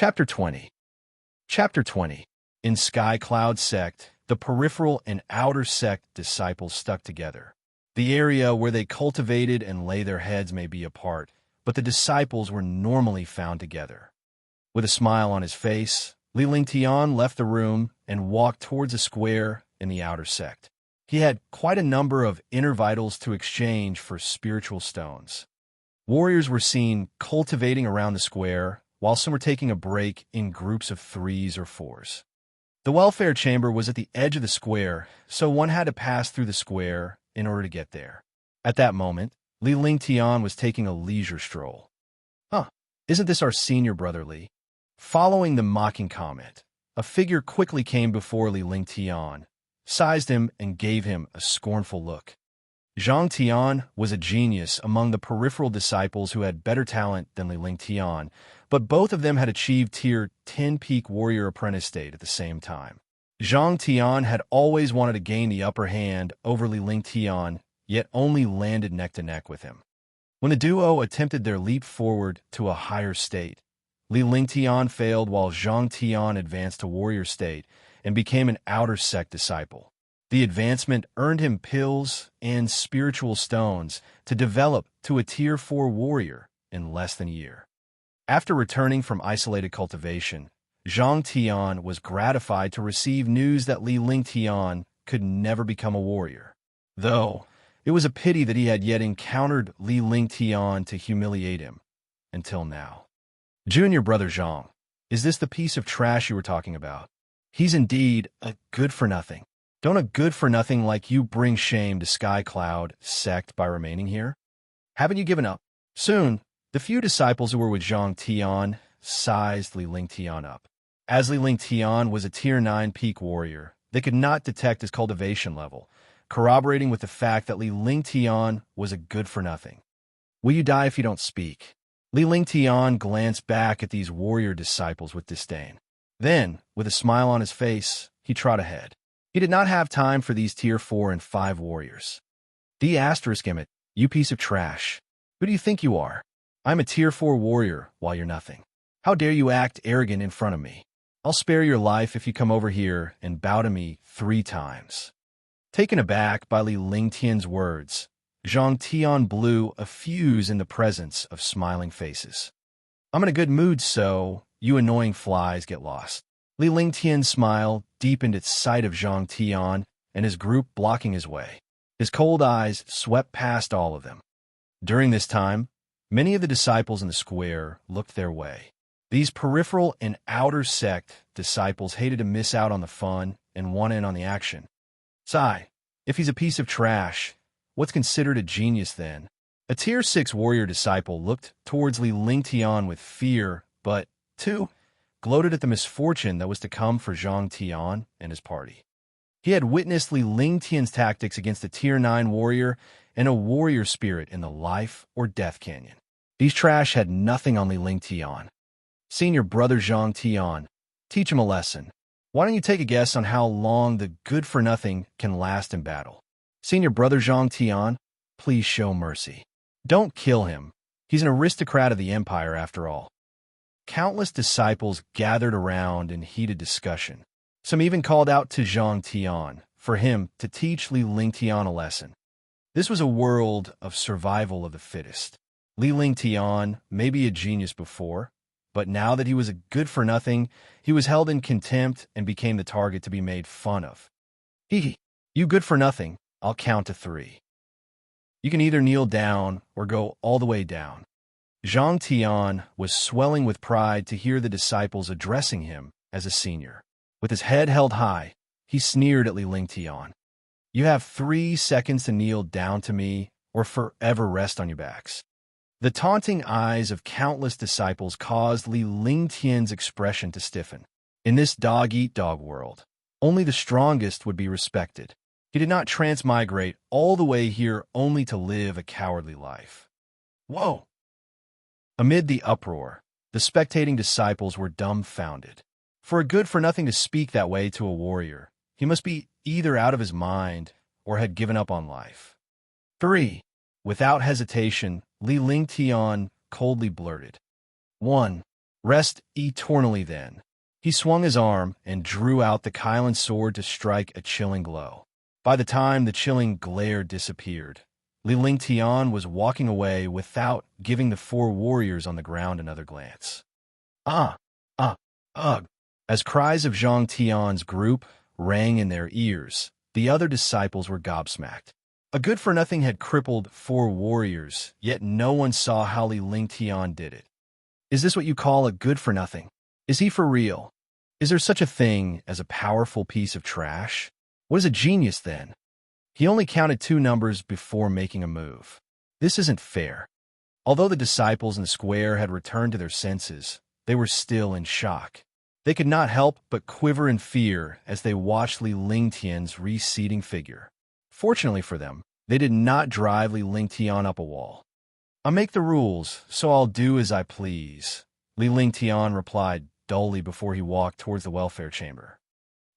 Chapter 20. Chapter 20. In Sky Cloud Sect, the peripheral and outer sect disciples stuck together. The area where they cultivated and lay their heads may be apart, but the disciples were normally found together. With a smile on his face, Li Lingtian left the room and walked towards a square in the outer sect. He had quite a number of inner vitals to exchange for spiritual stones. Warriors were seen cultivating around the square, while some were taking a break in groups of 3s or 4s. The welfare chamber was at the edge of the square, so one had to pass through the square in order to get there. At that moment, Li Lingtian was taking a leisure stroll. Isn't this our senior brother Li? Following the mocking comment, a figure quickly came before Li Lingtian, sized him, and gave him a scornful look. Zhang Tian was a genius among the peripheral disciples who had better talent than Li Lingtian, but both of them had achieved Tier 10 Peak Warrior Apprentice state at the same time. Zhang Tian had always wanted to gain the upper hand over Li Lingtian, yet only landed neck to neck with him. When the duo attempted their leap forward to a higher state, Li Lingtian failed while Zhang Tian advanced to warrior state and became an outer sect disciple. The advancement earned him pills and spiritual stones to develop to a Tier 4 warrior in less than a year. After returning from isolated cultivation, Zhang Tian was gratified to receive news that Li Lingtian could never become a warrior. Though, it was a pity that he had yet encountered Li Lingtian to humiliate him, until now. Junior brother Zhang, is this the piece of trash you were talking about? He's indeed a good-for-nothing. Don't a good-for-nothing like you bring shame to Sky Cloud Sect by remaining here? Haven't you given up? Soon, the few disciples who were with Zhang Tian sized Li Lingtian up. As Li Lingtian was a Tier 9 Peak Warrior, they could not detect his cultivation level, corroborating with the fact that Li Lingtian was a good-for-nothing. Will you die if you don't speak? Li Lingtian glanced back at these warrior disciples with disdain. Then, with a smile on his face, he trotted ahead. He did not have time for these Tier 4 and 5 warriors. *, you piece of trash. Who do you think you are? I'm a Tier 4 warrior while you're nothing. How dare you act arrogant in front of me? I'll spare your life if you come over here and bow to me 3 times. Taken aback by Li Lingtian's words, Zhang Tian blew a fuse in the presence of smiling faces. I'm in a good mood, so you annoying flies get lost. Li Lingtian's smile deepened at sight of Zhang Tian and his group blocking his way. His cold eyes swept past all of them. During this time, many of the disciples in the square looked their way. These peripheral and outer sect disciples hated to miss out on the fun and want in on the action. If he's a piece of trash, what's considered a genius then? A Tier 6 warrior disciple looked towards Li Lingtian with fear, but, too, gloated at the misfortune that was to come for Zhang Tian and his party. He had witnessed Li Lingtian's tactics against a Tier 9 warrior and a warrior spirit in the life or death canyon. These trash had nothing on Li Lingtian. Senior brother Zhang Tian, teach him a lesson. Why don't you take a guess on how long the good-for-nothing can last in battle? Senior brother Zhang Tian, please show mercy. Don't kill him. He's an aristocrat of the Empire after all. Countless disciples gathered around in heated discussion. Some even called out to Zhang Tian for him to teach Li Lingtian a lesson. This was a world of survival of the fittest. Li Lingtian may be a genius before, but now that he was a good-for-nothing, he was held in contempt and became the target to be made fun of. You good-for-nothing, I'll count to 3. You can either kneel down or go all the way down. Zhang Tian was swelling with pride to hear the disciples addressing him as a senior. With his head held high, he sneered at Li Lingtian. You have 3 seconds to kneel down to me or forever rest on your backs. The taunting eyes of countless disciples caused Li Lingtian's expression to stiffen. In this dog-eat-dog world, only the strongest would be respected. He did not transmigrate all the way here only to live a cowardly life. Whoa! Amid the uproar, the spectating disciples were dumbfounded. For a good-for-nothing to speak that way to a warrior, he must be either out of his mind or had given up on life. 3. Without hesitation, Li Lingtian coldly blurted. 1. Rest eternally then. He swung his arm and drew out the Kylan sword to strike a chilling blow. By the time the chilling glare disappeared, Li Lingtian was walking away without giving the four warriors on the ground another glance. Ah! Ah! Ugh! As cries of Zhang Tian's group rang in their ears, the other disciples were gobsmacked. A good-for-nothing had crippled four warriors, yet no one saw how Li Lingtian did it. Is this what you call a good-for-nothing? Is he for real? Is there such a thing as a powerful piece of trash? What is a genius, then? He only counted 2 numbers before making a move. This isn't fair. Although the disciples in the square had returned to their senses, they were still in shock. They could not help but quiver in fear as they watched Li Lingtian's receding figure. Fortunately for them, they did not drive Li Lingtian up a wall. I make the rules, so I'll do as I please, Li Lingtian replied dully before he walked towards the welfare chamber.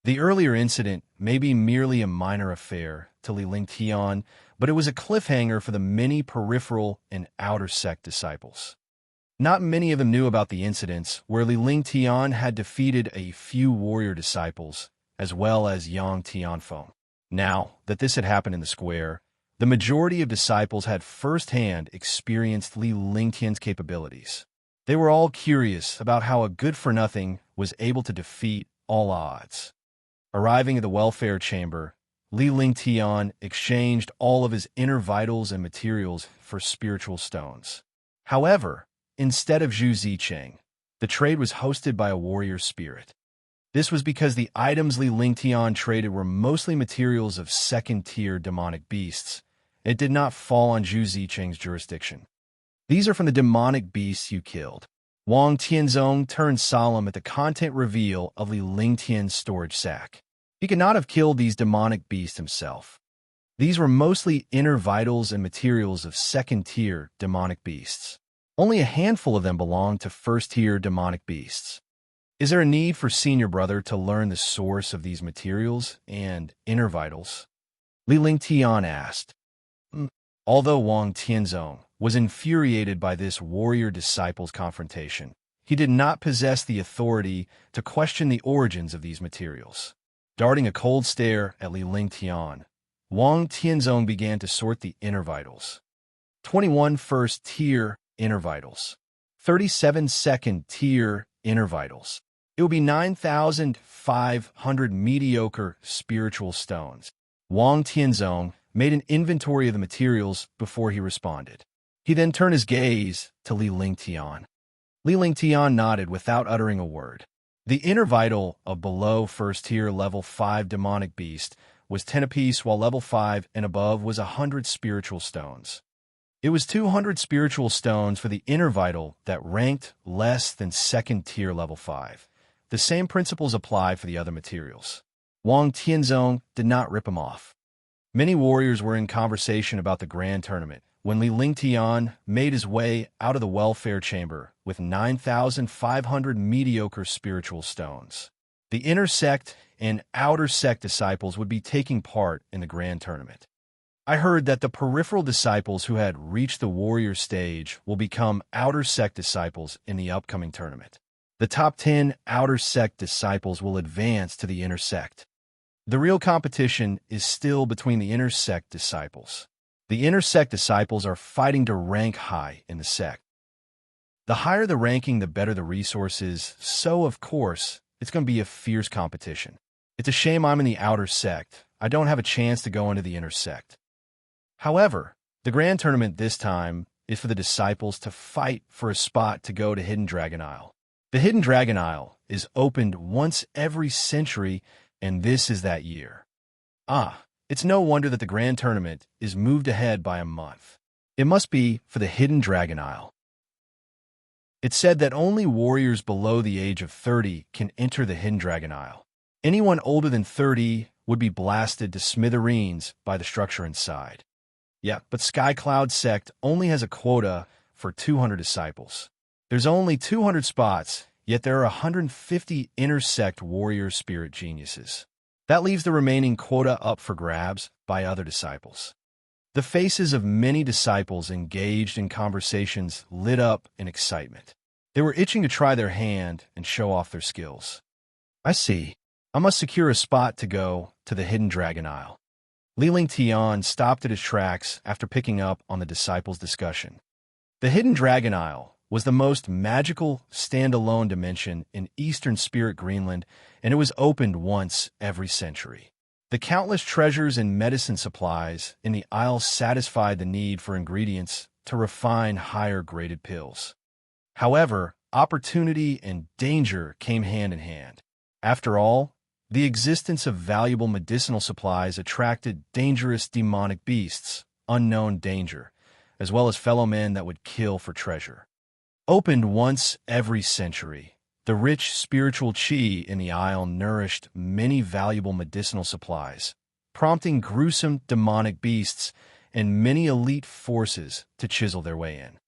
The earlier incident may be merely a minor affair to Li Lingtian, but it was a cliffhanger for the many peripheral and outer sect disciples. Not many of them knew about the incidents where Li Lingtian had defeated a few warrior disciples, as well as Yang Tianfeng. Now that this had happened in the square, the majority of disciples had firsthand experienced Li Lingtian's capabilities. They were all curious about how a good-for-nothing was able to defeat all odds. Arriving at the welfare chamber, Li Lingtian exchanged all of his inner vitals and materials for spiritual stones. However, instead of Zhu Zicheng, the trade was hosted by a warrior spirit. This was because the items Li Lingtian traded were mostly materials of second-tier demonic beasts. It did not fall on Zhu Zicheng's jurisdiction. These are from the demonic beasts you killed. Wang Tianzong turned solemn at the content reveal of Li Lingtian's storage sack. He could not have killed these demonic beasts himself. These were mostly inner vitals and materials of second-tier demonic beasts. Only a handful of them belonged to first-tier demonic beasts. Is there a need for Senior Brother to learn the source of these materials and inner vitals? Li Lingtian asked. Although Wang Tianzong was infuriated by this warrior disciple's confrontation, he did not possess the authority to question the origins of these materials. Darting a cold stare at Li Lingtian, Wang Tianzong began to sort the inner vitals. 21 first-tier inner vitals. 37 second-tier inner vitals. It would be 9,500 mediocre spiritual stones. Wang Tianzong made an inventory of the materials before he responded. He then turned his gaze to Li Lingtian. Li Lingtian nodded without uttering a word. The inner vital of below first-tier level 5 demonic beast was 10 apiece, while level 5 and above was 100 spiritual stones. It was 200 spiritual stones for the inner vital that ranked less than second-tier level 5. The same principles apply for the other materials. Wang Tianzong did not rip him off. Many warriors were in conversation about the grand tournament when Li Lingtian made his way out of the welfare chamber with 9,500 mediocre spiritual stones. The inner sect and outer sect disciples would be taking part in the grand tournament. I heard that the peripheral disciples who had reached the warrior stage will become outer sect disciples in the upcoming tournament. The top 10 outer sect disciples will advance to the inner sect. The real competition is still between the inner sect disciples. The inner sect disciples are fighting to rank high in the sect. The higher the ranking, the better the resources, so of course, it's going to be a fierce competition. It's a shame I'm in the outer sect. I don't have a chance to go into the inner sect. However, the grand tournament this time is for the disciples to fight for a spot to go to Hidden Dragon Isle. The Hidden Dragon Isle is opened once every century, and this is that year. It's no wonder that the grand tournament is moved ahead by a month. It must be for the Hidden Dragon Isle. It's said that only warriors below the age of 30 can enter the Hidden Dragon Isle. Anyone older than 30 would be blasted to smithereens by the structure inside. Yeah, but Sky Cloud Sect only has a quota for 200 disciples. There's only 200 spots, yet there are 150 inner sect warrior spirit geniuses. That leaves the remaining quota up for grabs by other disciples. The faces of many disciples engaged in conversations lit up in excitement. They were itching to try their hand and show off their skills. I see. I must secure a spot to go to the hidden dragon isle. Li Lingtian stopped at his tracks after picking up on the disciples' discussion. The hidden dragon isle was the most magical, standalone dimension in Eastern Spirit Greenland, and it was opened once every century. The countless treasures and medicine supplies in the isle satisfied the need for ingredients to refine higher-graded pills. However, opportunity and danger came hand in hand. After all, the existence of valuable medicinal supplies attracted dangerous demonic beasts, unknown danger, as well as fellow men that would kill for treasure. Opened once every century, the rich spiritual qi in the isle nourished many valuable medicinal supplies, prompting gruesome demonic beasts and many elite forces to chisel their way in.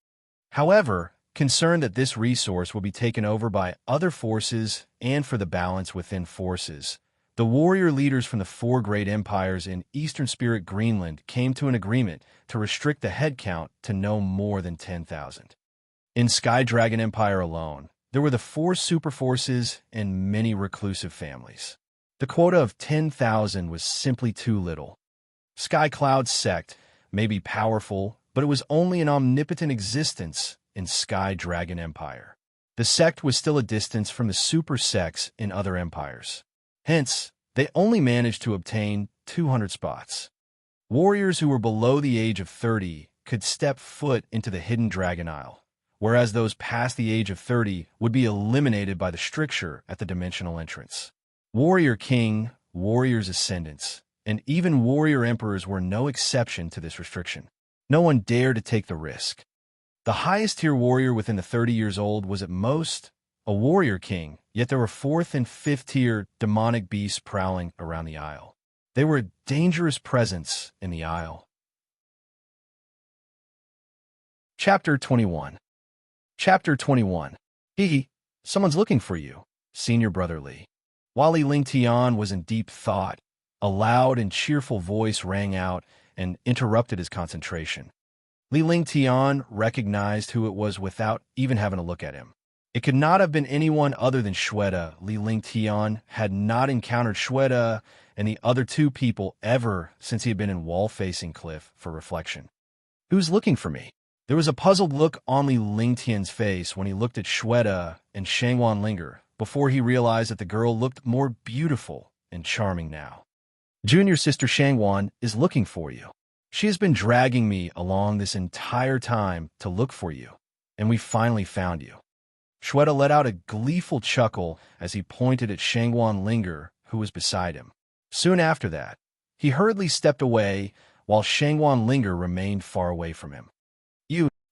However, concerned that this resource will be taken over by other forces and for the balance within forces, the warrior leaders from the four great empires in Eastern Spirit Greenland came to an agreement to restrict the head count to no more than 10,000. In Sky Dragon Empire alone, there were the four superforces and many reclusive families. The quota of 10,000 was simply too little. Sky Cloud's sect may be powerful, but it was only an omnipotent existence in Sky Dragon Empire. The sect was still a distance from the super sects in other empires. Hence, they only managed to obtain 200 spots. Warriors who were below the age of 30 could step foot into the hidden Dragon Isle, whereas those past the age of 30 would be eliminated by the stricture at the dimensional entrance. Warrior King, Warrior's Ascendants, and even Warrior Emperors were no exception to this restriction. No one dared to take the risk. The highest tier warrior within the 30 years old was at most a Warrior King, yet there were 4th and 5th tier demonic beasts prowling around the isle. They were a dangerous presence in the isle. Chapter 21. Chapter 21. Someone's looking for you, Senior Brother Li. While Li Lingtian was in deep thought, a loud and cheerful voice rang out and interrupted his concentration. Li Lingtian recognized who it was without even having to look at him. It could not have been anyone other than Shweta. Li Lingtian had not encountered Shweta and the other two people ever since he had been in wall-facing cliff for reflection. Who's looking for me? There was a puzzled look on Li Lingtian's face when he looked at Shweta and Shangwan Linger before he realized that the girl looked more beautiful and charming now. Junior sister Shangwan is looking for you. She has been dragging me along this entire time to look for you, and we finally found you. Shweta let out a gleeful chuckle as he pointed at Shangwan Linger, who was beside him. Soon after that, he hurriedly stepped away while Shangwan Linger remained far away from him.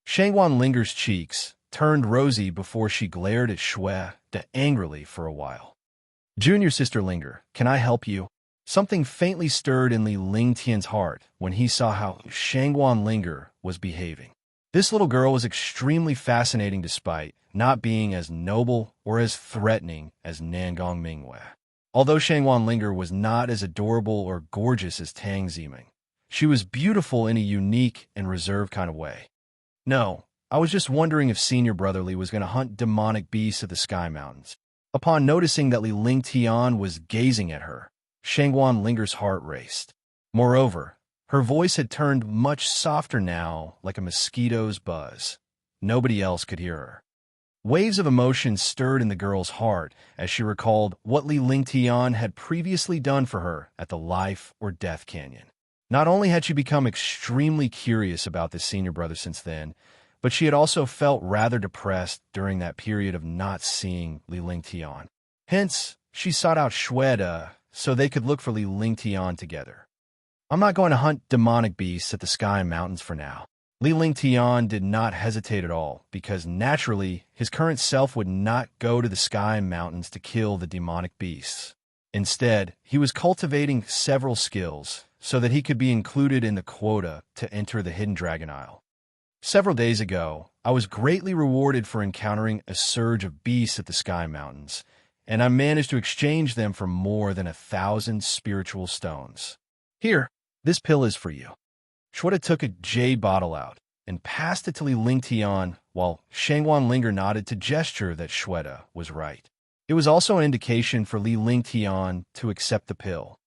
Shangwan Linger's cheeks turned rosy before she glared at Shweta angrily for a while. Junior sister Linger, can I help you? Something faintly stirred in Li Lingtian's heart when he saw how Shangwan Linger was behaving. This little girl was extremely fascinating despite not being as noble or as threatening as Nangong Mingwei. Although Shangwan Linger was not as adorable or gorgeous as Tang Ziming, she was beautiful in a unique and reserved kind of way. No, I was just wondering if Senior Brotherly was going to hunt demonic beasts at the Sky Mountains. Upon noticing that Li Lingtian was gazing at her, Shangwan Linger's heart raced. Moreover, her voice had turned much softer now, like a mosquito's buzz. Nobody else could hear her. Waves of emotion stirred in the girl's heart as she recalled what Li Lingtian had previously done for her at the Life or Death Canyon. Not only had she become extremely curious about this senior brother since then, but she had also felt rather depressed during that period of not seeing Li Lingtian. Hence, she sought out Shweta so they could look for Li Lingtian together. I'm not going to hunt demonic beasts at the Sky Mountains for now. Li Lingtian did not hesitate at all, because naturally, his current self would not go to the Sky Mountains to kill the demonic beasts. Instead, he was cultivating several skills so that he could be included in the quota to enter the Hidden Dragon Isle. Several days ago, I was greatly rewarded for encountering a surge of beasts at the Sky Mountains, and I managed to exchange them for more than 1,000 spiritual stones. Here, this pill is for you. Shweta took a jade bottle out, and passed it to Li Lingtian, while Shangwan Linger nodded to gesture that Shweta was right. It was also an indication for Li Lingtian to accept the pill.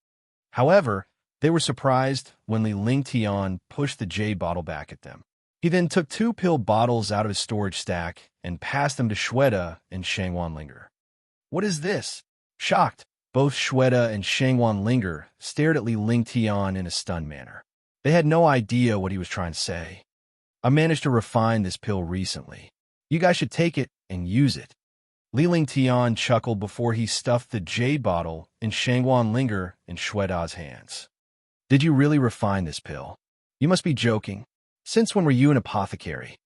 However, they were surprised when Li Lingtian pushed the jade bottle back at them. He then took 2 pill bottles out of his storage stack and passed them to Shweta and Shangwan Linger. "What is this?" Shocked, both Shweta and Shangwan Linger stared at Li Lingtian in a stunned manner. They had no idea what he was trying to say. "I managed to refine this pill recently. You guys should take it and use it." Li Lingtian chuckled before he stuffed the jade bottle in Shangwan Linger and Shweta's hands. "Did you really refine this pill? You must be joking. Since when were you an apothecary?"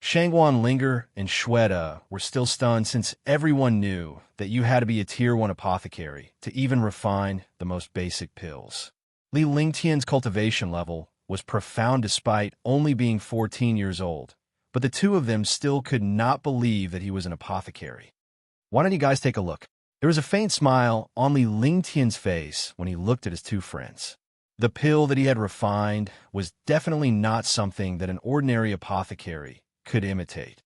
Shangwan Linger and Shweta were still stunned since everyone knew that you had to be a Tier 1 apothecary to even refine the most basic pills. Li Lingtian's cultivation level was profound despite only being 14 years old, but the two of them still could not believe that he was an apothecary. "Why don't you guys take a look?" There was a faint smile on Li Lingtian's face when he looked at his two friends. The pill that he had refined was definitely not something that an ordinary apothecary could imitate.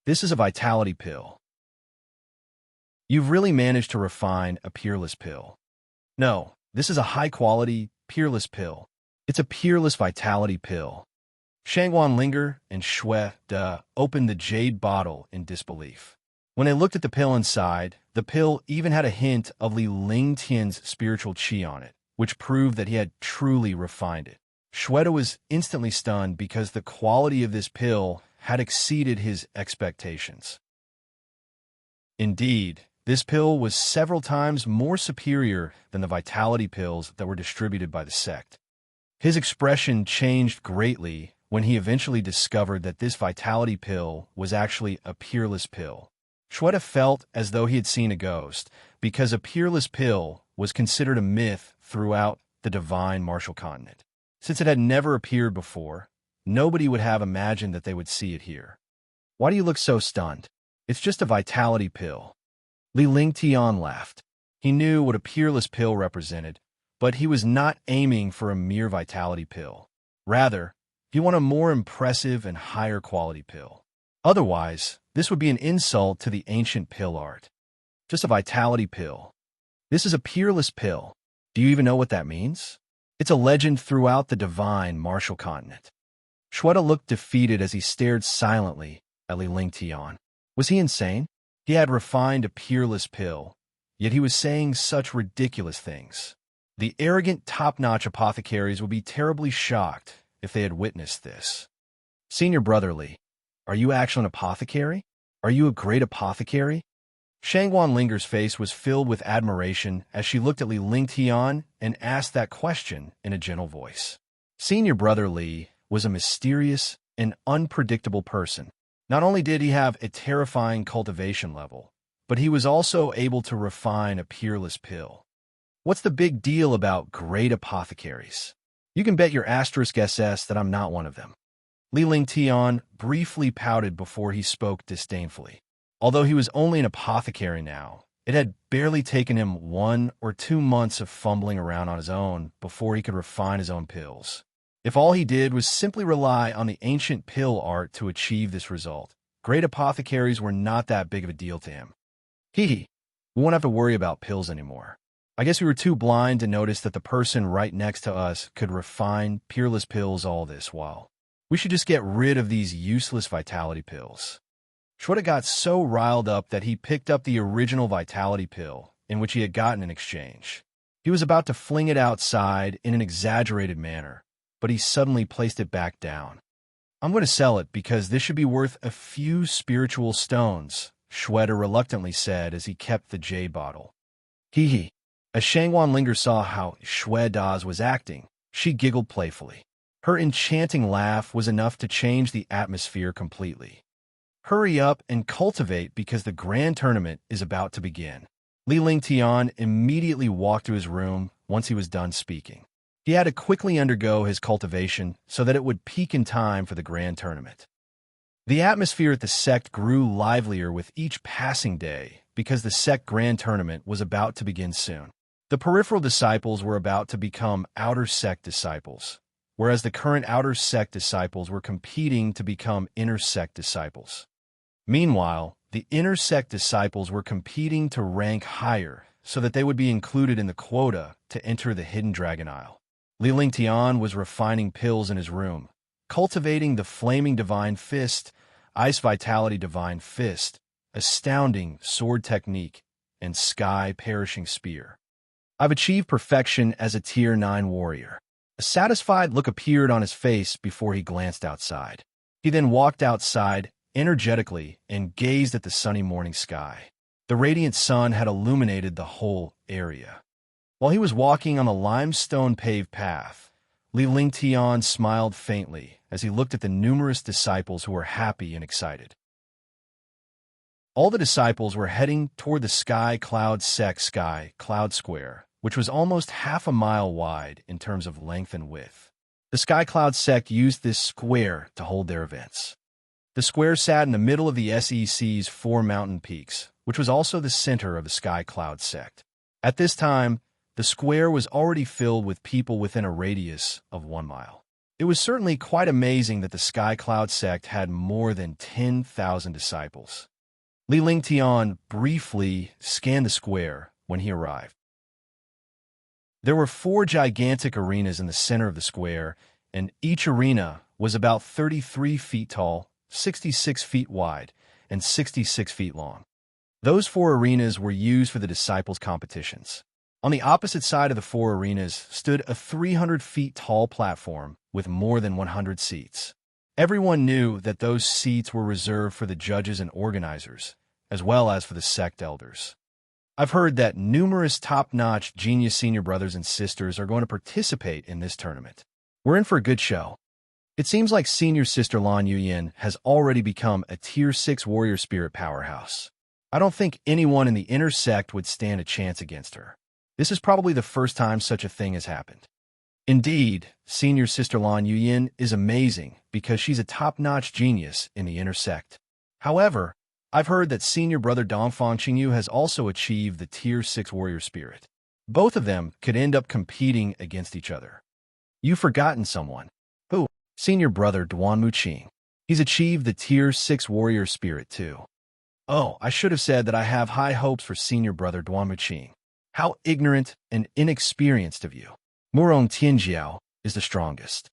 "This is a vitality pill. You've really managed to refine a peerless pill." "No, this is a high-quality, peerless pill. It's a peerless vitality pill." Shangwan Linger and Shweta opened the jade bottle in disbelief. When they looked at the pill inside, the pill even had a hint of Li Lingtian's spiritual qi on it, which proved that he had truly refined it. Shweta was instantly stunned because the quality of this pill had exceeded his expectations. Indeed, this pill was several times more superior than the vitality pills that were distributed by the sect. His expression changed greatly when he eventually discovered that this vitality pill was actually a peerless pill. Shweta felt as though he had seen a ghost, because a peerless pill was considered a myth throughout the divine martial continent. Since it had never appeared before, nobody would have imagined that they would see it here. "Why do you look so stunned? It's just a vitality pill." Li Lingtian laughed. He knew what a peerless pill represented, but he was not aiming for a mere vitality pill. Rather, he wanted a more impressive and higher quality pill. Otherwise, this would be an insult to the ancient pill art. "Just a vitality pill. This is a peerless pill. Do you even know what that means? It's a legend throughout the divine martial continent." Shweta looked defeated as he stared silently at Li Lingtian. Was he insane? He had refined a peerless pill, yet he was saying such ridiculous things. The arrogant, top-notch apothecaries would be terribly shocked if they had witnessed this. "Senior brother Li, are you actually an apothecary? Are you a great apothecary?" Shangwan Linger's face was filled with admiration as she looked at Li Lingtian and asked that question in a gentle voice. Senior brother Li was a mysterious and unpredictable person. Not only did he have a terrifying cultivation level, but he was also able to refine a peerless pill. What's the big deal about great apothecaries? You can bet your *SS that I'm not one of them. Li Lingtian briefly pouted before he spoke disdainfully. Although he was only an apothecary now, it had barely taken him 1 or 2 months of fumbling around on his own before he could refine his own pills. If all he did was simply rely on the ancient pill art to achieve this result, great apothecaries were not that big of a deal to him. We won't have to worry about pills anymore. I guess we were too blind to notice that the person right next to us could refine peerless pills all this while. We should just get rid of these useless vitality pills. Shweta got so riled up that he picked up the original vitality pill in which he had gotten in exchange. He was about to fling it outside in an exaggerated manner, but he suddenly placed it back down. I'm going to sell it because this should be worth a few spiritual stones, Shweta reluctantly said as he kept the jade bottle. As Shangwan Linger saw how Shweta was acting, she giggled playfully. Her enchanting laugh was enough to change the atmosphere completely. Hurry up and cultivate because the grand tournament is about to begin. Li Lingtian immediately walked to his room once he was done speaking. He had to quickly undergo his cultivation so that it would peak in time for the grand tournament. The atmosphere at the sect grew livelier with each passing day because the sect grand tournament was about to begin soon. The peripheral disciples were about to become outer sect disciples, whereas the current outer sect disciples were competing to become inner sect disciples. Meanwhile, the inner sect disciples were competing to rank higher so that they would be included in the quota to enter the Hidden Dragon Isle. Li Lingtian was refining pills in his room, cultivating the Flaming Divine Fist, Ice Vitality Divine Fist, Astounding Sword Technique, and Sky Perishing Spear. I've achieved perfection as a Tier 9 warrior. A satisfied look appeared on his face before he glanced outside. He then walked outside energetically and gazed at the sunny morning sky. The radiant sun had illuminated the whole area. While he was walking on the limestone-paved path, Li Lingtian smiled faintly as he looked at the numerous disciples who were happy and excited. All the disciples were heading toward the Sky Cloud Square, which was almost half a mile wide in terms of length and width. The Sky Cloud sect used this square to hold their events. The square sat in the middle of the SEC's 4 mountain peaks, which was also the center of the Sky Cloud sect. At this time, the square was already filled with people within a radius of 1 mile. It was certainly quite amazing that the Sky Cloud sect had more than 10,000 disciples. Li Lingtian briefly scanned the square when he arrived. There were 4 gigantic arenas in the center of the square, and each arena was about 33 feet tall, 66 feet wide, and 66 feet long. Those 4 arenas were used for the disciples' competitions. On the opposite side of the 4 arenas stood a 300 feet tall platform with more than 100 seats. Everyone knew that those seats were reserved for the judges and organizers, as well as for the sect elders. I've heard that numerous top-notch genius senior brothers and sisters are going to participate in this tournament. We're in for a good show. It seems like Senior Sister Lan Yuyin has already become a Tier 6 warrior spirit powerhouse. I don't think anyone in the inner sect would stand a chance against her. This is probably the first time such a thing has happened. Indeed, Senior Sister Lan Yuyin is amazing because she's a top-notch genius in the inner sect. However, I've heard that Senior Brother Dongfang Qingyu has also achieved the Tier 6 warrior spirit. Both of them could end up competing against each other. You've forgotten someone. Who? Senior Brother Duan Muqing. He's achieved the Tier 6 warrior spirit too. Oh, I should have said that I have high hopes for Senior Brother Duan Muqing. How ignorant and inexperienced of you. Murong Tianjiao is the strongest.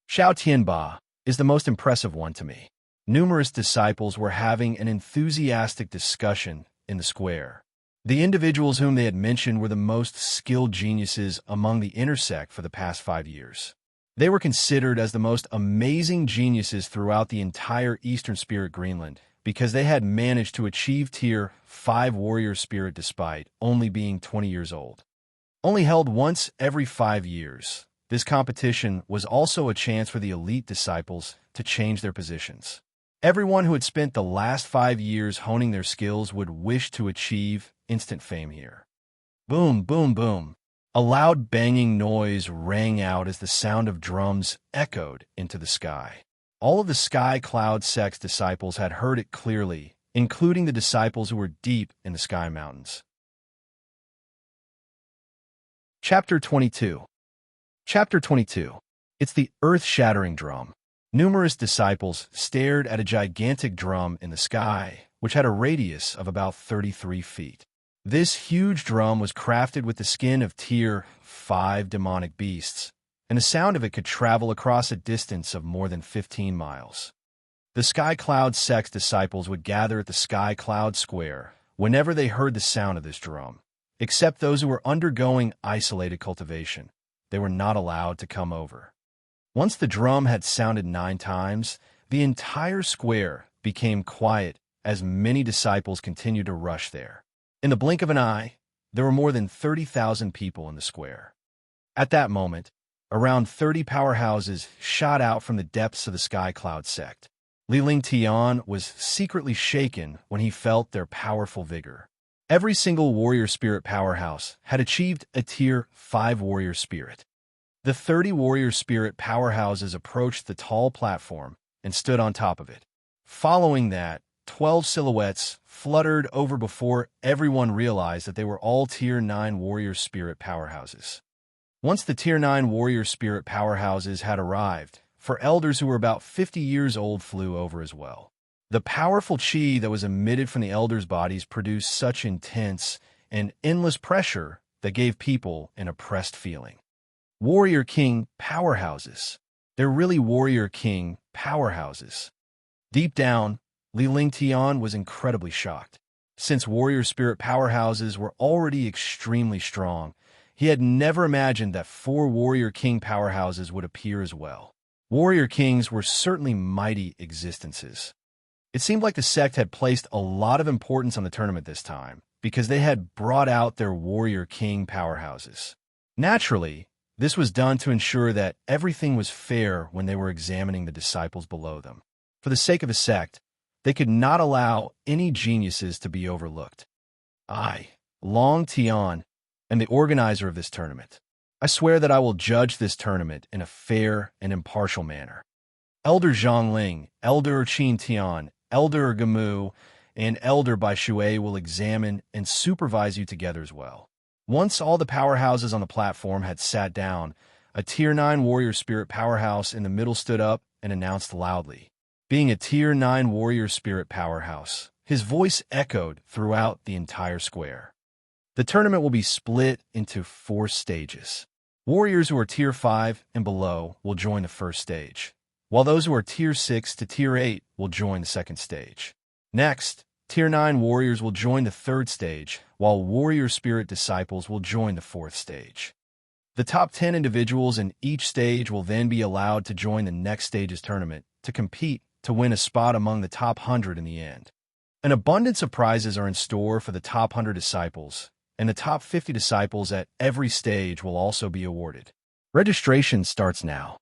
Xiao Tianba is the most impressive one to me. Numerous disciples were having an enthusiastic discussion in the square. The individuals whom they had mentioned were the most skilled geniuses among the inner sect for the past 5 years. They were considered as the most amazing geniuses throughout the entire Eastern Spirit Greenland because they had managed to achieve Tier 5 warrior spirit despite only being 20 years old. Only held once every 5 years, this competition was also a chance for the elite disciples to change their positions. Everyone who had spent the last 5 years honing their skills would wish to achieve instant fame here. Boom, boom, boom. A loud banging noise rang out as the sound of drums echoed into the sky. All of the Sky Cloud sect's disciples had heard it clearly, including the disciples who were deep in the Sky Mountains. Chapter 22. Chapter 22. It's the earth-shattering drum. Numerous disciples stared at a gigantic drum in the sky, which had a radius of about 33 feet. This huge drum was crafted with the skin of Tier 5 demonic beasts, and the sound of it could travel across a distance of more than 15 miles. The Sky Cloud sect's disciples would gather at the Sky Cloud Square whenever they heard the sound of this drum, except those who were undergoing isolated cultivation. They were not allowed to come over. Once the drum had sounded 9 times, the entire square became quiet as many disciples continued to rush there. In the blink of an eye, there were more than 30,000 people in the square. At that moment, around 30 powerhouses shot out from the depths of the Sky Cloud sect. Li Lingtian was secretly shaken when he felt their powerful vigor. Every single warrior spirit powerhouse had achieved a Tier 5 warrior spirit. The 30 warrior spirit powerhouses approached the tall platform and stood on top of it. Following that, 12 silhouettes fluttered over before everyone realized that they were all Tier 9 warrior spirit powerhouses. Once the Tier 9 warrior spirit powerhouses had arrived, for elders who were about 50 years old flew over as well. The powerful chi that was emitted from the elders' bodies produced such intense and endless pressure that gave people an oppressed feeling. Warrior King powerhouses. They're really Warrior King powerhouses. Deep down, Li Lingtian was incredibly shocked. Since warrior spirit powerhouses were already extremely strong, he had never imagined that 4 Warrior King powerhouses would appear as well. Warrior Kings were certainly mighty existences. It seemed like the sect had placed a lot of importance on the tournament this time, because they had brought out their Warrior King powerhouses. Naturally, this was done to ensure that everything was fair when they were examining the disciples below them. For the sake of the sect, they could not allow any geniuses to be overlooked. I, Long Tian, am the organizer of this tournament. I swear that I will judge this tournament in a fair and impartial manner. Elder Zhongling, Elder Qin Tian, Elder Gamu, and Elder Bai Shui will examine and supervise you together as well. Once all the powerhouses on the platform had sat down, a Tier 9 warrior spirit powerhouse in the middle stood up and announced loudly. Being a Tier 9 warrior spirit powerhouse, his voice echoed throughout the entire square. The tournament will be split into 4 stages. Warriors who are Tier 5 and below will join the first stage, while those who are Tier 6 to Tier 8 will join the second stage. Next, Tier 9 warriors will join the third stage, while warrior spirit disciples will join the fourth stage. The top 10 individuals in each stage will then be allowed to join the next stage's tournament to compete to win a spot among the top 100 in the end. An abundance of prizes are in store for the top 100 disciples, and the top 50 disciples at every stage will also be awarded. Registration starts now.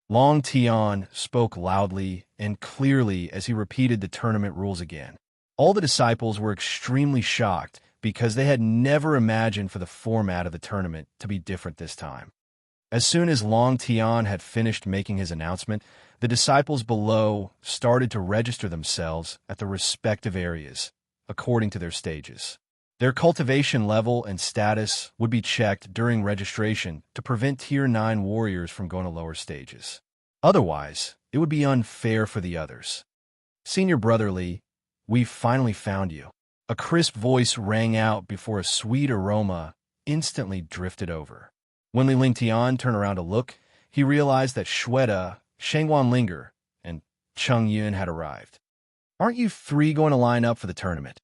Long Tian spoke loudly and clearly as he repeated the tournament rules again. All the disciples were extremely shocked because they had never imagined for the format of the tournament to be different this time. As soon as Long Tian had finished making his announcement, the disciples below started to register themselves at the respective areas, according to their stages. Their cultivation level and status would be checked during registration to prevent Tier 9 warriors from going to lower stages. Otherwise, it would be unfair for the others. Senior Brother Li, we've finally found you. A crisp voice rang out before a sweet aroma instantly drifted over. When Li Lingtian turned around to look, he realized that Shweta, Shangwan Linger, and Cheng Yun had arrived. Aren't you 3 going to line up for the tournament?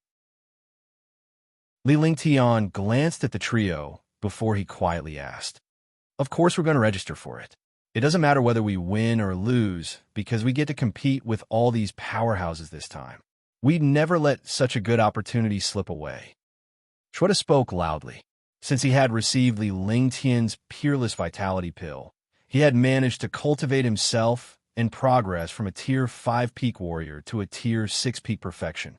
Li Lingtian glanced at the trio before he quietly asked. Of course we're going to register for it. It doesn't matter whether we win or lose because we get to compete with all these powerhouses this time. We'd never let such a good opportunity slip away. Shweta spoke loudly. Since he had received Li Lingtian's peerless vitality pill, he had managed to cultivate himself and progress from a Tier 5 peak warrior to a Tier 6 peak perfection.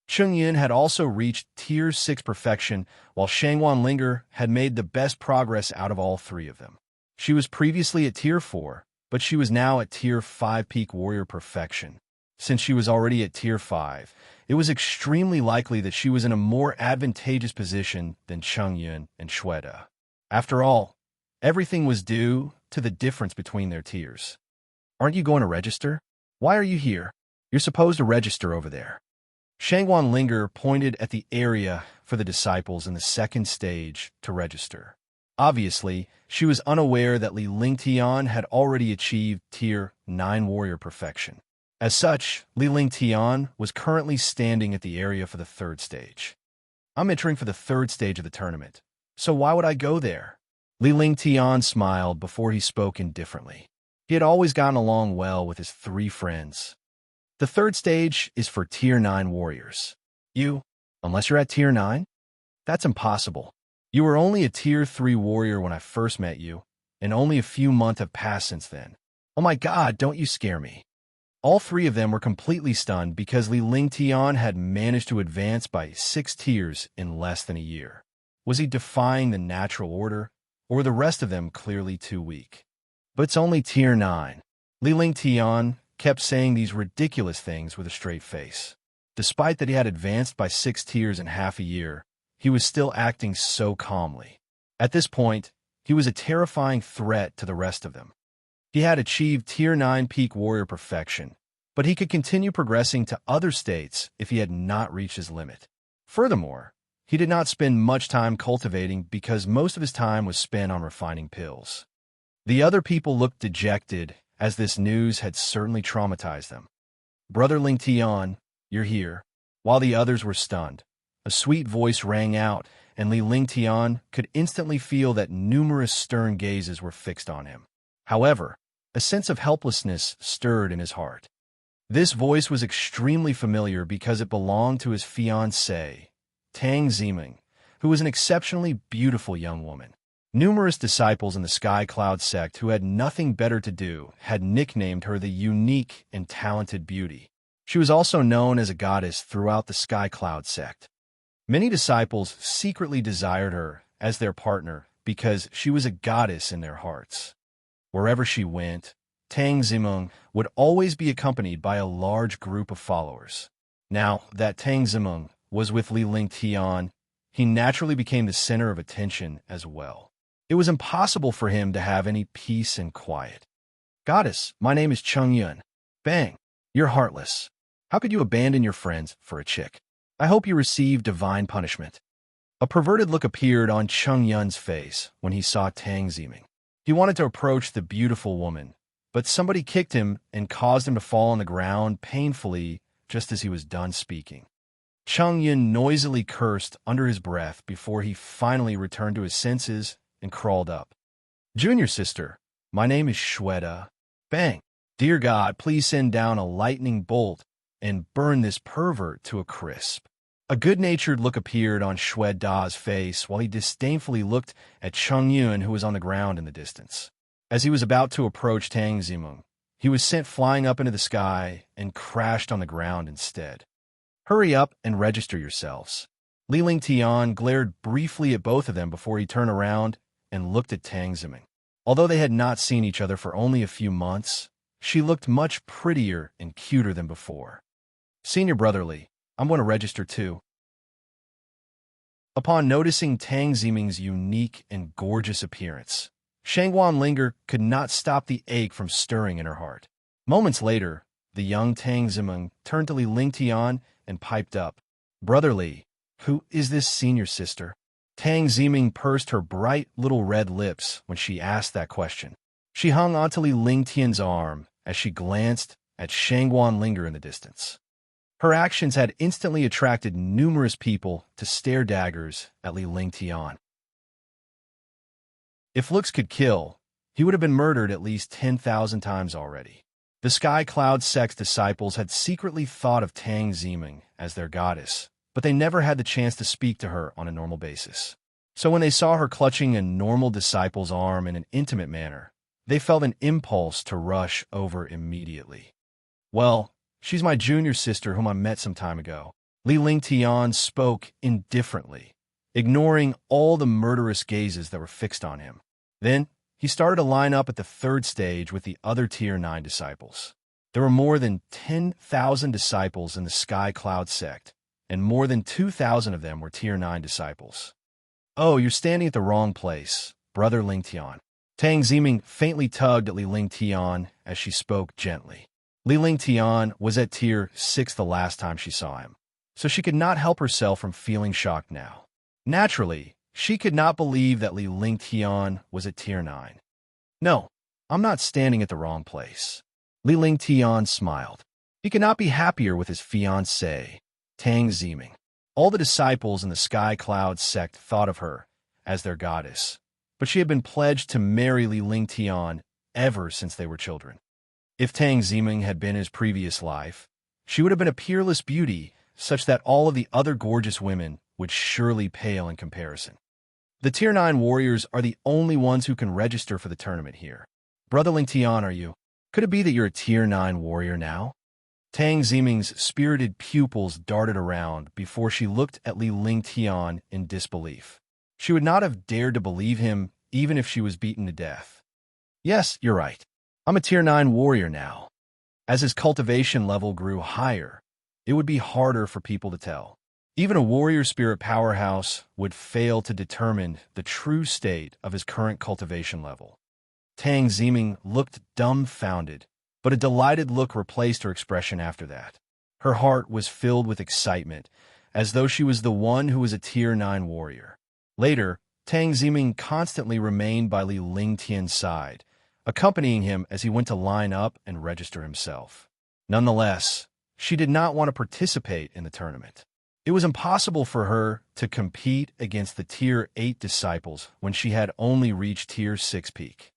Cheng Yun had also reached Tier 6 perfection, while Shangwan Linger had made the best progress out of all 3 of them. She was previously at Tier 4, but she was now at Tier 5 peak warrior perfection. Since she was already at Tier 5, it was extremely likely that she was in a more advantageous position than Cheng Yun and Shweta. After all, everything was due to the difference between their tiers. Aren't you going to register? Why are you here? You're supposed to register over there. Shangwan Linger pointed at the area for the disciples in the second stage to register. Obviously, she was unaware that Li Lingtian had already achieved Tier 9 warrior perfection. As such, Li Lingtian was currently standing at the area for the third stage. I'm entering for the third stage of the tournament, so why would I go there? Li Lingtian smiled before he spoke indifferently. He had always gotten along well with his 3 friends. The third stage is for Tier 9 warriors. Unless you're at Tier 9? That's impossible. You were only a Tier 3 warrior when I first met you, and only a few months have passed since then. Oh my god, don't you scare me. All 3 of them were completely stunned because Li Lingtian had managed to advance by 6 tiers in less than a year. Was he defying the natural order, or were the rest of them clearly too weak? But it's only Tier 9. Li Lingtian kept saying these ridiculous things with a straight face. Despite that he had advanced by 6 tiers in half a year, he was still acting so calmly. At this point, he was a terrifying threat to the rest of them. He had achieved Tier 9 peak warrior perfection, but he could continue progressing to other states if he had not reached his limit. Furthermore, he did not spend much time cultivating because most of his time was spent on refining pills. The other people looked dejected, as this news had certainly traumatized them. "Brother Ling Tian, you're here." While the others were stunned, a sweet voice rang out, and Li Lingtian could instantly feel that numerous stern gazes were fixed on him. However, a sense of helplessness stirred in his heart. This voice was extremely familiar because it belonged to his fiancée, Tang Ziming, who was an exceptionally beautiful young woman. Numerous disciples in the Sky Cloud sect who had nothing better to do had nicknamed her the unique and talented beauty. She was also known as a goddess throughout the Sky Cloud sect. Many disciples secretly desired her as their partner because she was a goddess in their hearts. Wherever she went, Tang Zimeng would always be accompanied by a large group of followers. Now that Tang Zimeng was with Li Lingtian, he naturally became the center of attention as well. It was impossible for him to have any peace and quiet. "Goddess, my name is Chung Yun." "Bang, you're heartless. How could you abandon your friends for a chick? I hope you receive divine punishment." A perverted look appeared on Chung Yun's face when he saw Tang Ziming. He wanted to approach the beautiful woman, but somebody kicked him and caused him to fall on the ground painfully just as he was done speaking. Chung Yun noisily cursed under his breath before he finally returned to his senses and crawled up. "Junior sister, my name is Shweta." Bang! "Dear God, please send down a lightning bolt and burn this pervert to a crisp." A good-natured look appeared on Shweta's face while he disdainfully looked at Chung Yun, who was on the ground in the distance. As he was about to approach Tang Zimeng, he was sent flying up into the sky and crashed on the ground instead. "Hurry up and register yourselves." Li Lingtian glared briefly at both of them before he turned around and looked at Tang Zimeng. Although they had not seen each other for only a few months, she looked much prettier and cuter than before. "Senior Brother Li, I'm going to register too." Upon noticing Tang Ziming's unique and gorgeous appearance, Shangguan Linger could not stop the ache from stirring in her heart. Moments later, the young Tang Ziming turned to Li Lingtian and piped up, "Brother Li, who is this senior sister?" Tang Ziming pursed her bright little red lips when she asked that question. She hung onto Li Lingtian's arm as she glanced at Shangguan Linger in the distance. Her actions had instantly attracted numerous people to stare daggers at Li Lingtian. If looks could kill, he would have been murdered at least 10,000 times already. The Sky Cloud sect's disciples had secretly thought of Tang Ziming as their goddess, but they never had the chance to speak to her on a normal basis. So when they saw her clutching a normal disciple's arm in an intimate manner, they felt an impulse to rush over immediately. "Well, she's my junior sister whom I met some time ago." Li Lingtian spoke indifferently, ignoring all the murderous gazes that were fixed on him. Then, he started to line up at the third stage with the other Tier 9 disciples. There were more than 10,000 disciples in the Sky Cloud sect, and more than 2,000 of them were Tier 9 disciples. "Oh, you're standing at the wrong place, Brother Lingtian." Tang Ziming faintly tugged at Li Lingtian as she spoke gently. Li Lingtian was at Tier 6 the last time she saw him, so she could not help herself from feeling shocked now. Naturally, she could not believe that Li Lingtian was at Tier 9. "No, I'm not standing at the wrong place." Li Lingtian smiled. He could not be happier with his fiancée, Tang Ziming. All the disciples in the Sky Cloud sect thought of her as their goddess, but she had been pledged to marry Li Lingtian ever since they were children. If Tang Ziming had been his previous life, she would have been a peerless beauty, such that all of the other gorgeous women would surely pale in comparison. The Tier 9 warriors are the only ones who can register for the tournament here. "Brother Lingtian, are you? Could it be that you're a Tier 9 warrior now?" Tang Ziming's spirited pupils darted around before she looked at Li Lingtian in disbelief. She would not have dared to believe him even if she was beaten to death. "Yes, you're right. I'm a Tier 9 warrior now." As his cultivation level grew higher, it would be harder for people to tell. Even a warrior spirit powerhouse would fail to determine the true state of his current cultivation level. Tang Ziming looked dumbfounded, but a delighted look replaced her expression after that. Her heart was filled with excitement, as though she was the one who was a Tier 9 warrior. Later, Tang Ziming constantly remained by Li Lingtian's side, accompanying him as he went to line up and register himself. Nonetheless, she did not want to participate in the tournament. It was impossible for her to compete against the Tier 8 disciples when she had only reached Tier 6 peak.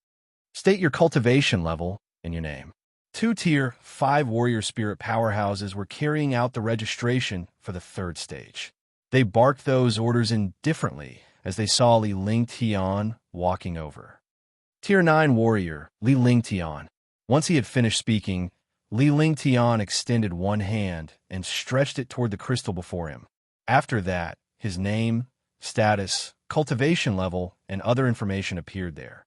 State your cultivation level and your name. 2 Tier 5 warrior spirit powerhouses were carrying out the registration for the 3rd stage. They barked those orders in differently as they saw Li Lingtian walking over. Tier 9 warrior Li Lingtian. Once he had finished speaking, Li Lingtian extended one hand and stretched it toward the crystal before him. After that, his name, status, cultivation level, and other information appeared there.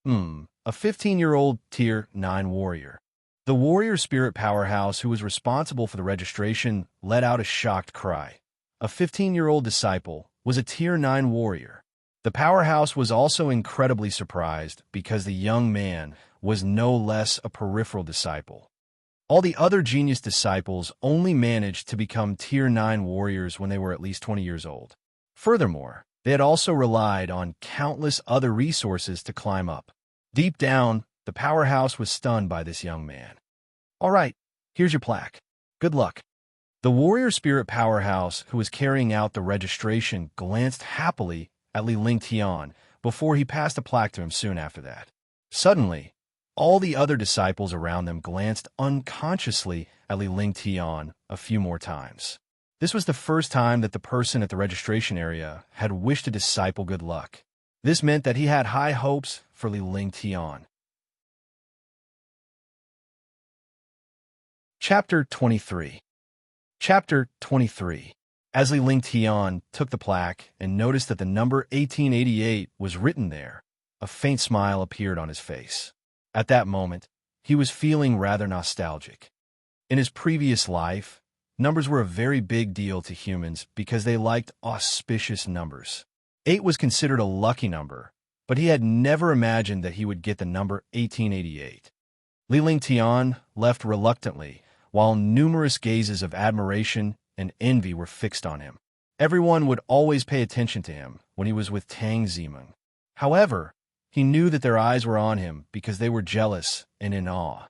A 15-year-old Tier 9 warrior. The warrior spirit powerhouse who was responsible for the registration let out a shocked cry. A 15-year-old disciple was a Tier 9 warrior. The powerhouse was also incredibly surprised because the young man was no less a peripheral disciple. All the other genius disciples only managed to become Tier 9 warriors when they were at least 20 years old. Furthermore, they had also relied on countless other resources to climb up. Deep down, the powerhouse was stunned by this young man. All right, here's your plaque. Good luck. The warrior spirit powerhouse who was carrying out the registration glanced happily at Li Lingtian before he passed a plaque to him soon after that. Suddenly, all the other disciples around them glanced unconsciously at Li Lingtian a few more times. This was the first time that the person at the registration area had wished a disciple good luck. This meant that he had high hopes for Li Lingtian. Chapter 23. Chapter 23. As Li Lingtian took the plaque and noticed that the number 1888 was written there, a faint smile appeared on his face. At that moment, he was feeling rather nostalgic. In his previous life, numbers were a very big deal to humans because they liked auspicious numbers. 8 was considered a lucky number, but he had never imagined that he would get the number 1888. Li Lingtian left reluctantly, while numerous gazes of admiration and envy were fixed on him. Everyone would always pay attention to him when he was with Tang Ziming. However, he knew that their eyes were on him because they were jealous and in awe.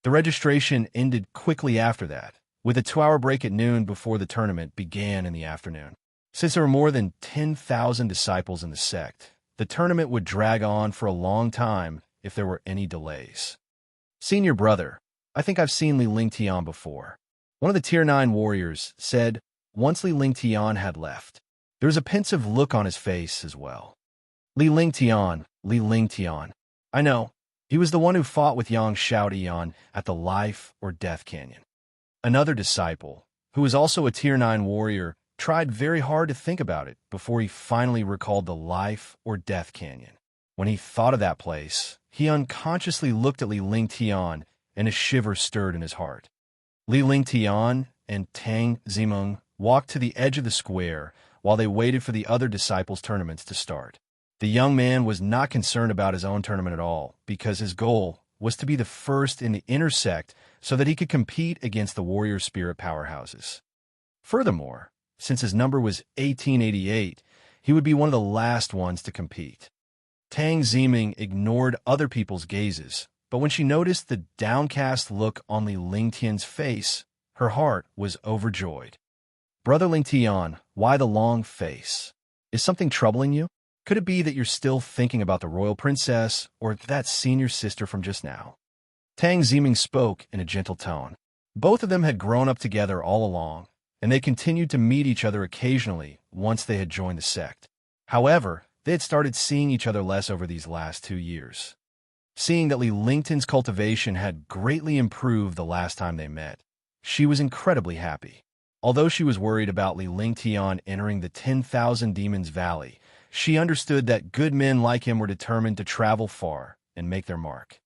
The registration ended quickly after that, with a 2-hour break at noon before the tournament began in the afternoon. Since there were more than 10,000 disciples in the sect, the tournament would drag on for a long time if there were any delays. Senior brother, I think I've seen Li Lingtian before. One of the Tier 9 warriors said once Li Lingtian had left. There was a pensive look on his face as well. Li Lingtian. I know. He was the one who fought with Yang Shaodian at the Life or Death Canyon. Another disciple, who was also a Tier 9 warrior, tried very hard to think about it before he finally recalled the Life or Death Canyon. When he thought of that place, he unconsciously looked at Li Lingtian, and a shiver stirred in his heart. Li Lingtian and Tang Ziming walked to the edge of the square while they waited for the other disciples' tournaments to start. The young man was not concerned about his own tournament at all because his goal was to be the first in the inner sect so that he could compete against the warrior spirit powerhouses. Furthermore, since his number was 1888, he would be one of the last ones to compete. Tang Ziming ignored other people's gazes, but when she noticed the downcast look on Li Lingtian's face, her heart was overjoyed. Brother Lingtian, why the long face? Is something troubling you? Could it be that you're still thinking about the royal princess or that senior sister from just now? Tang Ziming spoke in a gentle tone. Both of them had grown up together all along, and they continued to meet each other occasionally once they had joined the sect. However, they had started seeing each other less over these last 2 years. Seeing that Li Lingtian's cultivation had greatly improved the last time they met, she was incredibly happy. Although she was worried about Li Lingtian entering the 10,000 Demons Valley, she understood that good men like him were determined to travel far and make their mark.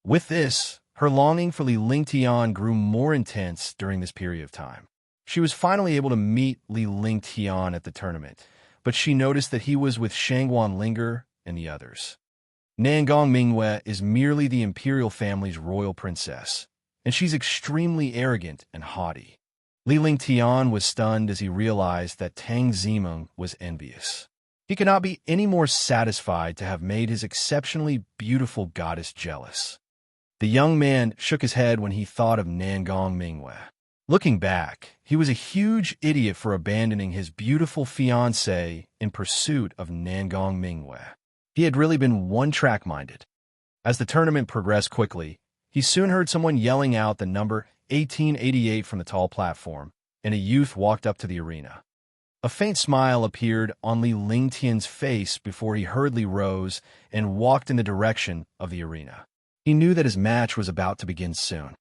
With this, her longing for Li Lingtian grew more intense during this period of time. She was finally able to meet Li Lingtian at the tournament, but she noticed that he was with Shangguan Linger and the others. Nangong Mingwe is merely the imperial family's royal princess, and she's extremely arrogant and haughty. Li Lingtian was stunned as he realized that Tang Zimeng was envious. He could not be any more satisfied to have made his exceptionally beautiful goddess jealous. The young man shook his head when he thought of Nangong Mingwe. Looking back, he was a huge idiot for abandoning his beautiful fiancée in pursuit of Nangong Mingwe. He had really been one-track-minded. As the tournament progressed quickly, he soon heard someone yelling out the number 1888 from the tall platform, and a youth walked up to the arena. A faint smile appeared on Li Lingtian's face before he hurriedly rose and walked in the direction of the arena. He knew that his match was about to begin soon.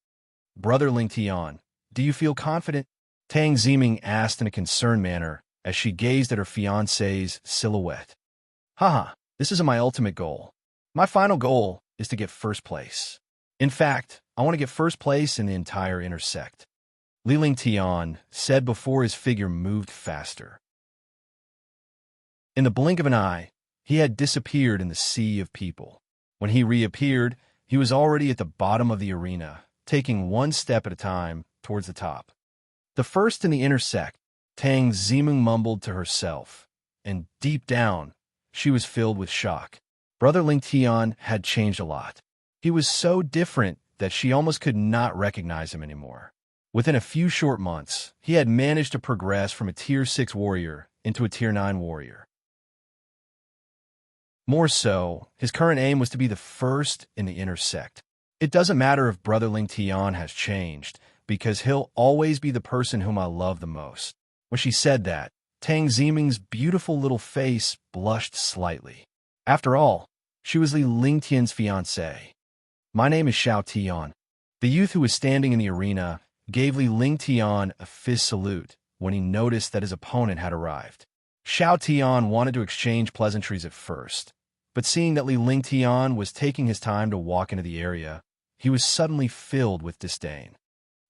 "Brother Lingtian, do you feel confident?" Tang Zimeng asked in a concerned manner as she gazed at her fiancé's silhouette. "Haha, this isn't my ultimate goal. My final goal is to get first place. In fact, I want to get first place in the entire inner sect," Li Lingtian said before his figure moved faster. In the blink of an eye, he had disappeared in the sea of people. When he reappeared, he was already at the bottom of the arena, taking one step at a time towards the top. The first in the inner sect, Tang Zimeng mumbled to herself, and deep down, she was filled with shock. Brother Lingtian had changed a lot. He was so different that she almost could not recognize him anymore. Within a few short months, he had managed to progress from a Tier 6 warrior into a Tier 9 warrior. More so, his current aim was to be the first in the inner sect. It doesn't matter if Brother Lingtian has changed, because he'll always be the person whom I love the most. When she said that, Tang Zimeng's beautiful little face blushed slightly. After all, she was Li Lingtian's fiancée. "My name is Xiao Tian." The youth who was standing in the arena gave Li Lingtian a fist salute when he noticed that his opponent had arrived. Xiao Tian wanted to exchange pleasantries at first, but seeing that Li Lingtian was taking his time to walk into the area, he was suddenly filled with disdain.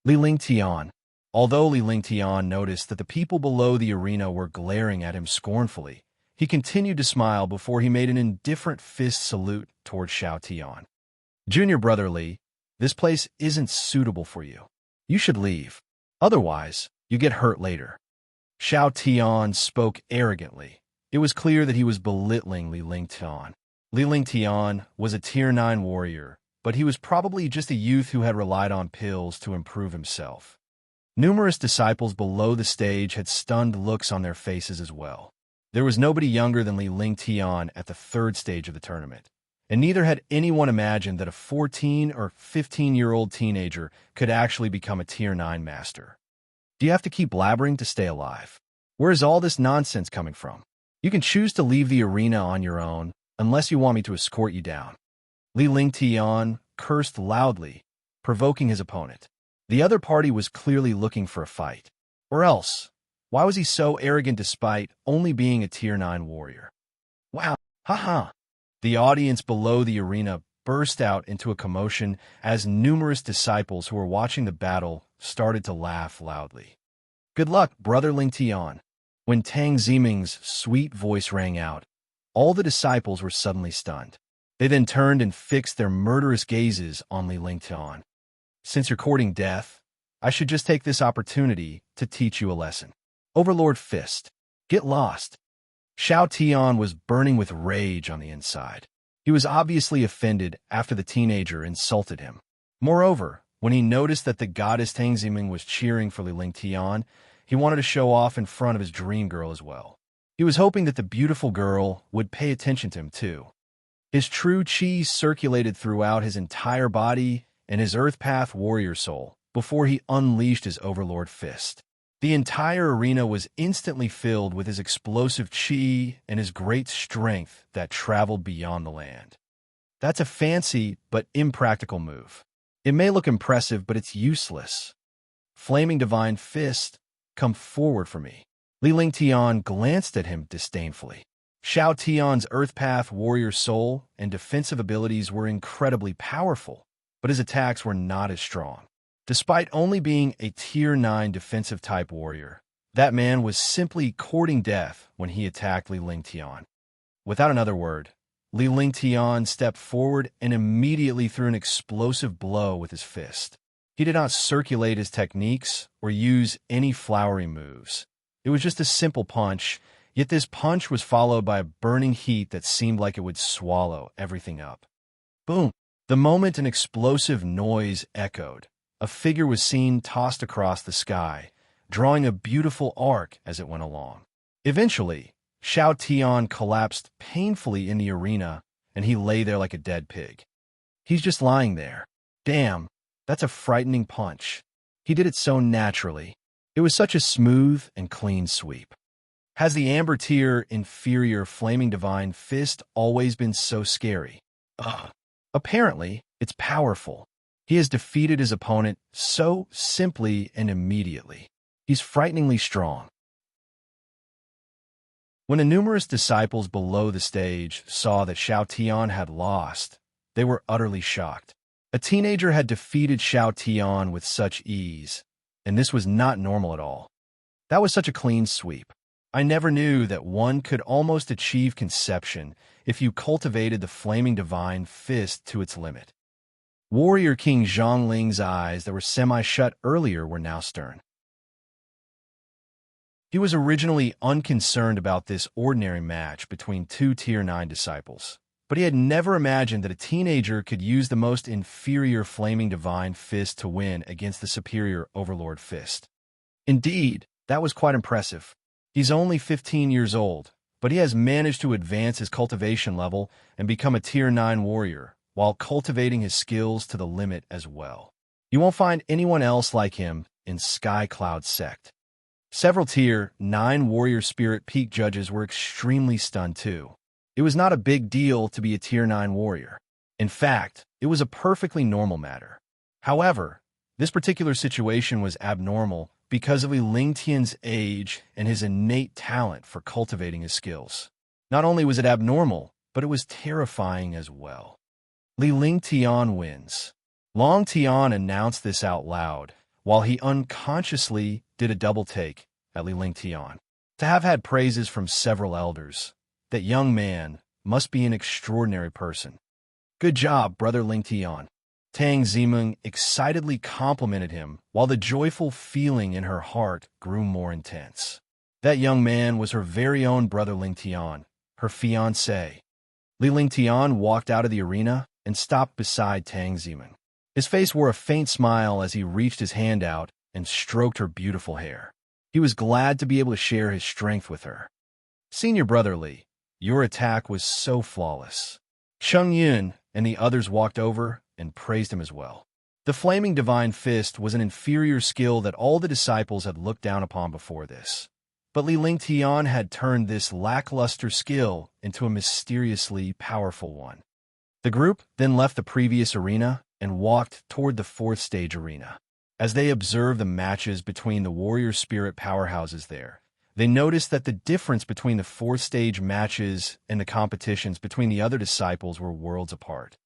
Li Lingtian. Although Li Lingtian noticed that the people below the arena were glaring at him scornfully, he continued to smile before he made an indifferent fist salute toward Xiao Tian. "Junior Brother Li, this place isn't suitable for you. You should leave. Otherwise, you get hurt later." Xiao Tian spoke arrogantly. It was clear that he was belittling Li Lingtian. Li Lingtian was a Tier 9 warrior, but he was probably just a youth who had relied on pills to improve himself. Numerous disciples below the stage had stunned looks on their faces as well. There was nobody younger than Li Lingtian at the third stage of the tournament, and neither had anyone imagined that a 14 or 15-year-old teenager could actually become a Tier 9 master. "Do you have to keep blabbering to stay alive? Where is all this nonsense coming from? You can choose to leave the arena on your own, unless you want me to escort you down." Li Lingtian cursed loudly, provoking his opponent. The other party was clearly looking for a fight. Or else, why was he so arrogant despite only being a Tier 9 warrior? "Wow, haha." The audience below the arena burst out into a commotion as numerous disciples who were watching the battle started to laugh loudly. "Good luck, Brother Lingtian." When Tang Zimeng's sweet voice rang out, all the disciples were suddenly stunned. They then turned and fixed their murderous gazes on Li Lingtian. "Since you're courting death, I should just take this opportunity to teach you a lesson. Overlord Fist, get lost." Xiao Tian was burning with rage on the inside. He was obviously offended after the teenager insulted him. Moreover, when he noticed that the goddess Tang Zimeng was cheering for Li Lingtian, he wanted to show off in front of his dream girl as well. He was hoping that the beautiful girl would pay attention to him too. His true chi circulated throughout his entire body and his Earth Path warrior soul before he unleashed his Overlord Fist. The entire arena was instantly filled with his explosive chi and his great strength that traveled beyond the land. That's a fancy but impractical move. It may look impressive, but it's useless. Flaming Divine Fist, come forward for me. Li Lingtian glanced at him disdainfully. Xiao Tian's Earth Path warrior soul and defensive abilities were incredibly powerful, but his attacks were not as strong. Despite only being a Tier 9 defensive type warrior, that man was simply courting death when he attacked Li Lingtian. Without another word, Li Lingtian stepped forward and immediately threw an explosive blow with his fist. He did not circulate his techniques or use any flowery moves. It was just a simple punch, yet this punch was followed by a burning heat that seemed like it would swallow everything up. Boom! The moment an explosive noise echoed, a figure was seen tossed across the sky, drawing a beautiful arc as it went along. Eventually, Xiao Tian collapsed painfully in the arena, and he lay there like a dead pig. He's just lying there. Damn, that's a frightening punch. He did it so naturally. It was such a smooth and clean sweep. Has the Amber Tier inferior Flaming Divine Fist always been so scary? Ugh. Apparently, it's powerful. He has defeated his opponent so simply and immediately. He's frighteningly strong. When the numerous disciples below the stage saw that Xiao Tian had lost, they were utterly shocked. A teenager had defeated Xiao Tian with such ease, and this was not normal at all. That was such a clean sweep. I never knew that one could almost achieve conception if you cultivated the Flaming Divine Fist to its limit. Warrior King Zhongling's eyes that were semi-shut earlier were now stern. He was originally unconcerned about this ordinary match between two Tier 9 disciples, but he had never imagined that a teenager could use the most inferior Flaming Divine Fist to win against the superior Overlord Fist. Indeed, that was quite impressive. He's only 15 years old, but he has managed to advance his cultivation level and become a Tier 9 warrior, while cultivating his skills to the limit as well. You won't find anyone else like him in Sky Cloud Sect. Several Tier 9 warrior spirit peak judges were extremely stunned too. It was not a big deal to be a Tier 9 warrior. In fact, it was a perfectly normal matter. However, this particular situation was abnormal because of Li Lingtian's age and his innate talent for cultivating his skills. Not only was it abnormal, but it was terrifying as well. Li Lingtian wins. Long Tian announced this out loud, while he unconsciously did a double take at Li Lingtian. To have had praises from several elders, that young man must be an extraordinary person. Good job, brother Lingtian. Tang Zimeng excitedly complimented him, while the joyful feeling in her heart grew more intense. That young man was her very own brother Lingtian, her fiancé. Li Lingtian walked out of the arena and stopped beside Tang Zimeng. His face wore a faint smile as he reached his hand out and stroked her beautiful hair. He was glad to be able to share his strength with her. Senior brother Li, your attack was so flawless. Cheng Yun and the others walked over and praised him as well. The Flaming Divine Fist was an inferior skill that all the disciples had looked down upon before this. But Li Lingtian had turned this lackluster skill into a mysteriously powerful one. The group then left the previous arena and walked toward the fourth stage arena. As they observed the matches between the warrior spirit powerhouses there, they noticed that the difference between the fourth stage matches and the competitions between the other disciples were worlds apart.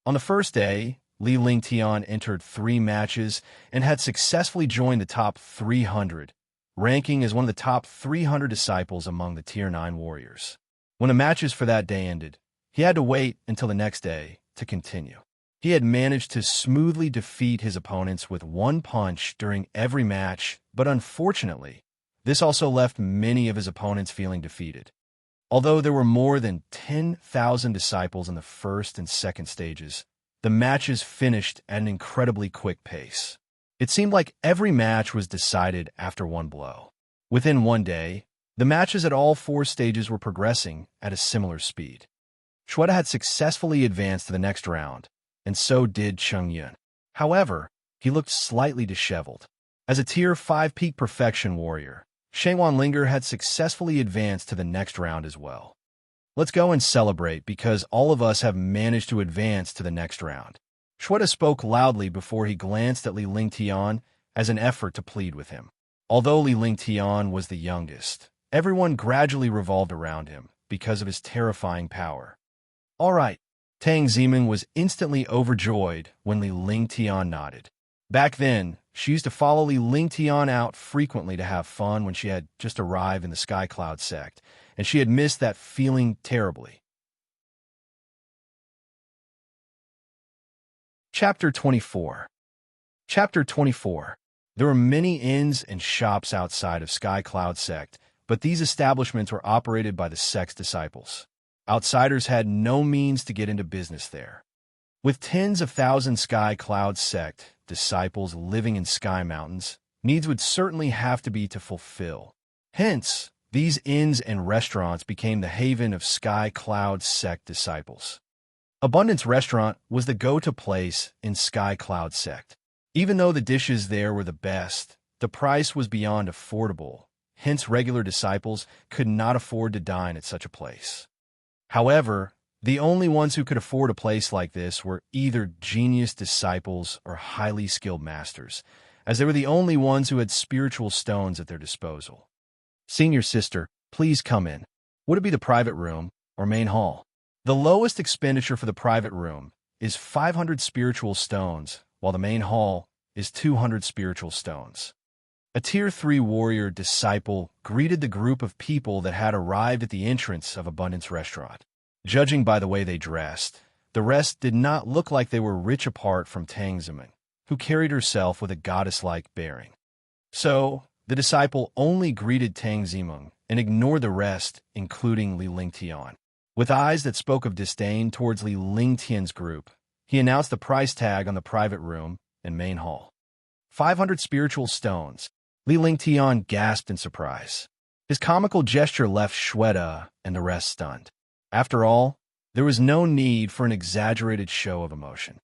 On the first day, Li Lingtian entered 3 matches and had successfully joined the top 300, ranking as one of the top 300 disciples among the Tier 9 warriors. When the matches for that day ended, he had to wait until the next day to continue. He had managed to smoothly defeat his opponents with one punch during every match, but unfortunately, this also left many of his opponents feeling defeated. Although there were more than 10,000 disciples in the first and second stages, the matches finished at an incredibly quick pace. It seemed like every match was decided after one blow. Within one day, the matches at all 4 stages were progressing at a similar speed. Shweta had successfully advanced to the next round, and so did Cheng Yun. However, he looked slightly disheveled. As a Tier 5 peak perfection warrior, Shengwan Linger had successfully advanced to the next round as well. Let's go and celebrate because all of us have managed to advance to the next round. Shweta spoke loudly before he glanced at Li Lingtian as an effort to plead with him. Although Li Lingtian was the youngest, everyone gradually revolved around him because of his terrifying power. All right, Tang Zimeng was instantly overjoyed when Li Lingtian nodded. Back then, she used to follow Li Lingtian out frequently to have fun when she had just arrived in the Sky Cloud sect, and she had missed that feeling terribly. Chapter 24. Chapter 24. There were many inns and shops outside of Sky Cloud sect, but these establishments were operated by the sect's disciples. Outsiders had no means to get into business there. With tens of thousands Sky Cloud sect disciples living in Sky Mountains, needs would certainly have to be to fulfill. Hence, these inns and restaurants became the haven of Sky Cloud sect disciples. Abundance Restaurant was the go-to place in Sky Cloud sect. Even though the dishes there were the best, the price was beyond affordable. Hence, regular disciples could not afford to dine at such a place. However, the only ones who could afford a place like this were either genius disciples or highly skilled masters, as they were the only ones who had spiritual stones at their disposal. Senior sister, please come in. Would it be the private room or main hall? The lowest expenditure for the private room is 500 spiritual stones, while the main hall is 200 spiritual stones. A Tier 3 warrior disciple greeted the group of people that had arrived at the entrance of Abundance Restaurant. Judging by the way they dressed, the rest did not look like they were rich apart from Tang Zimin, who carried herself with a goddess-like bearing. So, the disciple only greeted Tang Zimin and ignored the rest, including Li Lingtian. With eyes that spoke of disdain towards Li Lingtian's group, he announced the price tag on the private room and main hall. 500 spiritual stones. Li Lingtian gasped in surprise. His comical gesture left Shweta and the rest stunned. After all, there was no need for an exaggerated show of emotion.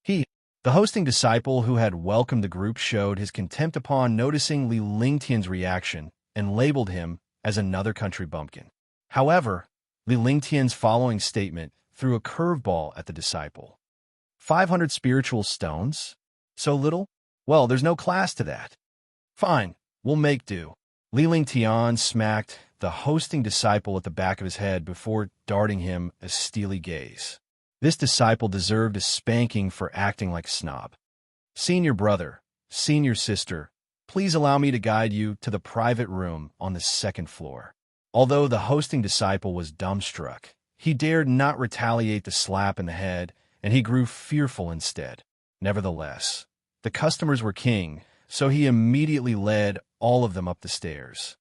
He, the hosting disciple who had welcomed the group, showed his contempt upon noticing Li Lingtian's reaction and labeled him as another country bumpkin. However, Li Lingtian's following statement threw a curveball at the disciple. 500 spiritual stones? So little? Well, there's no class to that. Fine, we'll make do. Li Lingtian smacked the hosting disciple at the back of his head before darting him a steely gaze. This disciple deserved a spanking for acting like a snob. Senior brother, senior sister, please allow me to guide you to the private room on the second floor. Although the hosting disciple was dumbstruck, he dared not retaliate the slap in the head, and he grew fearful instead. Nevertheless, the customers were king, so he immediately led all of them up the stairs.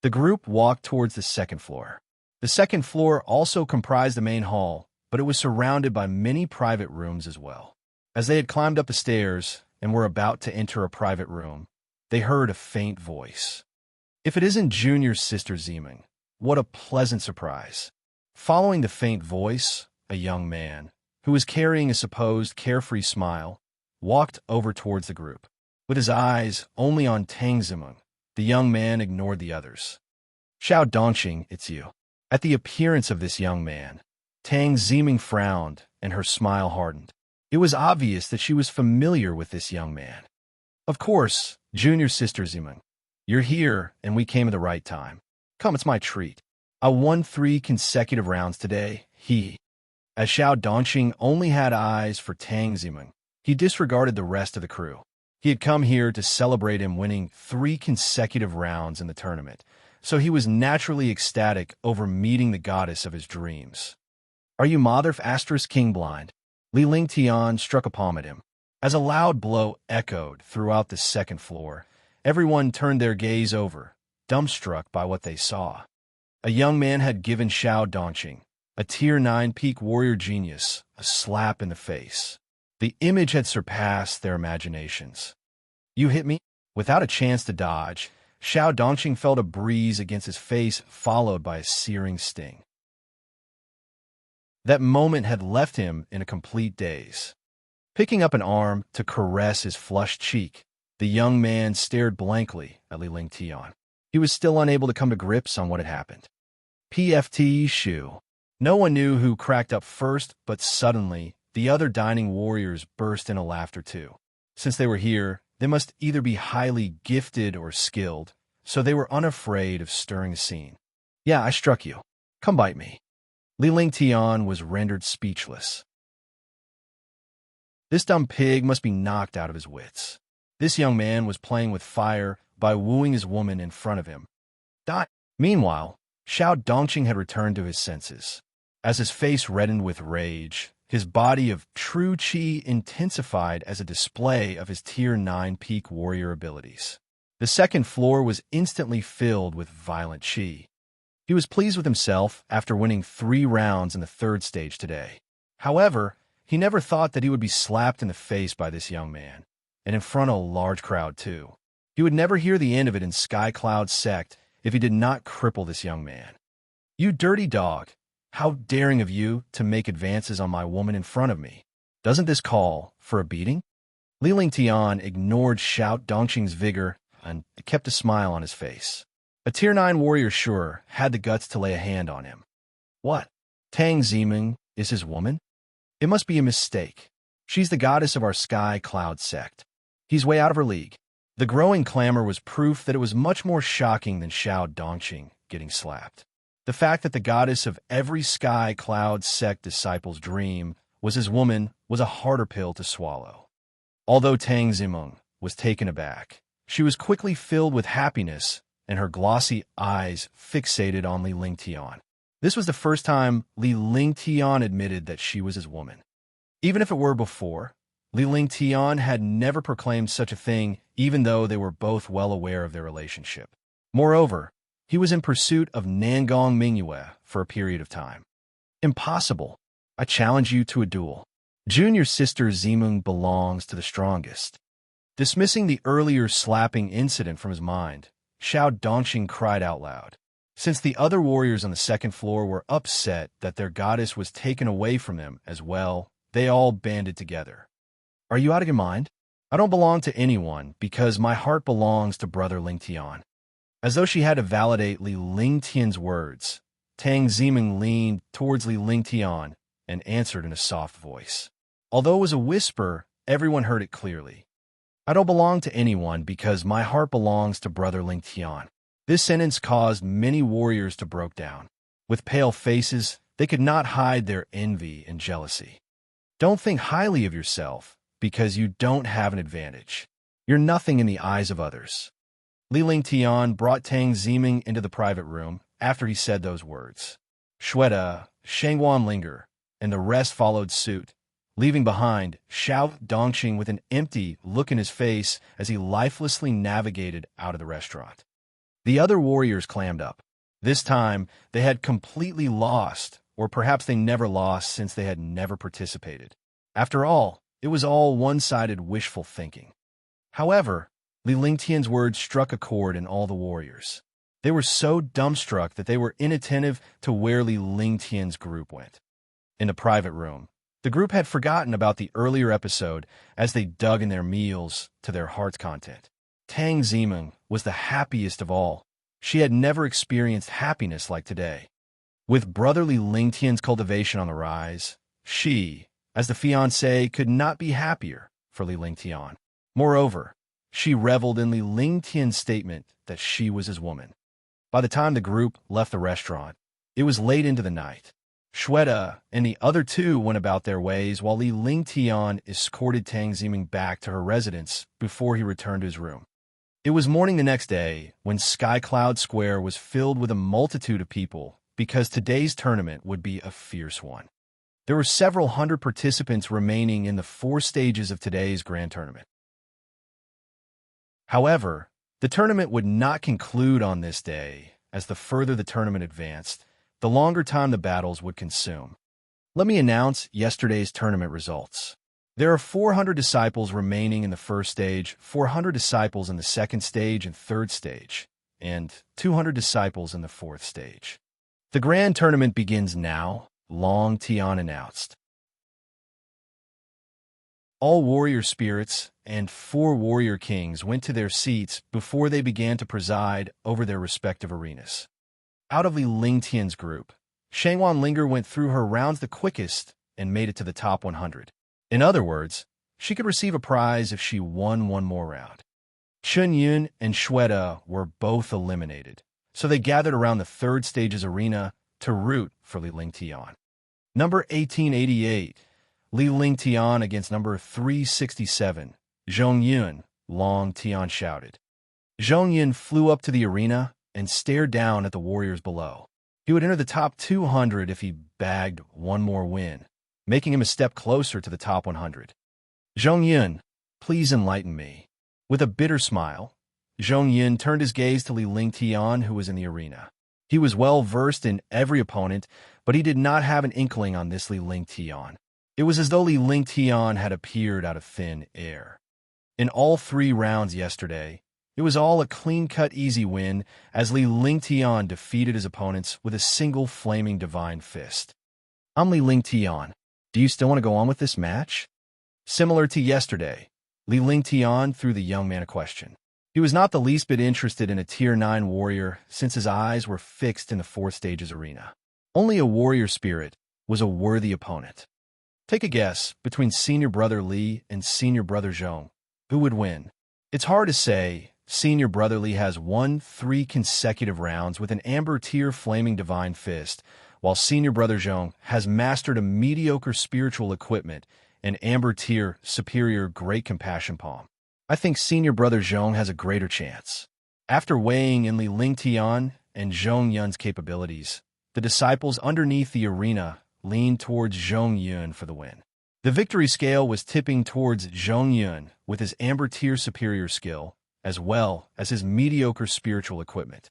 The group walked towards the second floor. The second floor also comprised the main hall, but it was surrounded by many private rooms as well. As they had climbed up the stairs and were about to enter a private room, they heard a faint voice. If it isn't Junior Sister Zeeming, what a pleasant surprise. Following the faint voice, a young man, who was carrying a supposed carefree smile, walked over towards the group. With his eyes only on Tang Zimin, the young man ignored the others. Xiao Dongxing, it's you. At the appearance of this young man, Tang Zimin frowned and her smile hardened. It was obvious that she was familiar with this young man. Of course, Junior Sister Zimin. You're here, and we came at the right time. Come, it's my treat. I won 3 consecutive rounds today, As Xiao Dongxing only had eyes for Tang Zimin, he disregarded the rest of the crew. He had come here to celebrate him winning 3 consecutive rounds in the tournament, so he was naturally ecstatic over meeting the goddess of his dreams. Are you Mother Asterisk King blind? Li Lingtian struck a palm at him. As a loud blow echoed throughout the second floor, everyone turned their gaze over, dumbstruck by what they saw. A young man had given Xiao Dongxing, a Tier 9 peak warrior genius, a slap in the face. The image had surpassed their imaginations. You hit me? Without a chance to dodge, Xiao Dongxing felt a breeze against his face, followed by a searing sting. That moment had left him in a complete daze. Picking up an arm to caress his flushed cheek, the young man stared blankly at Li Lingtian. He was still unable to come to grips on what had happened. PFT Shu. No one knew who cracked up first, but suddenly, the other dining warriors burst into laughter too. Since they were here, they must either be highly gifted or skilled, so they were unafraid of stirring a scene. Yeah, I struck you. Come bite me. Li Lingtian was rendered speechless. This dumb pig must be knocked out of his wits. This young man was playing with fire by wooing his woman in front of him. Meanwhile, Xiao Dongqing had returned to his senses. As his face reddened with rage, his body of true qi intensified as a display of his Tier 9 peak warrior abilities. The second floor was instantly filled with violent qi. He was pleased with himself after winning 3 rounds in the third stage today. However, he never thought that he would be slapped in the face by this young man, and in front of a large crowd too. He would never hear the end of it in Sky Cloud Sect if he did not cripple this young man. "You dirty dog! How daring of you to make advances on my woman in front of me! Doesn't this call for a beating?" Li Lingtian ignored Xiao Dongqing's vigor and kept a smile on his face. A Tier 9 warrior sure had the guts to lay a hand on him. What? Tang Ziming is his woman? It must be a mistake. She's the goddess of our Sky Cloud Sect. He's way out of her league. The growing clamor was proof that it was much more shocking than Xiao Dongqing getting slapped. The fact that the goddess of every Sky Cloud Sect disciple's dream was his woman was a harder pill to swallow. Although Tang Ziming was taken aback, she was quickly filled with happiness and her glossy eyes fixated on Li Lingtian. This was the first time Li Lingtian admitted that she was his woman. Even if it were before, Li Lingtian had never proclaimed such a thing, even though they were both well aware of their relationship. Moreover, he was in pursuit of Nangong Mingyue for a period of time. Impossible. I challenge you to a duel. Junior sister Ziming belongs to the strongest. Dismissing the earlier slapping incident from his mind, Xiao Dongqing cried out loud. Since the other warriors on the second floor were upset that their goddess was taken away from them as well, they all banded together. "Are you out of your mind? I don't belong to anyone because my heart belongs to Brother Lingtian." As though she had to validate Li Lingtian's words, Tang Ziming leaned towards Li Lingtian and answered in a soft voice. Although it was a whisper, everyone heard it clearly. "I don't belong to anyone because my heart belongs to Brother Lingtian." This sentence caused many warriors to break down. With pale faces, they could not hide their envy and jealousy. Don't think highly of yourself because you don't have an advantage. You're nothing in the eyes of others. Li Lingtian brought Tang Ziming into the private room after he said those words. Shweta, Shangguan Linger, and the rest followed suit, leaving behind Xiao Dongqing with an empty look in his face as he lifelessly navigated out of the restaurant. The other warriors clammed up. This time, they had completely lost, or perhaps they never lost since they had never participated. After all, it was all one-sided wishful thinking. However, Li Lingtian's words struck a chord in all the warriors. They were so dumbstruck that they were inattentive to where Li Lingtian's group went. In the private room, the group had forgotten about the earlier episode as they dug in their meals to their heart's content. Tang Ziming was the happiest of all. She had never experienced happiness like today. With brotherly Lingtian's cultivation on the rise, she, as the fiancée, could not be happier for Li Lingtian. Moreover, she reveled in Li Lingtian's statement that she was his woman. By the time the group left the restaurant, it was late into the night. Shweta and the other two went about their ways while Li Lingtian escorted Tang Ziming back to her residence before he returned to his room. It was morning the next day when Sky Cloud Square was filled with a multitude of people because today's tournament would be a fierce one. There were several hundred participants remaining in the 4 stages of today's grand tournament. However, the tournament would not conclude on this day, as the further the tournament advanced, the longer time the battles would consume. Let me announce yesterday's tournament results. There are 400 disciples remaining in the first stage, 400 disciples in the second stage and third stage, and 200 disciples in the fourth stage. The grand tournament begins now, Long Tian announced. All warrior spirits and 4 warrior kings went to their seats before they began to preside over their respective arenas. Out of Li Lingtian's group, Shangguan Linger went through her rounds the quickest and made it to the top 100. In other words, she could receive a prize if she won one more round. Chun Yun and Shweta were both eliminated, so they gathered around the third stage's arena to root for Li Lingtian. Number 1888, Li Ling Tian against number 367, Zhong Yun, Long Tian shouted. Zhong Yun flew up to the arena and stared down at the warriors below. He would enter the top 200 if he bagged one more win, making him a step closer to the top 100. Zhong Yun, please enlighten me. With a bitter smile, Zhong Yun turned his gaze to Li Ling Tian, who was in the arena. He was well versed in every opponent, but he did not have an inkling on this Li Ling Tian. It was as though Li Ling Tian had appeared out of thin air. In all 3 rounds yesterday, it was all a clean-cut easy win as Li Ling Tian defeated his opponents with a single flaming divine fist. I'm Li Ling Tian. Do you still want to go on with this match? Similar to yesterday, Li Ling Tian threw the young man a question. He was not the least bit interested in a Tier 9 warrior since his eyes were fixed in the 4th stage's arena. Only a warrior spirit was a worthy opponent. Take a guess between senior brother Li and senior brother Zhong. Who would win? It's hard to say. Senior brother Li has won 3 consecutive rounds with an amber tier flaming divine fist, while senior brother Zhong has mastered a mediocre spiritual equipment and amber tier superior great compassion palm. I think senior brother Zhong has a greater chance. After weighing in Li Ling Tian and Zhong Yun's capabilities, the disciples underneath the arena leaned towards Zhong Yun for the win. The victory scale was tipping towards Zhong Yun with his amber tier superior skill, as well as his mediocre spiritual equipment.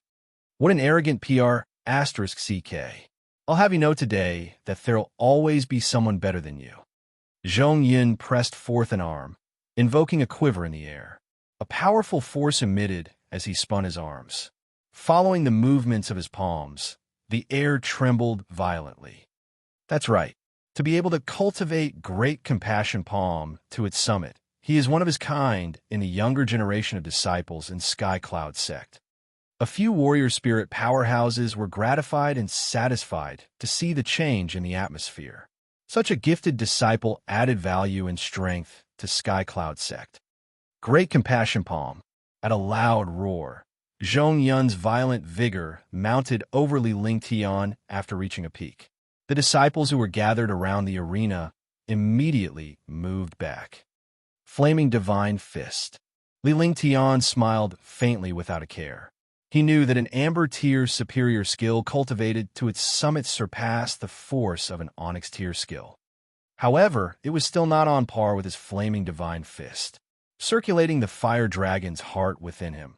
What an arrogant PR *CK. I'll have you know today that there'll always be someone better than you. Zhong Yun pressed forth an arm, invoking a quiver in the air. A powerful force emitted as he spun his arms. Following the movements of his palms, the air trembled violently. That's right. To be able to cultivate great compassion palm to its summit, he is one of his kind in the younger generation of disciples in Sky Cloud sect. A few warrior spirit powerhouses were gratified and satisfied to see the change in the atmosphere. Such a gifted disciple added value and strength to Sky Cloud sect. Great compassion palm. At a loud roar, Zhong Yun's violent vigor mounted over Li Ling Tian after reaching a peak. The disciples who were gathered around the arena immediately moved back. Flaming divine fist. Li Ling Tian smiled faintly without a care. He knew that an amber tier superior skill cultivated to its summit surpassed the force of an onyx tier skill. However, it was still not on par with his flaming divine fist. Circulating the fire dragon's heart within him,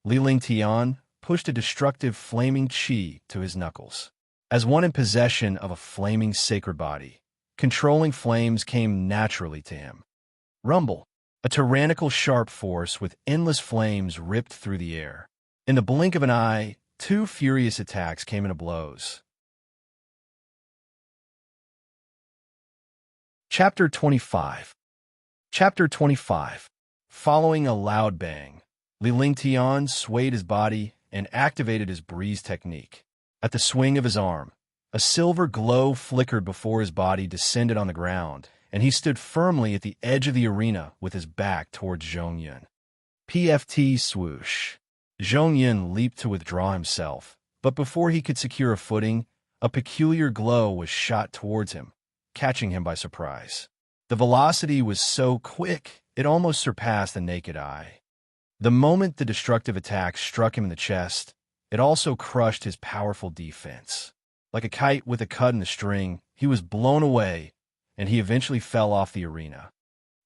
Li Ling Tian pushed a destructive flaming chi to his knuckles. As one in possession of a flaming sacred body, controlling flames came naturally to him. Rumble, a tyrannical sharp force with endless flames ripped through the air. In the blink of an eye, 2 furious attacks came into blows. Chapter 25. Chapter 25. Following a loud bang, Li Ling Tian swayed his body and activated his breeze technique. At the swing of his arm, a silver glow flickered before his body descended on the ground, and he stood firmly at the edge of the arena with his back towards Zhong Yun. PFT swoosh. Zhong Yun leaped to withdraw himself, but before he could secure a footing, a peculiar glow was shot towards him, catching him by surprise. The velocity was so quick, it almost surpassed the naked eye. The moment the destructive attack struck him in the chest, it also crushed his powerful defense. Like a kite with a cut in the string, he was blown away, and he eventually fell off the arena.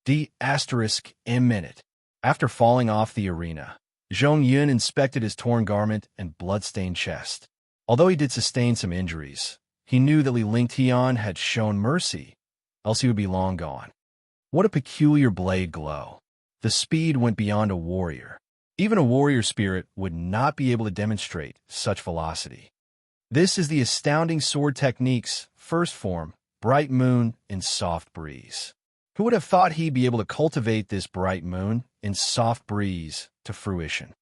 D***minute. After falling off the arena, Zhong Yun inspected his torn garment and blood-stained chest. Although he did sustain some injuries, he knew that Li Ling Tian had shown mercy, else he would be long gone. What a peculiar blade glow. The speed went beyond a warrior. Even a warrior spirit would not be able to demonstrate such velocity. This is the astounding sword technique's first form, Bright Moon in Soft Breeze. Who would have thought he'd be able to cultivate this Bright Moon in Soft Breeze to fruition?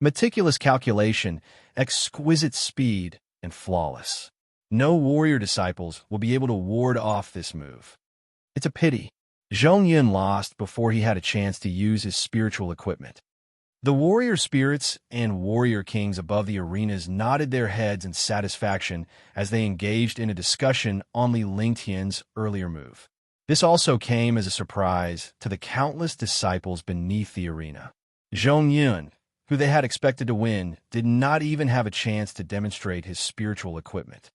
Meticulous calculation, exquisite speed, and flawless. No warrior disciples will be able to ward off this move. It's a pity. Zhong Yun lost before he had a chance to use his spiritual equipment. The warrior spirits and warrior kings above the arenas nodded their heads in satisfaction as they engaged in a discussion on Li Ling Tian's earlier move. This also came as a surprise to the countless disciples beneath the arena. Zhong Yun, who they had expected to win, did not even have a chance to demonstrate his spiritual equipment.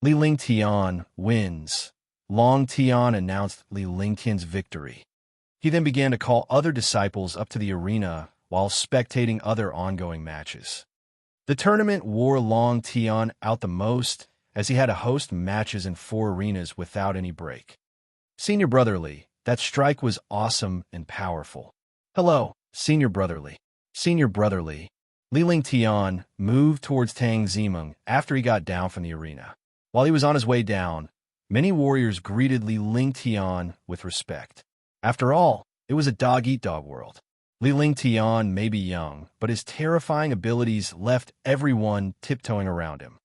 Li Lingtian wins. Long Tian announced Li Lingtian's victory. He then began to call other disciples up to the arena while spectating other ongoing matches. The tournament wore Long Tian out the most, as he had to host matches in 4 arenas without any break. Senior Brotherly, that strike was awesome and powerful. Hello, Senior Brotherly. Senior Brotherly. Li Lingtian moved towards Tang Zimeng after he got down from the arena. While he was on his way down, many warriors greeted Li Lingtian with respect. After all, it was a dog-eat-dog world. Li Lingtian may be young, but his terrifying abilities left everyone tiptoeing around him.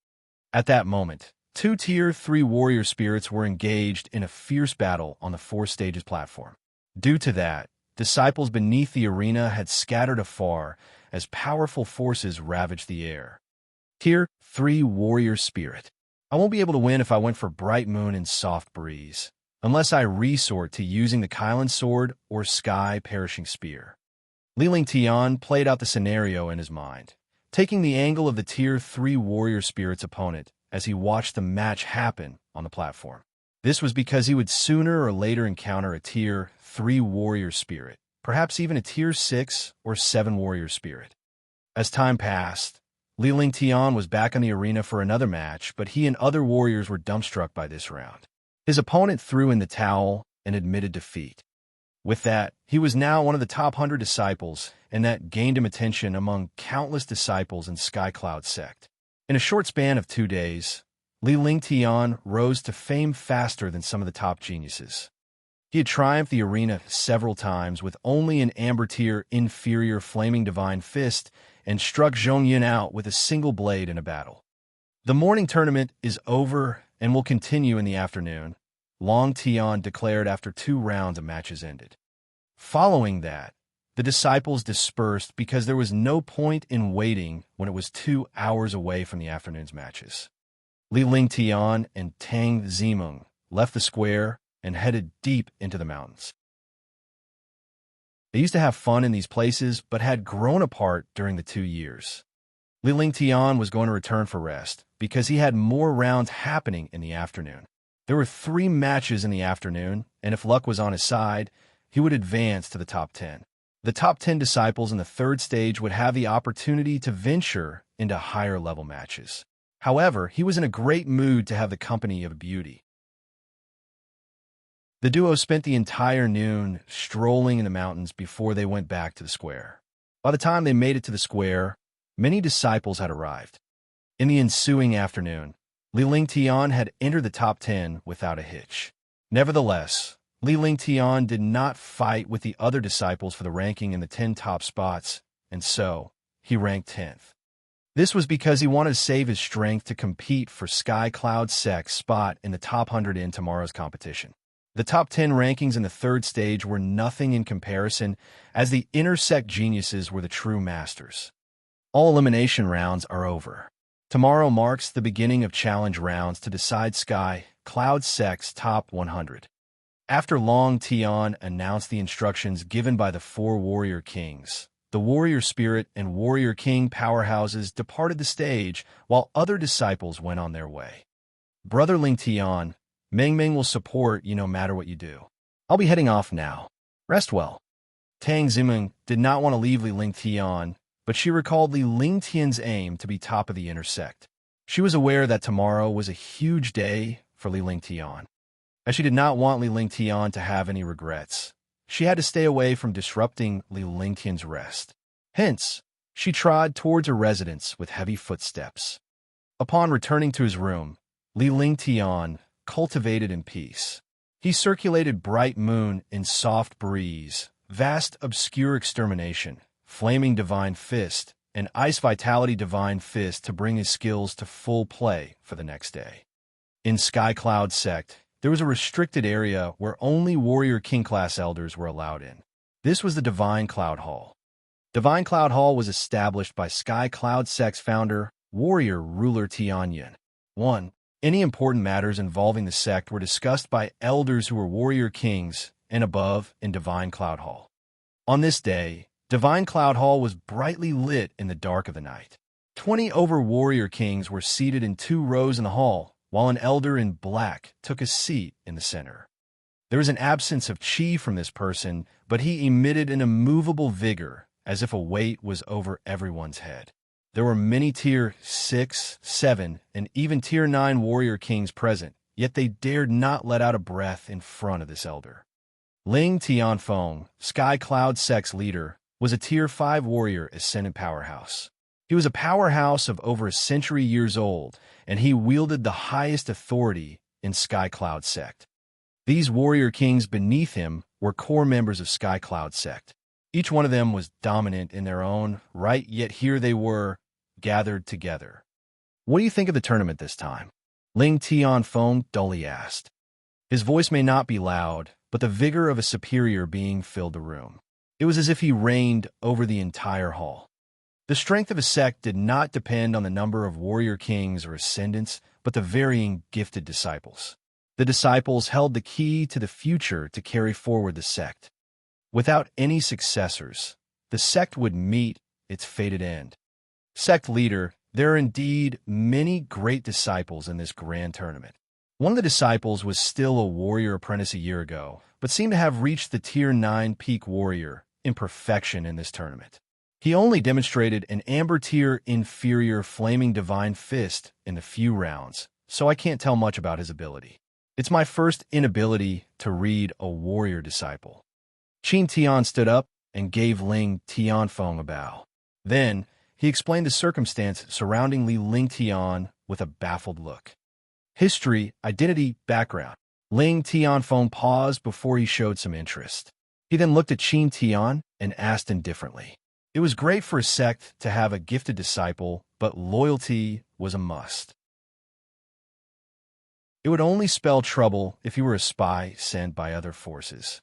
At that moment, 2 Tier 3 warrior spirits were engaged in a fierce battle on the 4 stages platform. Due to that, disciples beneath the arena had scattered afar as powerful forces ravaged the air. Tier 3 warrior spirit. I won't be able to win if I went for Bright Moon and Soft Breeze, unless I resort to using the Kylan Sword or Sky Perishing Spear. Li Lingtian played out the scenario in his mind, taking the angle of the Tier 3 warrior spirit's opponent as he watched the match happen on the platform. This was because he would sooner or later encounter a Tier 3 warrior spirit, perhaps even a Tier 6 or 7 warrior spirit. As time passed, Li Lingtian was back in the arena for another match, but he and other warriors were dumbstruck by this round. His opponent threw in the towel and admitted defeat. With that, he was now one of the top 100 disciples, and that gained him attention among countless disciples in Sky Cloud sect. In a short span of 2 days, Li Lingtian rose to fame faster than some of the top geniuses. He had triumphed the arena several times with only an Amber Tier inferior Flaming Divine Fist and struck Zhong Yun out with a single blade in a battle. The morning tournament is over and will continue in the afternoon, Long Tian declared after 2 rounds of matches ended. Following that, the disciples dispersed because there was no point in waiting when it was 2 hours away from the afternoon's matches. Li Lingtian and Tang Zimeng left the square and headed deep into the mountains. They used to have fun in these places, but had grown apart during the 2 years. Li Lingtian was going to return for rest because he had more rounds happening in the afternoon. There were 3 matches in the afternoon, and if luck was on his side, he would advance to the top 10. The top 10 disciples in the 3rd stage would have the opportunity to venture into higher-level matches. However, he was in a great mood to have the company of a beauty. The duo spent the entire noon strolling in the mountains before they went back to the square. By the time they made it to the square, many disciples had arrived. In the ensuing afternoon, Li Lingtian had entered the top 10 without a hitch. Nevertheless, Li Lingtian did not fight with the other disciples for the ranking in the 10 top spots, and so he ranked 10th. This was because he wanted to save his strength to compete for Sky Cloud Sect's spot in the top 100 in tomorrow's competition. The top 10 rankings in the 3rd stage were nothing in comparison, as the inner sect geniuses were the true masters. All elimination rounds are over. Tomorrow marks the beginning of challenge rounds to decide Sky Cloud Sect's top 100. After Long Tian announced the instructions given by the 4 warrior kings, the warrior spirit and warrior king powerhouses departed the stage while other disciples went on their way. Brother Lingtian, Meng will support you no matter what you do. I'll be heading off now. Rest well. Tang Zimeng did not want to leave Li Lingtian, but she recalled Li Lingtian's aim to be top of the inner sect. She was aware that tomorrow was a huge day for Li Lingtian. As she did not want Li Lingtian to have any regrets, she had to stay away from disrupting Li Lingtian's rest. Hence, she trod towards her residence with heavy footsteps. Upon returning to his room, Li Lingtian cultivated in peace. He circulated Bright Moon in Soft Breeze, Vast Obscure Extermination, Flaming Divine Fist, and Ice Vitality Divine Fist to bring his skills to full play for the next day. In Sky Cloud Sect, there was a restricted area where only Warrior King class elders were allowed in. This was the Divine Cloud Hall. Divine Cloud Hall was established by Sky Cloud Sect's founder, Warrior Ruler Tianyan. 1. Any important matters involving the sect were discussed by elders who were warrior kings and above in Divine Cloud Hall. On this day, Divine Cloud Hall was brightly lit in the dark of the night. 20 warrior kings were seated in 2 rows in the hall, while an elder in black took a seat in the center. There was an absence of chi from this person, but he emitted an immovable vigor, as if a weight was over everyone's head. There were many Tier 6, 7, and even Tier 9 warrior kings present, yet they dared not let out a breath in front of this elder. Ling Tianfeng, Sky Cloud Sect's leader, was a Tier 5 warrior ascendant powerhouse. He was a powerhouse of over a century years old, and he wielded the highest authority in Sky Cloud Sect. These warrior kings beneath him were core members of Sky Cloud Sect. Each one of them was dominant in their own right, yet here they were, gathered together. "What do you think of the tournament this time?" Ling Tianfeng dully asked. His voice may not be loud, but the vigor of a superior being filled the room. It was as if he reigned over the entire hall. The strength of a sect did not depend on the number of warrior kings or ascendants, but the varying gifted disciples. The disciples held the key to the future to carry forward the sect. Without any successors, the sect would meet its fated end. Sect leader, there are indeed many great disciples in this grand tournament. One of the disciples was still a warrior apprentice a year ago, but seemed to have reached the Tier 9 peak warrior in perfection in this tournament. He only demonstrated an amber tier inferior flaming divine fist in the few rounds, so I can't tell much about his ability. It's my first inability to read a warrior disciple. Qin Tian stood up and gave Ling Tianfeng a bow. Then, he explained the circumstance surrounding Ling Tian with a baffled look. History, identity, background. Ling Tianfeng paused before he showed some interest. He then looked at Qin Tian and asked indifferently. It was great for a sect to have a gifted disciple, but loyalty was a must. It would only spell trouble if he were a spy sent by other forces.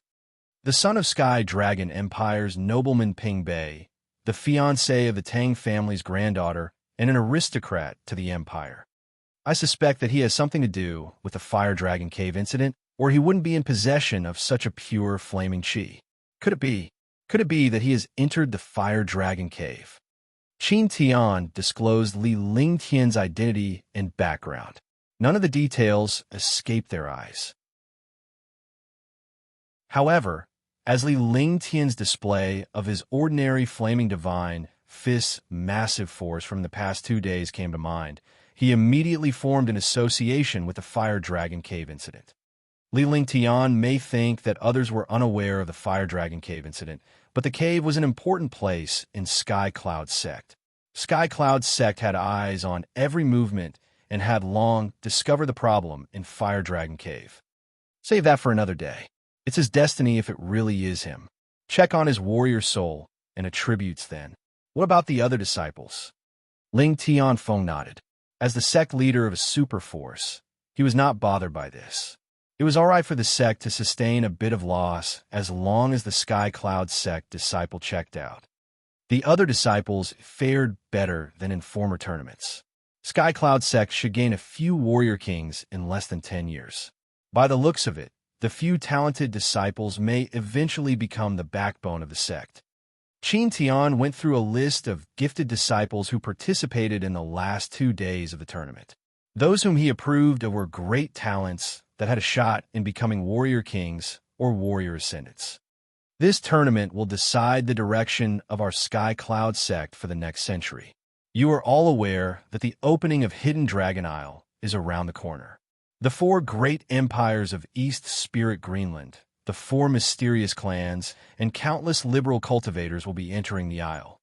The son of Sky Dragon Empire's nobleman Ping Bei, the fiancé of the Tang family's granddaughter, and an aristocrat to the Empire. I suspect that he has something to do with the Fire Dragon Cave incident, or he wouldn't be in possession of such a pure flaming chi. Could it be? Could it be that he has entered the Fire Dragon Cave? Qin Tian disclosed Li Lingtian's identity and background. None of the details escaped their eyes. However, as Li Lingtian's display of his ordinary flaming divine fist's massive force from the past 2 days came to mind, he immediately formed an association with the Fire Dragon Cave incident. Li Lingtian may think that others were unaware of the Fire Dragon Cave incident, but the cave was an important place in Sky Cloud Sect. Sky Cloud Sect had eyes on every movement and had long discovered the problem in Fire Dragon Cave. Save that for another day. It's his destiny if it really is him. Check on his warrior soul and attributes then. What about the other disciples? Ling Tianfeng nodded. As the sect leader of a super force, he was not bothered by this. It was all right for the sect to sustain a bit of loss as long as the Sky Cloud Sect disciple checked out. The other disciples fared better than in former tournaments. Sky Cloud Sect should gain a few warrior kings in less than 10 years. By the looks of it, the few talented disciples may eventually become the backbone of the sect. Qin Tian went through a list of gifted disciples who participated in the last 2 days of the tournament. Those whom he approved of were great talents that had a shot in becoming warrior kings or warrior ascendants. This tournament will decide the direction of our Sky Cloud Sect for the next century. You are all aware that the opening of Hidden Dragon Isle is around the corner. The 4 great empires of East Spirit Greenland, the 4 mysterious clans, and countless liberal cultivators will be entering the isle.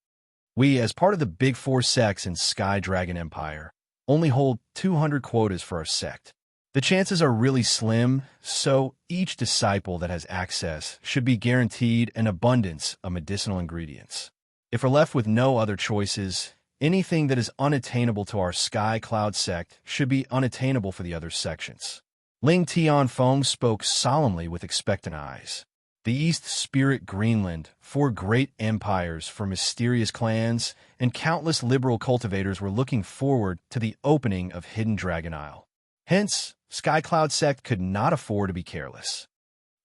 We, as part of the Big 4 sects in Sky Dragon Empire, only hold 200 quotas for our sect. The chances are really slim, so each disciple that has access should be guaranteed an abundance of medicinal ingredients. If we're left with no other choices, anything that is unattainable to our Sky Cloud Sect should be unattainable for the other sections. Ling Tianfeng spoke solemnly with expectant eyes. The East Spirit Greenland, 4 great empires for mysterious clans, and countless liberal cultivators were looking forward to the opening of Hidden Dragon Isle. Hence, Sky Cloud Sect could not afford to be careless.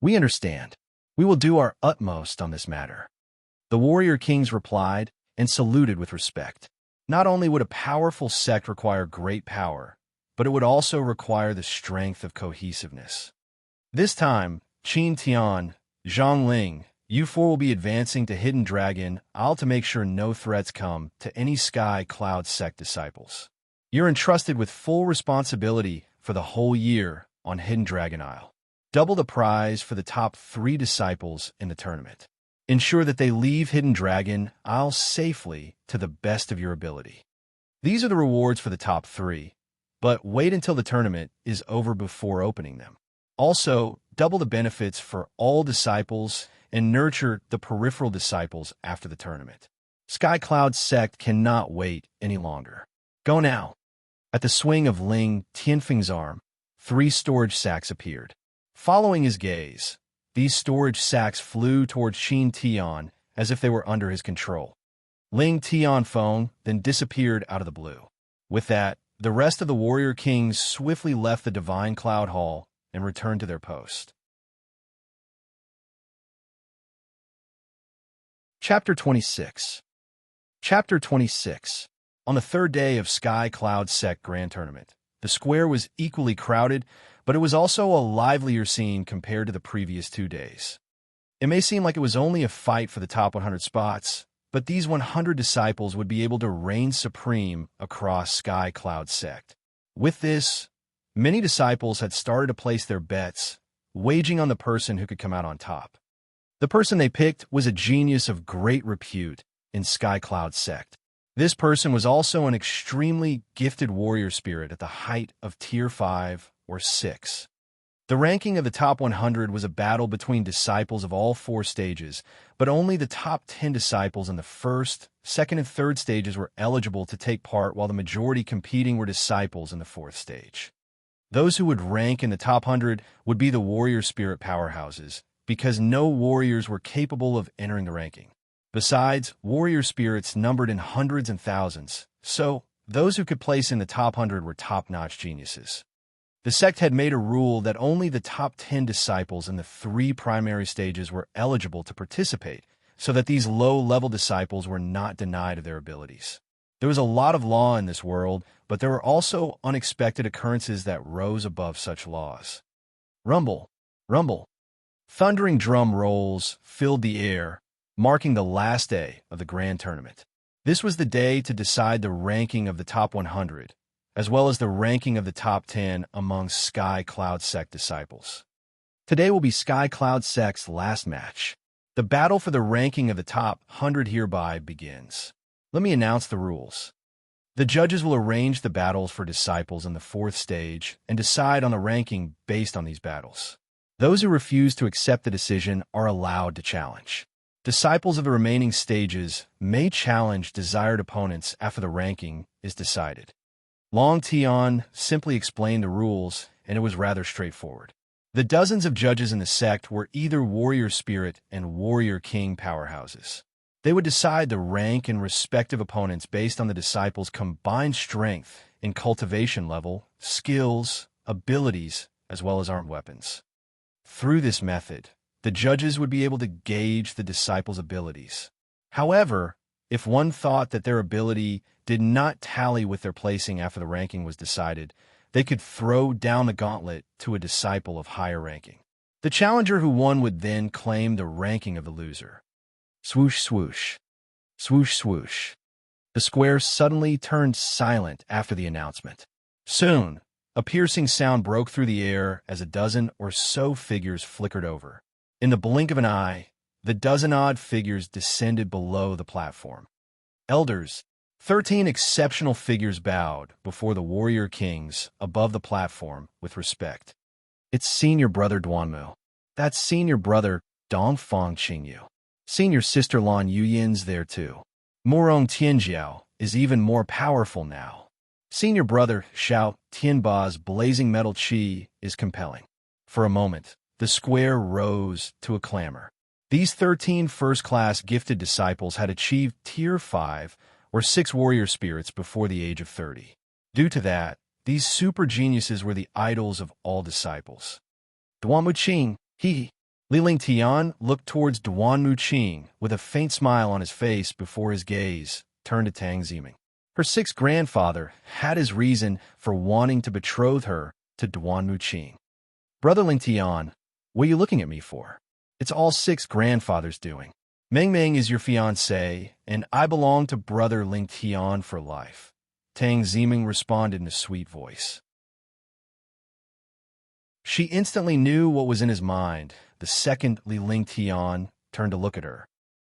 We understand. We will do our utmost on this matter. The warrior kings replied and saluted with respect. Not only would a powerful sect require great power, but it would also require the strength of cohesiveness. This time, Qin Tian, Zhang Ling, you four will be advancing to Hidden Dragon Isle to make sure no threats come to any Sky Cloud Sect disciples. You're entrusted with full responsibility for the whole year on Hidden Dragon Isle. Double the prize for the top 3 disciples in the tournament. Ensure that they leave Hidden Dragon Isle safely to the best of your ability. These are the rewards for the top 3, but wait until the tournament is over before opening them. Also, double the benefits for all disciples and nurture the peripheral disciples after the tournament. Sky Cloud Sect cannot wait any longer. Go now. At the swing of Ling Tianfeng's arm, 3 storage sacks appeared. Following his gaze, these storage sacks flew towards Qin Tian as if they were under his control. Ling Tianfeng then disappeared out of the blue. With that, the rest of the warrior kings swiftly left the Divine Cloud Hall and returned to their post. Chapter 26. Chapter 26. On the 3rd day of Sky Cloud Sect Grand Tournament, the square was equally crowded, but it was also a livelier scene compared to the previous 2 days. It may seem like it was only a fight for the top 100 spots, but these 100 disciples would be able to reign supreme across Sky Cloud Sect. With this, many disciples had started to place their bets, waging on the person who could come out on top. The person they picked was a genius of great repute in Sky Cloud Sect. This person was also an extremely gifted warrior spirit at the height of Tier 5 or 6. The ranking of the top 100 was a battle between disciples of all 4 stages, but only the top 10 disciples in the 1st, 2nd, and 3rd stages were eligible to take part, while the majority competing were disciples in the 4th stage. Those who would rank in the top 100 would be the warrior spirit powerhouses, because no warriors were capable of entering the ranking. Besides, warrior spirits numbered in hundreds and thousands, so those who could place in the top 100 were top-notch geniuses. The sect had made a rule that only the top 10 disciples in the 3 primary stages were eligible to participate, so that these low-level disciples were not denied of their abilities. There was a lot of law in this world, but there were also unexpected occurrences that rose above such laws. Rumble, rumble. Thundering drum rolls filled the air, marking the last day of the grand tournament. This was the day to decide the ranking of the top 100, as well as the ranking of the top 10 among Sky Cloud Sect disciples. Today will be Sky Cloud Sect's last match. The battle for the ranking of the top 100 hereby begins. Let me announce the rules. The judges will arrange the battles for disciples in the 4th stage and decide on the ranking based on these battles. Those who refuse to accept the decision are allowed to challenge. Disciples of the remaining stages may challenge desired opponents after the ranking is decided. Long Tian simply explained the rules, and it was rather straightforward. The dozens of judges in the sect were either warrior spirit and warrior king powerhouses. They would decide the rank and respective opponents based on the disciples' combined strength and cultivation level, skills, abilities, as well as armed weapons. Through this method, the judges would be able to gauge the disciples' abilities. However, if one thought that their ability did not tally with their placing after the ranking was decided, they could throw down the gauntlet to a disciple of higher ranking. The challenger who won would then claim the ranking of the loser. Swoosh, swoosh. Swoosh, swoosh. The square suddenly turned silent after the announcement. Soon, a piercing sound broke through the air as a dozen or so figures flickered over. In the blink of an eye, the dozen-odd figures descended below the platform. Elders, 13 exceptional figures bowed before the warrior kings above the platform with respect. It's senior brother Duanmu. That's senior brother Dongfang Qingyu. Senior sister Lan Yuyin's there too. Morong Tianjiao is even more powerful now. Senior brother Xiao Tianba's blazing metal chi is compelling. For a moment, the square rose to a clamor. These 13 first-class gifted disciples had achieved Tier 5 or 6 warrior spirits before the age of 30. Due to that, these super geniuses were the idols of all disciples. Duan Muqing, he. Li Lingtian looked towards Duan Muqing with a faint smile on his face before his gaze turned to Tang Ziming. Her sixth grandfather had his reason for wanting to betroth her to Duan Muqing. Brother Lingtian, what are you looking at me for? It's all six grandfathers doing. Meng Meng is your fiancé, and I belong to Brother Lingtian for life. Tang Ziming responded in a sweet voice. She instantly knew what was in his mind. The second Li Lingtian turned to look at her.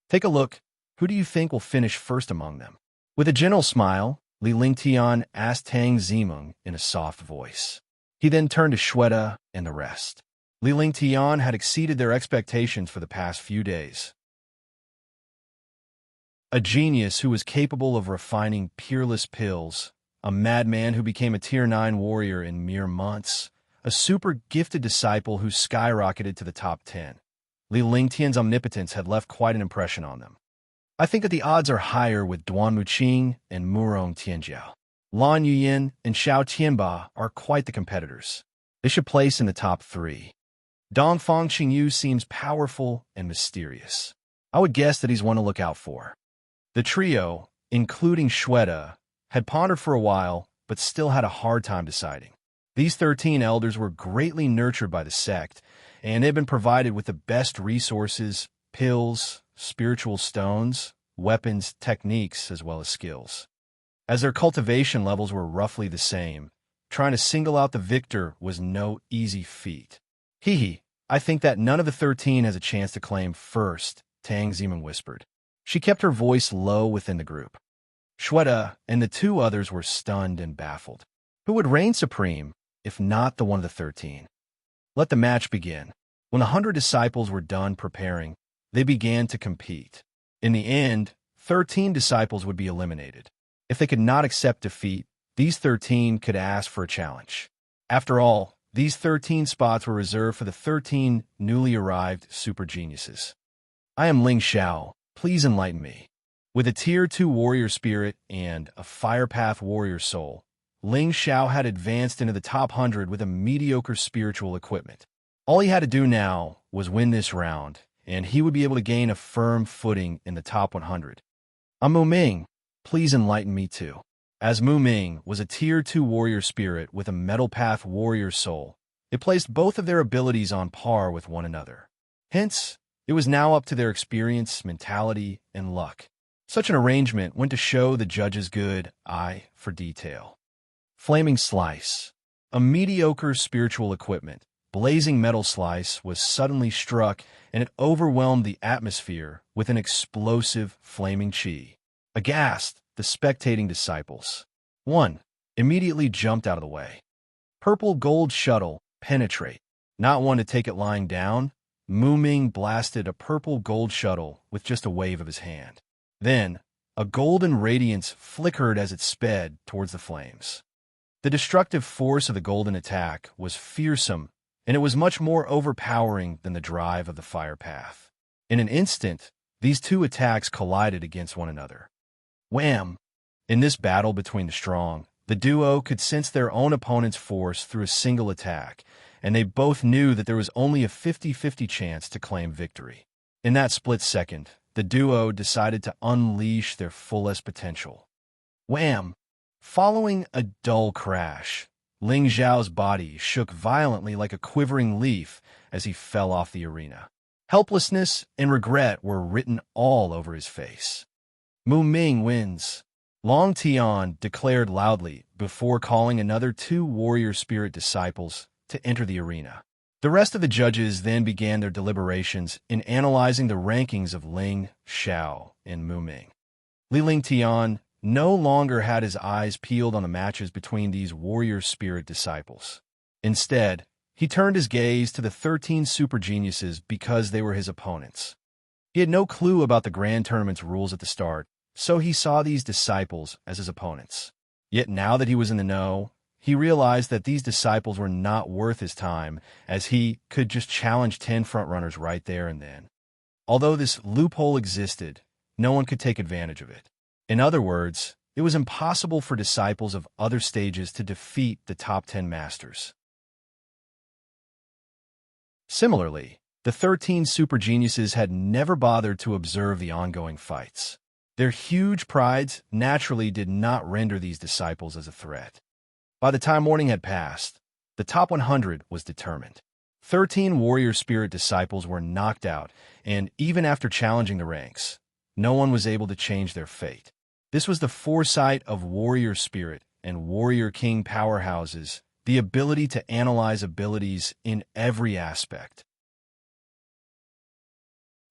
Take a look. Who do you think will finish first among them? With a gentle smile, Li Lingtian asked Tang Ziming in a soft voice. He then turned to Shweta and the rest. Li Lingtian had exceeded their expectations for the past few days. A genius who was capable of refining peerless pills, a madman who became a Tier 9 warrior in mere months, a super gifted disciple who skyrocketed to the top 10. Li Lingtian's omnipotence had left quite an impression on them. I think that the odds are higher with Duan Muqing and Murong Tianjiao. Lan Yuyin and Xiao Tianba are quite the competitors. They should place in the top 3. Dongfang Qingyu seems powerful and mysterious. I would guess that he's one to look out for. The trio, including Shweta, had pondered for a while, but still had a hard time deciding. These 13 elders were greatly nurtured by the sect, and had been provided with the best resources, pills, spiritual stones, weapons, techniques, as well as skills. As their cultivation levels were roughly the same, trying to single out the victor was no easy feat. I think that none of the 13 has a chance to claim first, Tang Ziming whispered. She kept her voice low within the group. Shweta and the 2 others were stunned and baffled. Who would reign supreme, if not the one of the 13? Let the match begin. When 100 disciples were done preparing, they began to compete. In the end, 13 disciples would be eliminated. If they could not accept defeat, these 13 could ask for a challenge. After all, these 13 spots were reserved for the 13 newly arrived super geniuses. I am Ling Xiao. Please enlighten me. With a Tier 2 warrior spirit and a Fire Path warrior soul, Ling Xiao had advanced into the top 100 with a mediocre spiritual equipment. All he had to do now was win this round, and he would be able to gain a firm footing in the top 100. I'm Mu Ming. Please enlighten me too. As Mu Ming was a Tier 2 warrior spirit with a Metal Path warrior soul, it placed both of their abilities on par with one another. Hence, it was now up to their experience, mentality, and luck. Such an arrangement went to show the judge's good eye for detail. Flaming Slice. A mediocre spiritual equipment, blazing metal slice was suddenly struck, and it overwhelmed the atmosphere with an explosive flaming chi. Aghast, the spectating disciples. One immediately jumped out of the way. Purple gold shuttle, penetrate. Not one to take it lying down, Mu Ming blasted a purple gold shuttle with just a wave of his hand. Then, a golden radiance flickered as it sped towards the flames. The destructive force of the golden attack was fearsome, and it was much more overpowering than the drive of the fire path. In an instant, these 2 attacks collided against one another. Wham! In this battle between the strong, the duo could sense their own opponent's force through a single attack, and they both knew that there was only a 50-50 chance to claim victory. In that split second, the duo decided to unleash their fullest potential. Wham! Following a dull crash, Ling Zhao's body shook violently like a quivering leaf as he fell off the arena. Helplessness and regret were written all over his face. Mu Ming wins. Long Tian declared loudly before calling another 2 warrior spirit disciples to enter the arena. The rest of the judges then began their deliberations in analyzing the rankings of Ling, Xiao, and Mu Ming. Li Lingtian no longer had his eyes peeled on the matches between these warrior spirit disciples. Instead, he turned his gaze to the 13 super geniuses because they were his opponents. He had no clue about the grand tournament's rules at the start, so he saw these disciples as his opponents. Yet now that he was in the know, he realized that these disciples were not worth his time, as he could just challenge 10 frontrunners right there and then. Although this loophole existed, no one could take advantage of it. In other words, it was impossible for disciples of other stages to defeat the top 10 masters. Similarly, the 13 super geniuses had never bothered to observe the ongoing fights. Their huge prides naturally did not render these disciples as a threat. By the time morning had passed, the top 100 was determined. 13 warrior spirit disciples were knocked out, and even after challenging the ranks, no one was able to change their fate. This was the foresight of warrior spirit and warrior king powerhouses, the ability to analyze abilities in every aspect.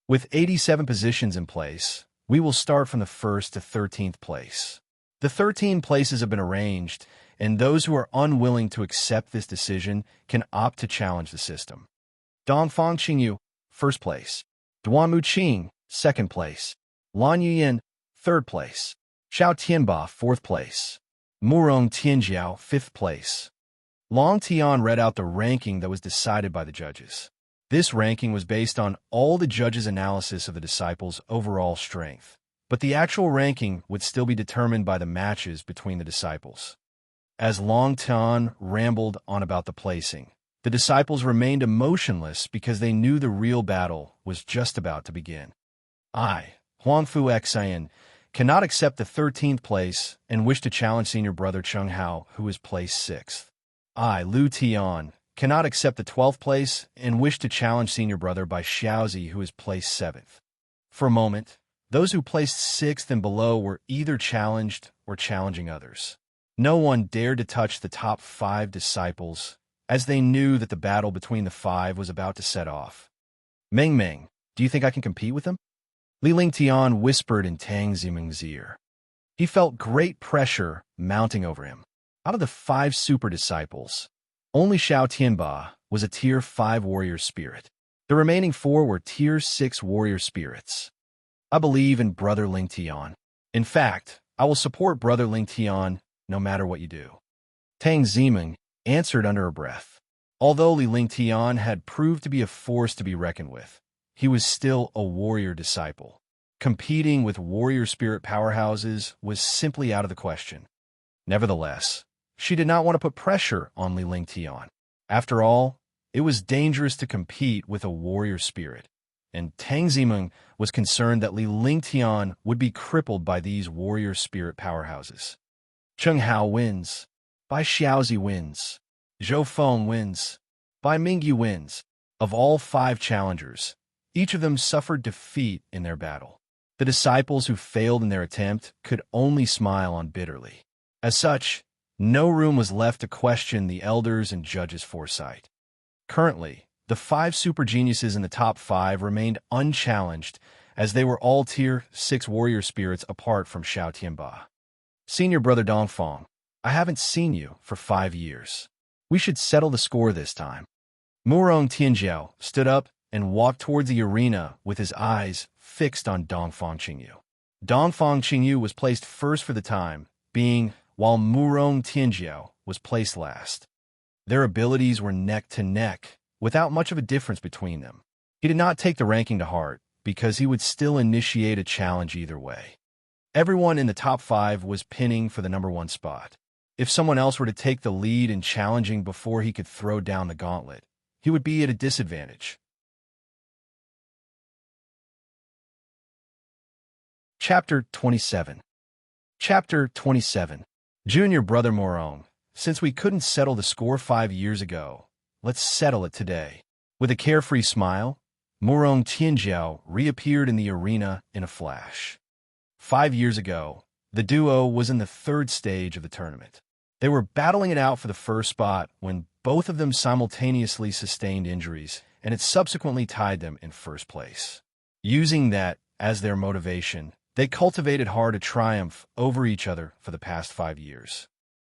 With 87 positions in place, we will start from the 1st to 13th place. The 13 places have been arranged, and those who are unwilling to accept this decision can opt to challenge the system. Dongfang Qingyu, 1st place. Duan Muqing, 2nd place. Lan Yuyin, 3rd place. Xiao Tianba, 4th place. Murong Tianjiao, 5th place. Long Tian read out the ranking that was decided by the judges. This ranking was based on all the judges' analysis of the disciples' overall strength, but the actual ranking would still be determined by the matches between the disciples. As Long Tian rambled on about the placing, the disciples remained emotionless because they knew the real battle was just about to begin. I, Huangfu Xian, cannot accept the 13th place and wish to challenge senior brother Cheng Hao, who is placed 6th. I, Lu Tian, cannot accept the 12th place and wish to challenge senior brother by Xiaozi, who is placed 7th. For a moment, those who placed 6th and below were either challenged or challenging others. No one dared to touch the top 5 disciples, as they knew that the battle between the 5 was about to set off. Meng Meng, do you think I can compete with him? Li Lingtian whispered in Tang Ziming's ear. He felt great pressure mounting over him. Out of the 5 super disciples, only Xiao Tianba was a Tier 5 warrior spirit. The remaining 4 were Tier 6 warrior spirits. I believe in Brother Lingtian. In fact, I will support Brother Lingtian no matter what you do. Tang Ziming answered under her breath. Although Li Lingtian had proved to be a force to be reckoned with, he was still a warrior disciple. Competing with warrior spirit powerhouses was simply out of the question. Nevertheless, she did not want to put pressure on Li Lingtian. After all, it was dangerous to compete with a warrior spirit, and Tang Ziming was concerned that Li Lingtian would be crippled by these warrior spirit powerhouses. Cheng Hao wins. Bai Xiaozi wins. Zhou Feng wins. Bai Mingyu wins. Of all 5 challengers, each of them suffered defeat in their battle. The disciples who failed in their attempt could only smile on bitterly. As such, no room was left to question the elders' and judges' foresight. Currently, the 5 super geniuses in the top 5 remained unchallenged, as they were all Tier 6 warrior spirits apart from Xiao Tianba. Senior brother Dongfang, I haven't seen you for 5 years. We should settle the score this time. Murong Tianjiao stood up and walked towards the arena with his eyes fixed on Dongfang Qingyu. Dongfang Qingyu was placed first for the time being, while Murong Tianjiao was placed last. Their abilities were neck to neck, without much of a difference between them. He did not take the ranking to heart, because he would still initiate a challenge either way. Everyone in the top 5 was pinning for the number 1 spot. If someone else were to take the lead in challenging before he could throw down the gauntlet, he would be at a disadvantage. Chapter 27. Chapter 27. Junior brother Morong, since we couldn't settle the score 5 years ago, let's settle it today. With a carefree smile, Murong Tianjiao reappeared in the arena in a flash. 5 years ago, the duo was in the 3rd stage of the tournament. They were battling it out for the first spot when both of them simultaneously sustained injuries, and it subsequently tied them in 1st place. Using that as their motivation, they cultivated hard a triumph over each other for the past 5 years.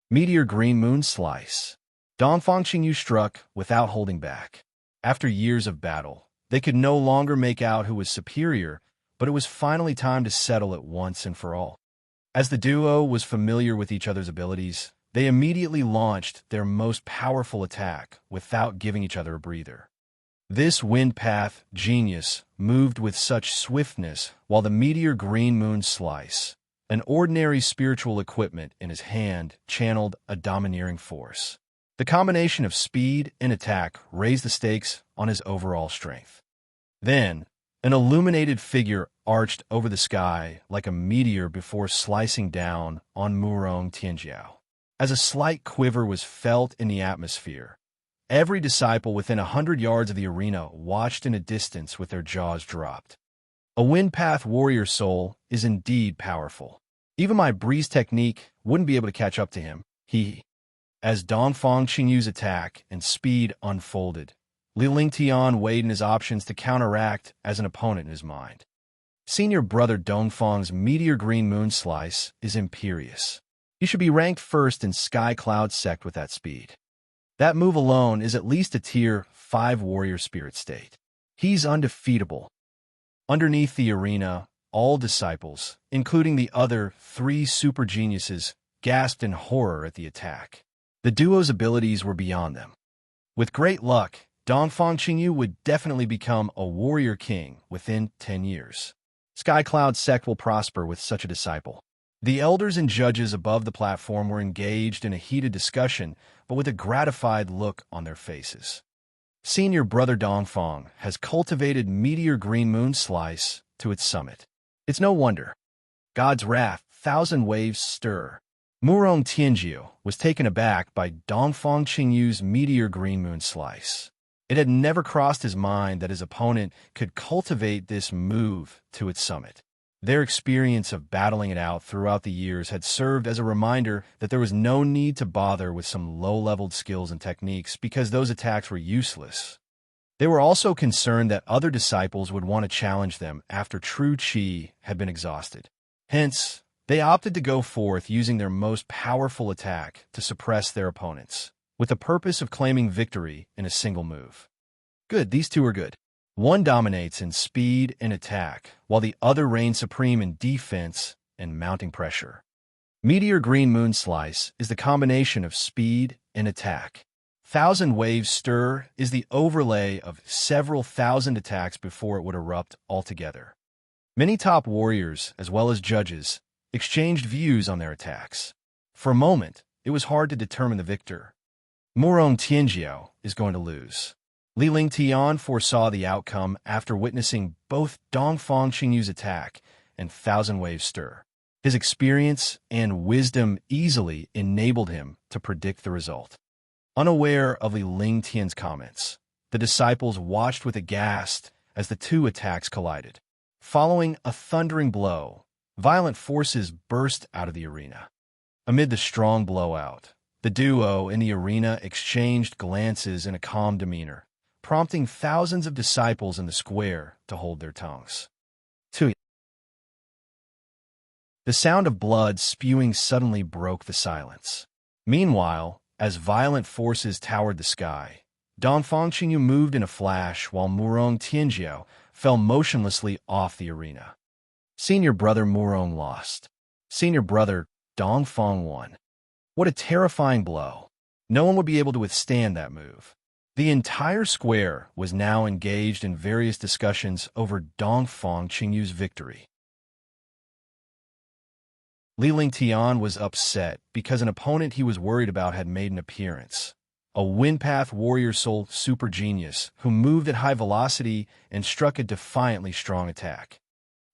Meteor Green Moon Slice. Dongfang Qingyu struck without holding back. After years of battle, they could no longer make out who was superior, but it was finally time to settle it once and for all. As the duo was familiar with each other's abilities, they immediately launched their most powerful attack without giving each other a breather. This wind path genius moved with such swiftness, while the Meteor Green Moon Slice An ordinary spiritual equipment in his hand channeled a domineering force. The combination of speed and attack raised the stakes on his overall strength. Then, an illuminated figure arched over the sky like a meteor before slicing down on Murong Tianjiao. As a slight quiver was felt in the atmosphere, every disciple within 100 yards of the arena watched in a distance with their jaws dropped. A wind-path warrior soul is indeed powerful. Even my breeze technique wouldn't be able to catch up to him. As Dongfang Qingyu's attack and speed unfolded, Li Lingtian weighed in his options to counteract as an opponent in his mind. Senior brother Dongfang's meteor green moon slice is imperious. He should be ranked first in Sky Cloud Sect with that speed. That move alone is at least a tier 5 warrior spirit state. He's undefeatable. Underneath the arena, all disciples, including the other 3 super geniuses, gasped in horror at the attack. The duo's abilities were beyond them. With great luck, Dongfang Qingyu would definitely become a warrior king within 10 years. Sky Cloud Sect will prosper with such a disciple. The elders and judges above the platform were engaged in a heated discussion, but with a gratified look on their faces. Senior brother Dongfang has cultivated Meteor Green Moon Slice to its summit. It's no wonder. God's wrath, 1,000 waves stir. Murong Tianjiu was taken aback by Dongfang Qingyu's Meteor Green Moon Slice. It had never crossed his mind that his opponent could cultivate this move to its summit. Their experience of battling it out throughout the years had served as a reminder that there was no need to bother with some low-leveled skills and techniques because those attacks were useless. They were also concerned that other disciples would want to challenge them after true Qi had been exhausted. Hence, they opted to go forth using their most powerful attack to suppress their opponents, with the purpose of claiming victory in a single move. Good, these two are good. One dominates in speed and attack, while the other reigns supreme in defense and mounting pressure. Meteor Green Moon Slice is the combination of speed and attack. 1,000 waves stir is the overlay of several thousand attacks before it would erupt altogether. Many top warriors, as well as judges, exchanged views on their attacks. For a moment, it was hard to determine the victor. Murong Tianjiao is going to lose. Li Lingtian foresaw the outcome after witnessing both Dongfang Qingyu's attack and 1,000 waves stir. His experience and wisdom easily enabled him to predict the result. Unaware of Li Lingtian's comments, the disciples watched with aghast as the two attacks collided. Following a thundering blow, violent forces burst out of the arena. Amid the strong blowout, the duo in the arena exchanged glances in a calm demeanor, prompting thousands of disciples in the square to hold their tongues. 2. The sound of blood spewing suddenly broke the silence. Meanwhile, as violent forces towered the sky, Dongfang Qingyu moved in a flash while Murong Tianjiao fell motionlessly off the arena. Senior brother Murong lost. Senior brother Dongfang won. What a terrifying blow. No one would be able to withstand that move. The entire square was now engaged in various discussions over Dongfang Qingyu's victory. Li Lingtian was upset because an opponent he was worried about had made an appearance. A windpath warrior soul super genius who moved at high velocity and struck a defiantly strong attack.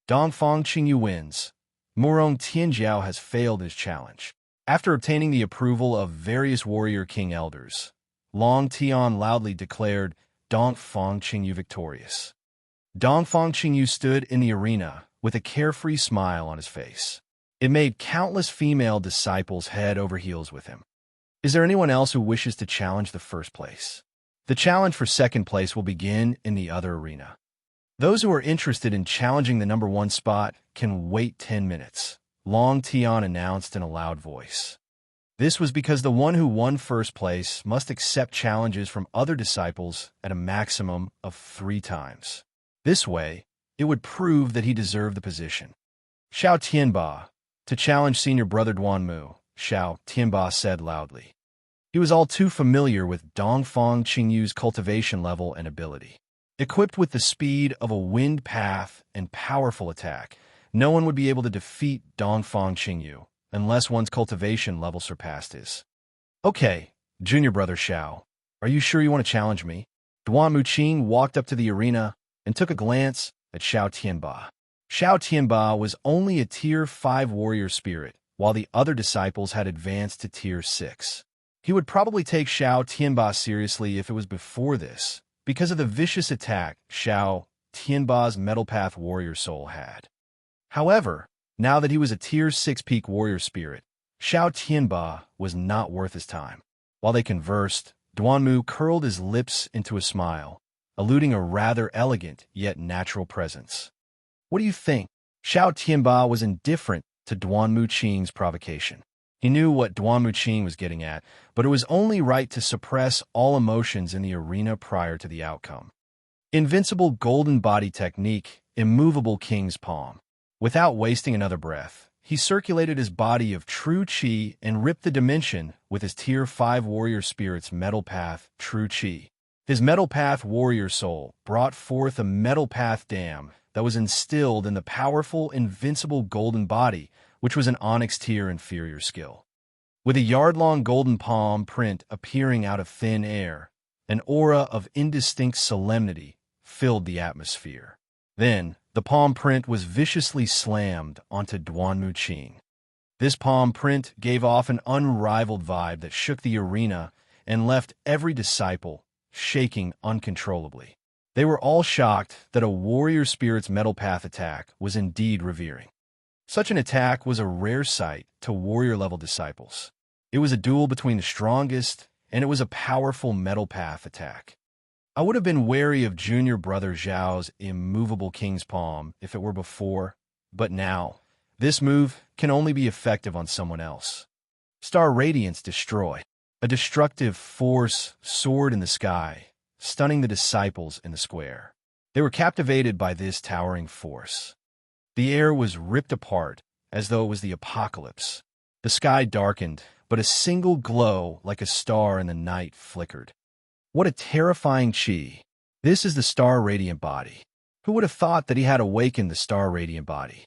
Dongfang Qingyu wins. Murong Tianjiao has failed his challenge. After obtaining the approval of various warrior king elders, Long Tian loudly declared Dongfang Qingyu victorious. Dongfang Qingyu stood in the arena with a carefree smile on his face. It made countless female disciples head over heels with him. Is there anyone else who wishes to challenge the first place? The challenge for second place will begin in the other arena. Those who are interested in challenging the number 1 spot can wait 10 minutes, Long Tian announced in a loud voice. This was because the one who won first place must accept challenges from other disciples at a maximum of 3 times. This way, it would prove that he deserved the position. Xiao Tianba, to challenge senior brother Duanmu, Xiao Tianba said loudly. He was all too familiar with Dongfang Qingyu's cultivation level and ability. Equipped with the speed of a wind path and powerful attack, No one would be able to defeat Dongfang Qingyu unless one's cultivation level surpassed his. Okay, junior brother Xiao, are you sure you want to challenge me? Duan Muqing walked up to the arena and took a glance at Xiao Tianba. Xiao Tianba was only a Tier 5 warrior spirit, while the other disciples had advanced to Tier 6. He would probably take Xiao Tianba seriously if it was before this, because of the vicious attack Xiao Tianba's Metal Path warrior soul had. However, now that he was a Tier 6 peak warrior spirit, Xiao Tianba was not worth his time. While they conversed, Duanmu curled his lips into a smile, eluding a rather elegant yet natural presence. What do you think? Xiao Tianba was indifferent to Duanmu Qing's provocation. He knew what Duanmu Qing was getting at, but it was only right to suppress all emotions in the arena prior to the outcome. Invincible golden body technique, immovable king's palm. Without wasting another breath, he circulated his body of true qi and ripped the dimension with his Tier 5 warrior spirit's metal path, true qi. His metal path warrior soul brought forth a metal path dam that was instilled in the powerful, invincible golden body, which was an onyx tier inferior skill. With a yard-long golden palm print appearing out of thin air, an aura of indistinct solemnity filled the atmosphere. Then, the palm print was viciously slammed onto Duanmu Qing. This palm print gave off an unrivaled vibe that shook the arena and left every disciple shaking uncontrollably. They were all shocked that a warrior spirit's metal path attack was indeed revering. Such an attack was a rare sight to warrior-level disciples. It was a duel between the strongest, and it was a powerful metal path attack. I would have been wary of junior brother Zhao's immovable king's palm if it were before, but now, this move can only be effective on someone else. Star Radiance Destroy. A destructive force soared in the sky, stunning the disciples in the square. They were captivated by this towering force. The air was ripped apart as though it was the apocalypse. The sky darkened, but a single glow like a star in the night flickered. What a terrifying chi. This is the Star Radiant Body. Who would have thought that he had awakened the Star Radiant Body?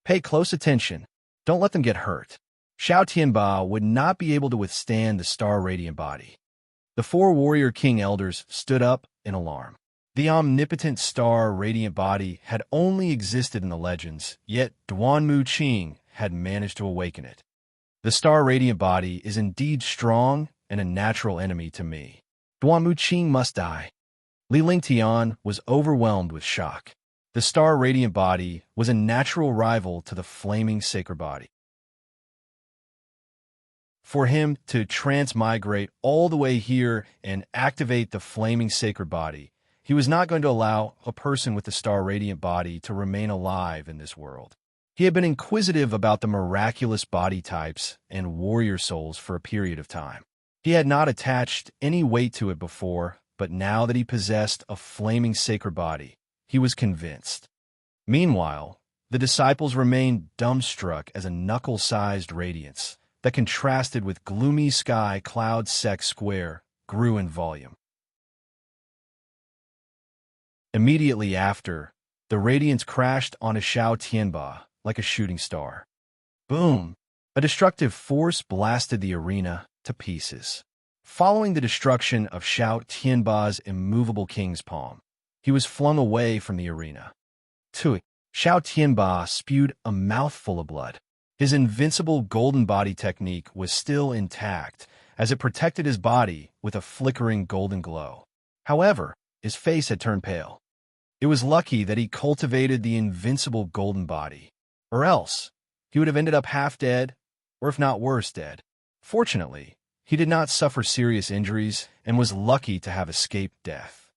Pay close attention. Don't let them get hurt. Xiao Tianba would not be able to withstand the Star Radiant Body. The 4 warrior king elders stood up in alarm. The omnipotent Star Radiant Body had only existed in the legends, yet Duanmu Qing had managed to awaken it. The Star Radiant Body is indeed strong and a natural enemy to me. Duanmu Qing must die. Li Lingtian was overwhelmed with shock. The Star Radiant Body was a natural rival to the Flaming Sacred Body. For him to transmigrate all the way here and activate the Flaming Sacred Body, he was not going to allow a person with the Star Radiant Body to remain alive in this world. He had been inquisitive about the miraculous body types and warrior souls for a period of time. He had not attached any weight to it before, but now that he possessed a flaming sacred body, he was convinced. Meanwhile, the disciples remained dumbstruck as a knuckle-sized radiance that contrasted with gloomy sky cloud sect square grew in volume. Immediately after, the radiance crashed onto Xiao Tianba like a shooting star. Boom! A destructive force blasted the arena to pieces. Following the destruction of Xiao Tianba's immovable king's palm, he was flung away from the arena. Tui, Xiao Tianba spewed a mouthful of blood. His invincible golden body technique was still intact, as it protected his body with a flickering golden glow. However, his face had turned pale. It was lucky that he cultivated the invincible golden body, or else he would have ended up half dead, or if not worse, dead. Fortunately, he did not suffer serious injuries and was lucky to have escaped death.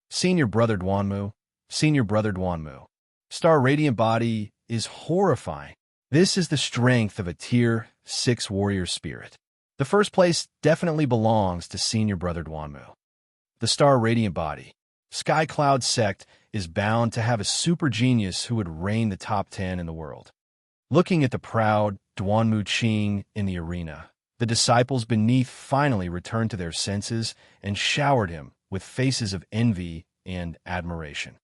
Senior brother Duanmu, Senior brother Duanmu. Star Radiant Body is horrifying. This is the strength of a Tier 6 warrior spirit. The first place definitely belongs to Senior brother Duanmu. The Star Radiant Body. Sky Cloud Sect is bound to have a super genius who would reign the top 10 in the world. Looking at the proud Duanmu Qing in the arena, the disciples beneath finally returned to their senses and showered him with faces of envy and admiration.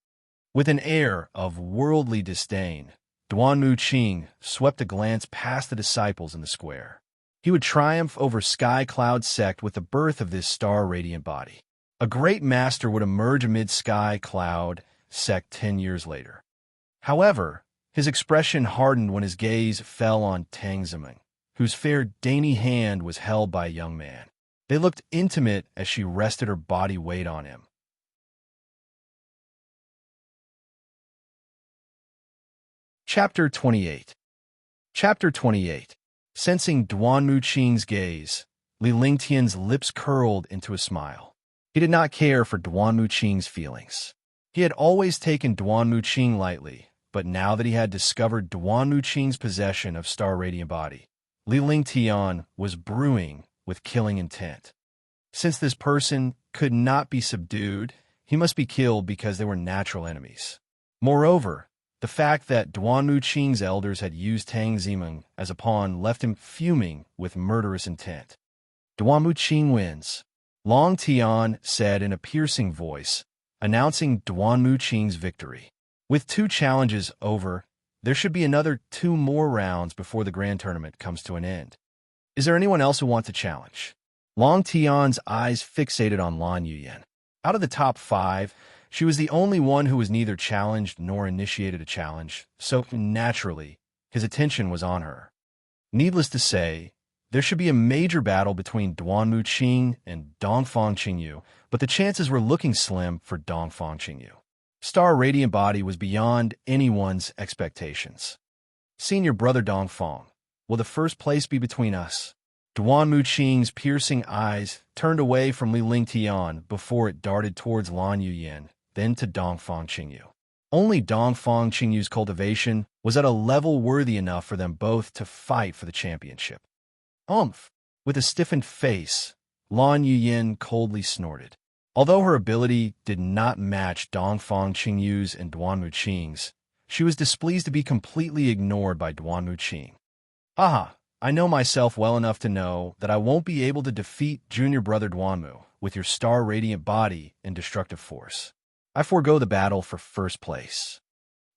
With an air of worldly disdain, Duanmu Qing swept a glance past the disciples in the square. He would triumph over Sky Cloud Sect with the birth of this star-radiant body. A great master would emerge amid Sky Cloud Sect 10 years later. However, his expression hardened when his gaze fell on Tang Ziming, whose fair, dainty hand was held by a young man. They looked intimate as she rested her body weight on him. Chapter 28. Chapter 28. Sensing Duanmu Qing's gaze, Li Lingtian's lips curled into a smile. He did not care for Duanmu Qing's feelings. He had always taken Duanmu Qing lightly, but now that he had discovered Duanmu Qing's possession of Star Radiant Body, Li Lingtian was brewing with killing intent. Since this person could not be subdued, he must be killed because they were natural enemies. Moreover, the fact that Duanmu Qing's elders had used Tang Ziming as a pawn left him fuming with murderous intent. Duanmu Qing wins, Long Tian said in a piercing voice, announcing Duanmu Qing's victory. With 2 challenges over, there should be another 2 more rounds before the grand tournament comes to an end. Is there anyone else who wants to challenge? Long Tian's eyes fixated on Lan Yuyan. Out of the top 5, she was the only one who was neither challenged nor initiated a challenge, so naturally, his attention was on her. Needless to say, there should be a major battle between Duanmu Qing and Dongfang Qingyu, but the chances were looking slim for Dongfang Qingyu. Star Radiant Body was beyond anyone's expectations. Senior brother Dongfang, will the first place be between us? Duanmu Qing's piercing eyes turned away from Li Lingtian before it darted towards Lan Yuyan, then to Dongfang Qingyu. Only Dongfang Qingyu's cultivation was at a level worthy enough for them both to fight for the championship. With a stiffened face, Lan Yuyan coldly snorted. Although her ability did not match Dongfang Qingyu's and Duanmu Qing's, she was displeased to be completely ignored by Duanmu Qing. I know myself well enough to know that I won't be able to defeat junior brother Duanmu with your star radiant body and destructive force. I forego the battle for first place.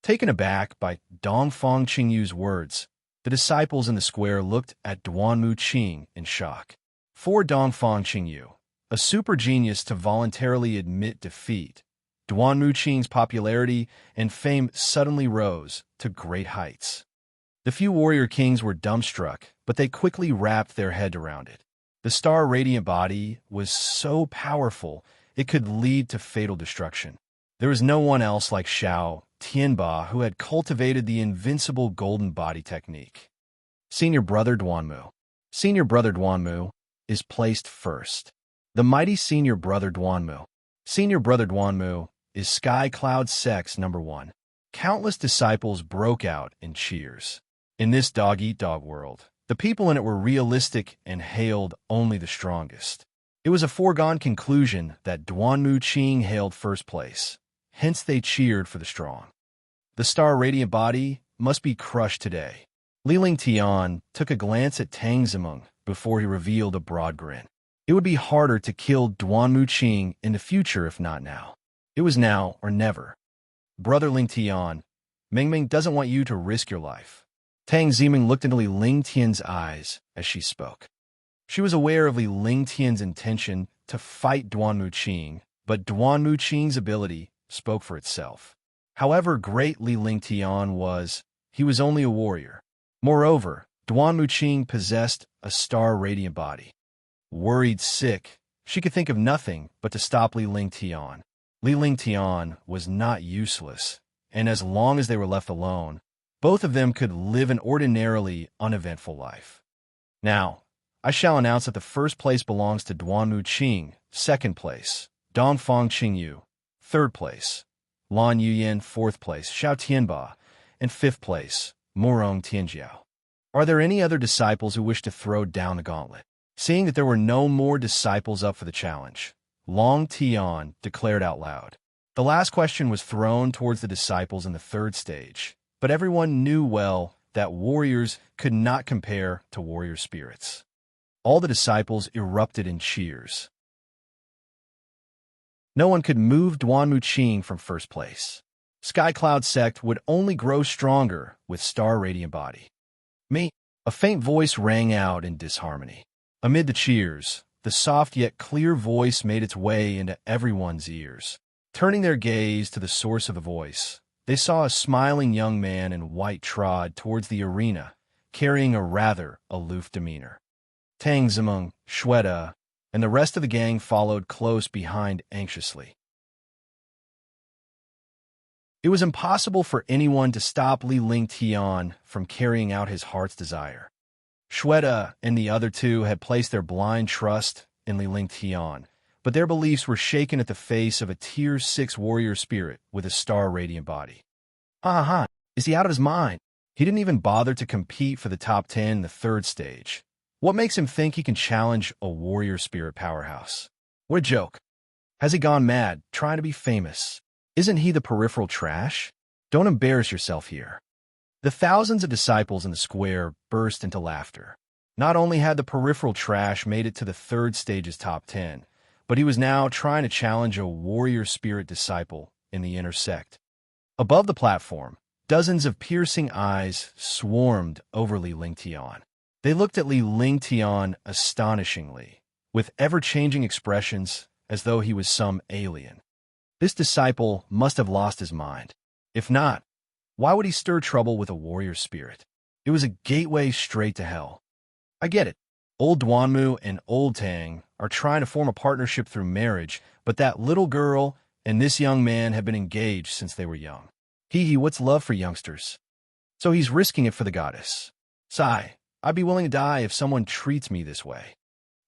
Taken aback by Dongfang Qingyu's words, the disciples in the square looked at Duanmu Qing in shock. For Dongfang Qingyu, a super genius to voluntarily admit defeat, Duanmu Qing's popularity and fame suddenly rose to great heights. The few warrior kings were dumbstruck, but they quickly wrapped their head around it. The star radiant body was so powerful it could lead to fatal destruction. There was no one else like Xiao Tianba who had cultivated the invincible golden body technique. Senior brother Duanmu. Senior brother Duanmu is placed first. The mighty senior brother Duanmu. Senior brother Duanmu is Sky Cloud Sect's #1. Countless disciples broke out in cheers. In this dog-eat-dog world, the people in it were realistic and hailed only the strongest. It was a foregone conclusion that Duanmu Qing hailed first place. Hence they cheered for the strong. The star radiant body must be crushed today. Li Lingtian took a glance at Tang Ziming before he revealed a broad grin. It would be harder to kill Duanmu Qing in the future if not now. It was now or never. Brother Lingtian, Mingming doesn't want you to risk your life. Tang Ziming looked into Li Lingtian's eyes as she spoke. She was aware of Li Lingtian's intention to fight Duanmu Qing, but Duanmu Qing's ability spoke for itself. However great Li Lingtian was, he was only a warrior. Moreover, Duanmu Qing possessed a star radiant body. Worried sick, she could think of nothing but to stop Li Lingtian. Li Lingtian was not useless, and as long as they were left alone, both of them could live an ordinarily uneventful life. Now, I shall announce that the first place belongs to Duanmu Qing, second place, Dongfang Qingyu, third place, Lan Yuyan, fourth place, Xiao Tianba, and fifth place, Murong Tianjiao. Are there any other disciples who wish to throw down the gauntlet? Seeing that there were no more disciples up for the challenge, Long Tian declared out loud. The last question was thrown towards the disciples in the third stage, but everyone knew well that warriors could not compare to warrior spirits. All the disciples erupted in cheers. No one could move Duanmu Qing from first place. Sky Cloud sect would only grow stronger with Star Radiant Body. Me. A faint voice rang out in disharmony. Amid the cheers, the soft yet clear voice made its way into everyone's ears. Turning their gaze to the source of the voice, they saw a smiling young man in white trod towards the arena, carrying a rather aloof demeanor. Tang Zimeng, Shweta, and the rest of the gang followed close behind anxiously. It was impossible for anyone to stop Li Lingtian from carrying out his heart's desire. Shweta and the other two had placed their blind trust in Li Lingtian, but their beliefs were shaken at the face of a Tier 6 warrior spirit with a Star Radiant Body. Ha! Is he out of his mind? He didn't even bother to compete for the top 10 in the third stage. What makes him think he can challenge a warrior spirit powerhouse? What a joke. Has he gone mad, trying to be famous? Isn't he the peripheral trash? Don't embarrass yourself here. The thousands of disciples in the square burst into laughter. Not only had the peripheral trash made it to the third stage's top 10, but he was now trying to challenge a warrior spirit disciple in the inner sect. Above the platform, dozens of piercing eyes swarmed over Li Lingtian. They looked at Li Lingtian astonishingly, with ever-changing expressions as though he was some alien. This disciple must have lost his mind. If not, why would he stir trouble with a warrior spirit? It was a gateway straight to hell. I get it. Old Duanmu and Old Tang are trying to form a partnership through marriage, but that little girl and this young man have been engaged since they were young. What's love for youngsters? So he's risking it for the goddess. Sigh, I'd be willing to die if someone treats me this way.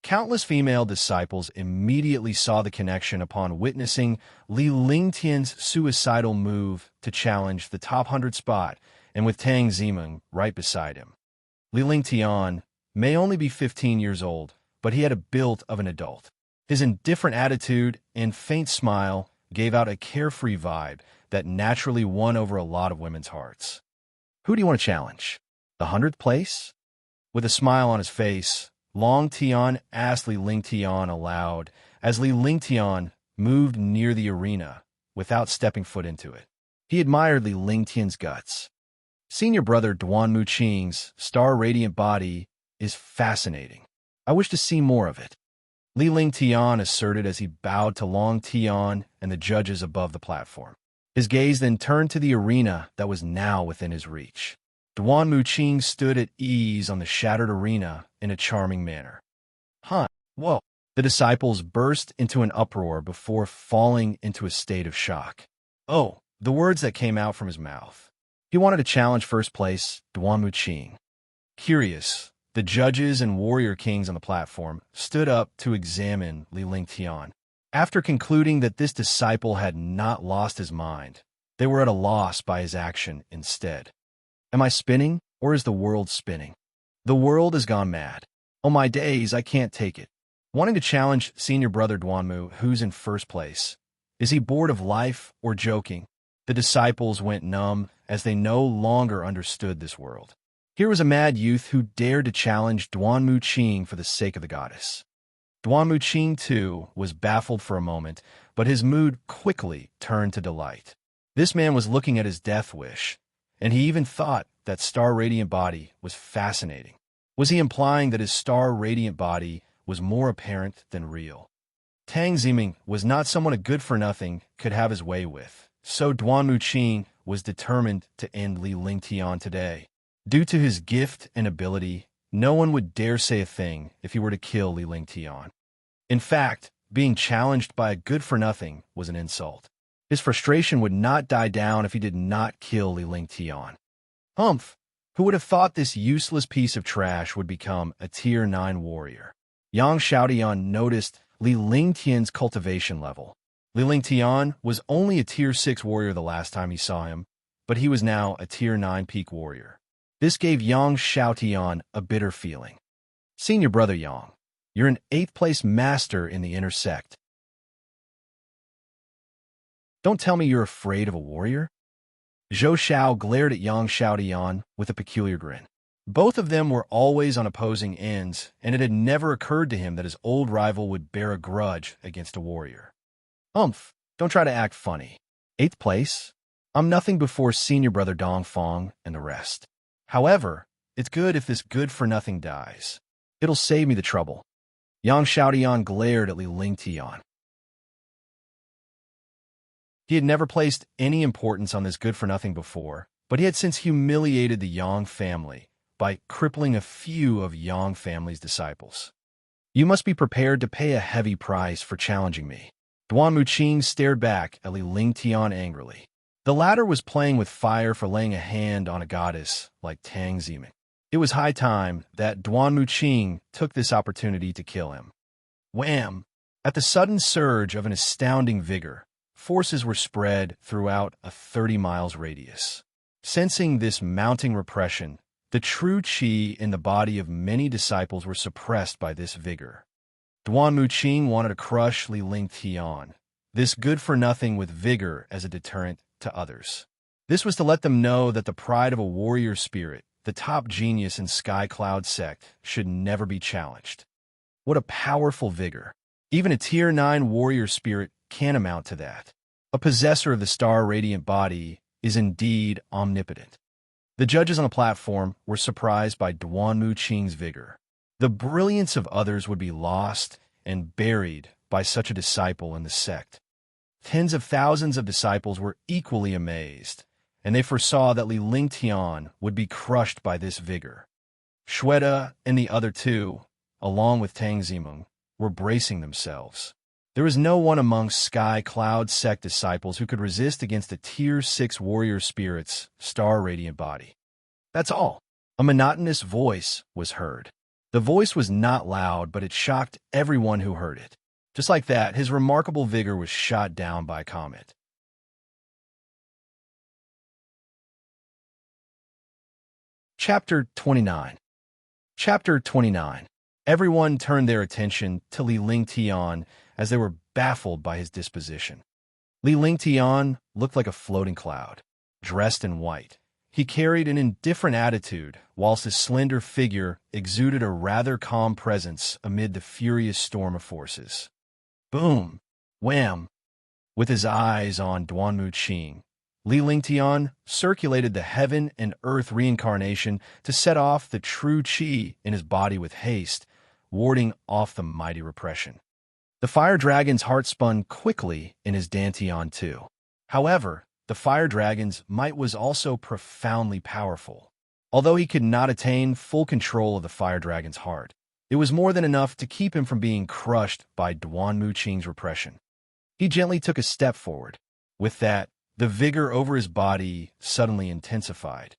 Countless female disciples immediately saw the connection upon witnessing Li Lingtian's suicidal move to challenge the top 100 spot, and with Tang Zimeng right beside him. Li Lingtian may only be 15 years old, but he had a build of an adult. His indifferent attitude and faint smile gave out a carefree vibe that naturally won over a lot of women's hearts. Who do you want to challenge? The 100th place? With a smile on his face, Long Tian asked Li Lingtian aloud as Li Lingtian moved near the arena without stepping foot into it. He admired Li Lingtian's guts. Senior brother Duanmu Qing's Star Radiant Body is fascinating. I wish to see more of it. Li Lingtian asserted as he bowed to Long Tian and the judges above the platform. His gaze then turned to the arena that was now within his reach. Duanmu Qing stood at ease on the shattered arena in a charming manner. Whoa. The disciples burst into an uproar before falling into a state of shock. Oh, the words that came out from his mouth. He wanted to challenge first place, Duanmu Qing. Curious, the judges and warrior kings on the platform stood up to examine Li Lingtian. After concluding that this disciple had not lost his mind, they were at a loss by his action instead. Am I spinning, or is the world spinning? The world has gone mad. Oh my days, I can't take it. Wanting to challenge senior brother Duanmu, who's in first place. Is he bored of life or joking? The disciples went numb as they no longer understood this world. Here was a mad youth who dared to challenge Duanmu Qing for the sake of the goddess. Duanmu Qing, too, was baffled for a moment, but his mood quickly turned to delight. This man was looking at his death wish, and he even thought that Star Radiant Body was fascinating. Was he implying that his Star Radiant Body was more apparent than real? Tang Zimeng was not someone a good-for-nothing could have his way with, so Duanmu Qing was determined to end Li Lingtian today. Due to his gift and ability, no one would dare say a thing if he were to kill Li Lingtian. In fact, being challenged by a good-for-nothing was an insult. His frustration would not die down if he did not kill Li Lingtian. Humph! Who would have thought this useless piece of trash would become a Tier 9 warrior? Yang Xiaotian noticed Li Lingtian's cultivation level. Li Lingtian was only a Tier 6 warrior the last time he saw him, but he was now a Tier 9 peak warrior. This gave Yang Xiaotian a bitter feeling. Senior brother Yang, you're an 8th place master in the inner sect. Don't tell me you're afraid of a warrior? Zhou Xiao glared at Yang Xiaotian with a peculiar grin. Both of them were always on opposing ends, and it had never occurred to him that his old rival would bear a grudge against a warrior. Don't try to act funny. 8th place? I'm nothing before senior brother Dong Fong and the rest. However, it's good if this good-for-nothing dies. It'll save me the trouble. Yang Xiaotian glared at Li Lingtian. He had never placed any importance on this good-for-nothing before, but he had since humiliated the Yang family by crippling a few of Yang family's disciples. You must be prepared to pay a heavy price for challenging me. Duan Muqing stared back at Li Lingtian angrily. The latter was playing with fire for laying a hand on a goddess like Tang Zimin. It was high time that Duan Muqing took this opportunity to kill him. Wham! At the sudden surge of an astounding vigor, forces were spread throughout a 30 miles radius. Sensing this mounting repression, the true qi in the body of many disciples were suppressed by this vigor. Duan Muqing wanted to crush Li Lingtian, this good-for-nothing with vigor as a deterrent to others. This was to let them know that the pride of a warrior spirit, the top genius in Sky Cloud sect, should never be challenged. What a powerful vigor. Even a Tier 9 warrior spirit can't amount to that. A possessor of the star-radiant body is indeed omnipotent. The judges on the platform were surprised by Duan Muqing's vigor. The brilliance of others would be lost and buried by such a disciple in the sect. Tens of thousands of disciples were equally amazed, and they foresaw that Li Lingtian would be crushed by this vigor. Shweta and the other two, along with Tang Zimeng, were bracing themselves. There was no one amongst Sky Cloud sect disciples who could resist against a Tier 6 warrior spirit's star-radiant body. That's all. A monotonous voice was heard. The voice was not loud, but it shocked everyone who heard it. Just like that, his remarkable vigor was shot down by a comet. Chapter 29. Chapter 29. Everyone turned their attention to Li Lingtian as they were baffled by his disposition. Li Lingtian looked like a floating cloud, dressed in white. He carried an indifferent attitude, whilst his slender figure exuded a rather calm presence amid the furious storm of forces. Boom! Wham! With his eyes on Duan Muqing, Li Lingtian circulated the heaven and earth reincarnation to set off the true qi in his body with haste, warding off the mighty repression. The fire dragon's heart spun quickly in his dantian too. However, the fire dragon's might was also profoundly powerful. Although he could not attain full control of the fire dragon's heart, it was more than enough to keep him from being crushed by Duan Muqing's repression. He gently took a step forward. With that, the vigor over his body suddenly intensified.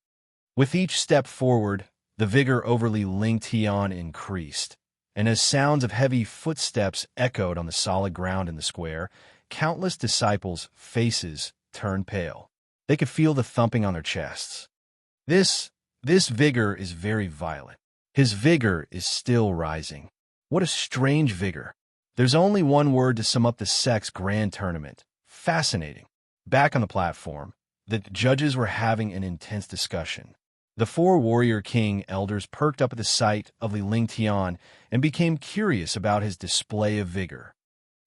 With each step forward, the vigor over Li Lingtian increased, and as sounds of heavy footsteps echoed on the solid ground in the square, countless disciples' faces turned pale. They could feel the thumping on their chests. This vigor is very violent. His vigor is still rising. What a strange vigor. There's only one word to sum up the sect's grand tournament. Fascinating. Back on the platform, the judges were having an intense discussion. The 4 warrior king elders perked up at the sight of Li Lingtian and became curious about his display of vigor.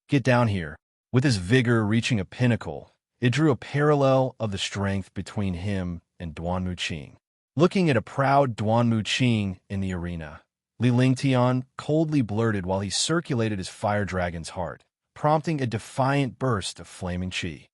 Get down here. With his vigor reaching a pinnacle, it drew a parallel of the strength between him and Duan Muqing. Looking at a proud Duan Muqing in the arena, Li Lingtian coldly blurted while he circulated his fire dragon's heart, prompting a defiant burst of flaming qi.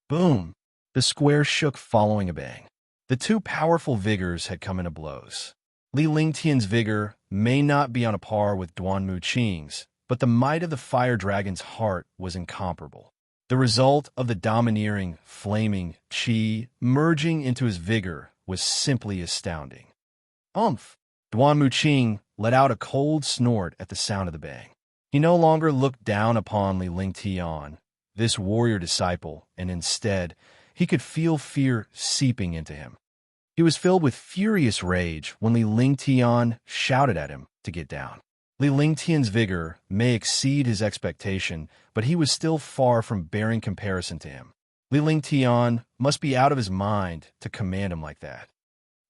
Boom! The square shook following a bang. The 2 powerful vigors had come into blows. Li Lingtian's vigor may not be on a par with Duan Muqing's, but the might of the fire dragon's heart was incomparable. The result of the domineering, flaming qi merging into his vigor was simply astounding. Umph! Duan Muqing let out a cold snort at the sound of the bang. He no longer looked down upon Li Lingtian, this warrior disciple, and instead, he could feel fear seeping into him. He was filled with furious rage when Li Lingtian shouted at him to get down. Li Lingtian's vigor may exceed his expectation, but he was still far from bearing comparison to him. Li Lingtian must be out of his mind to command him like that.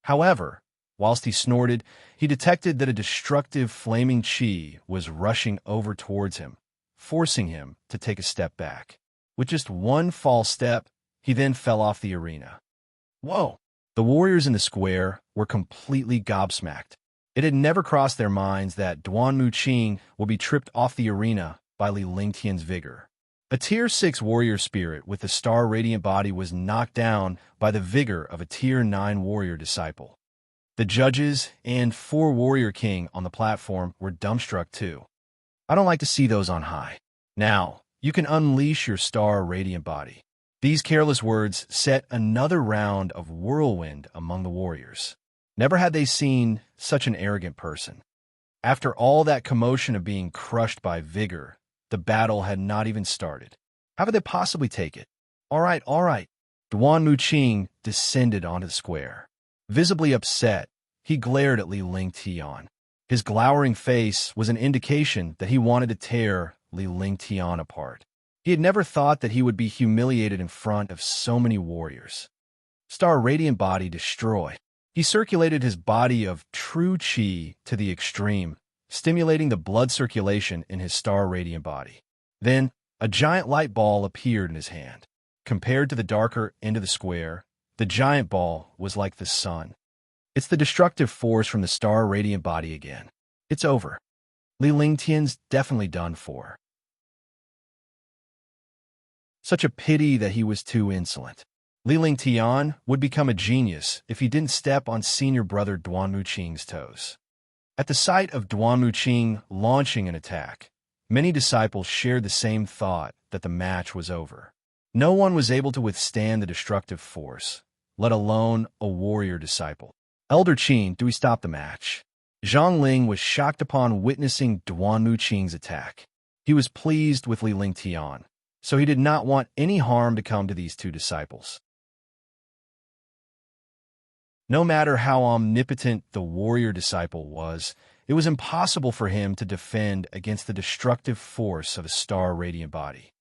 However, whilst he snorted, he detected that a destructive flaming qi was rushing over towards him, forcing him to take a step back. With just one false step, He then fell off the arena. Whoa! The warriors in the square were completely gobsmacked. It had never crossed their minds that Duan Muqing would be tripped off the arena by Li Lingtian's vigor. A Tier 6 warrior spirit with the star radiant body was knocked down by the vigor of a Tier 9 warrior disciple. The judges and 4 warrior king on the platform were dumbstruck too. I don't like to see those on high. Now, you can unleash your star radiant body. These careless words set another round of whirlwind among the warriors. Never had they seen such an arrogant person. After all that commotion of being crushed by vigor, the battle had not even started. How could they possibly take it? All right. Duan Muqing descended onto the square. Visibly upset, he glared at Li Lingtian. His glowering face was an indication that he wanted to tear Li Lingtian apart. He had never thought that he would be humiliated in front of so many warriors. Star radiant body destroy. He circulated his body of true qi to the extreme, stimulating the blood circulation in his star radiant body. Then, a giant light ball appeared in his hand. Compared to the darker end of the square, the giant ball was like the sun. It's the destructive force from the star radiant body again. It's over. Li Lingtian's definitely done for. Such a pity that he was too insolent. Li Lingtian would become a genius if he didn't step on senior brother Duan Muqing's toes. At the sight of Duan Muqing launching an attack, many disciples shared the same thought that the match was over. No one was able to withstand the destructive force, let alone a warrior disciple. Elder Qin, do we stop the match? Zhang Ling was shocked upon witnessing Duan Muqing's attack. He was pleased with Li Lingtian, so he did not want any harm to come to these 2 disciples. No matter how omnipotent the warrior disciple was, it was impossible for him to defend against the destructive force of a star radiant body.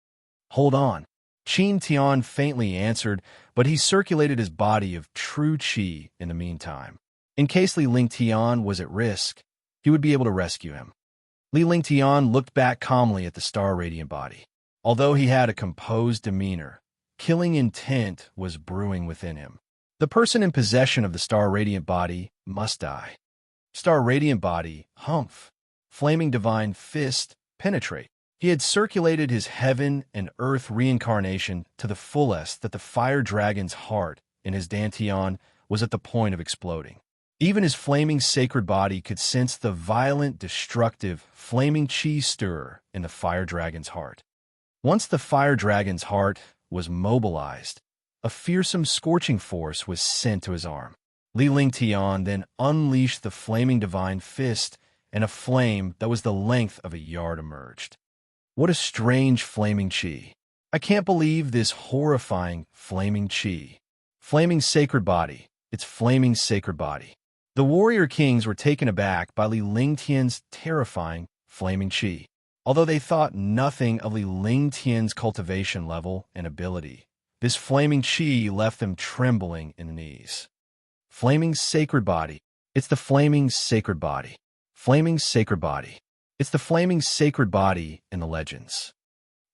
Hold on. Qin Tian faintly answered, but he circulated his body of true qi in the meantime. In case Li Lingtian was at risk, he would be able to rescue him. Li Lingtian looked back calmly at the star radiant body. Although he had a composed demeanor, killing intent was brewing within him. The person in possession of the star radiant body must die. Star radiant body, humph. Flaming divine fist, penetrate. He had circulated his heaven and earth reincarnation to the fullest that the fire dragon's heart in his dantian was at the point of exploding. Even his flaming sacred body could sense the violent, destructive, flaming chi stir in the fire dragon's heart. Once the fire dragon's heart was mobilized, a fearsome scorching force was sent to his arm. Li Lingtian then unleashed the flaming divine fist, and a flame that was the length of a yard emerged. What a strange flaming chi. I can't believe this horrifying flaming chi. Flaming sacred body. It's flaming sacred body. The warrior kings were taken aback by Li Lingtian's terrifying flaming chi. Although they thought nothing of Li Lingtian's cultivation level and ability, this flaming chi left them trembling in the knees. Flaming sacred body. It's the flaming sacred body. Flaming sacred body. It's the flaming sacred body in the legends.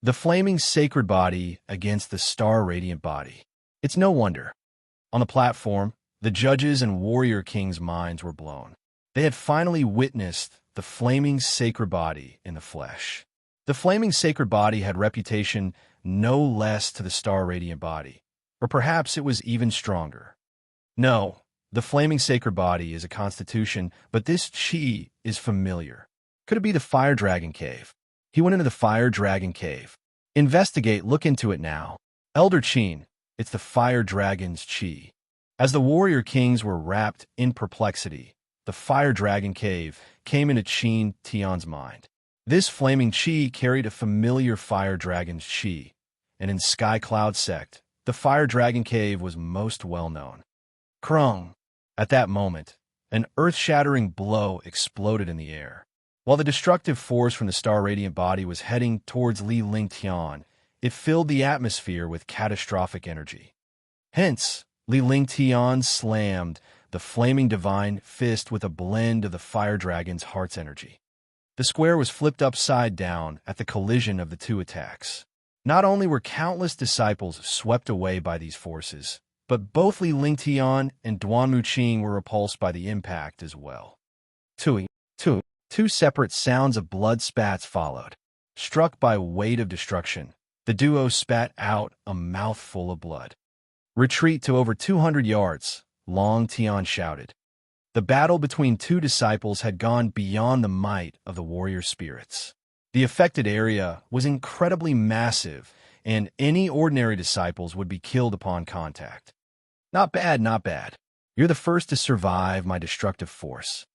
The flaming sacred body against the star radiant body. It's no wonder. On the platform, the judges and warrior kings' minds were blown. They had finally witnessed the flaming sacred body in the flesh. The flaming sacred body had reputation no less to the star radiant body, or perhaps it was even stronger. No, the flaming sacred body is a constitution, but this chi is familiar. Could it be the fire dragon cave? He went into the fire dragon cave. Investigate, look into it now. Elder Qin, it's the fire dragon's chi. As the warrior kings were wrapped in perplexity, the fire dragon cave came into Qin Tian's mind. This flaming chi carried a familiar fire dragon's chi, and in Sky Cloud sect, the fire dragon cave was most well known. Krung! At that moment, an earth-shattering blow exploded in the air. While the destructive force from the star radiant body was heading towards Li Lingtian, it filled the atmosphere with catastrophic energy. Hence, Li Lingtian slammed the flaming divine fist with a blend of the fire dragon's heart's energy. The square was flipped upside down at the collision of the 2 attacks. Not only were countless disciples swept away by these forces, but both Li Lingtian and Duan Muqing were repulsed by the impact as well. Tui, tu, two separate sounds of blood spats followed. Struck by weight of destruction, the duo spat out a mouthful of blood. Retreat to over 200 yards, Long Tian shouted. The battle between two disciples had gone beyond the might of the warrior spirits. The affected area was incredibly massive, and any ordinary disciples would be killed upon contact. Not bad, not bad. You're the first to survive my destructive force.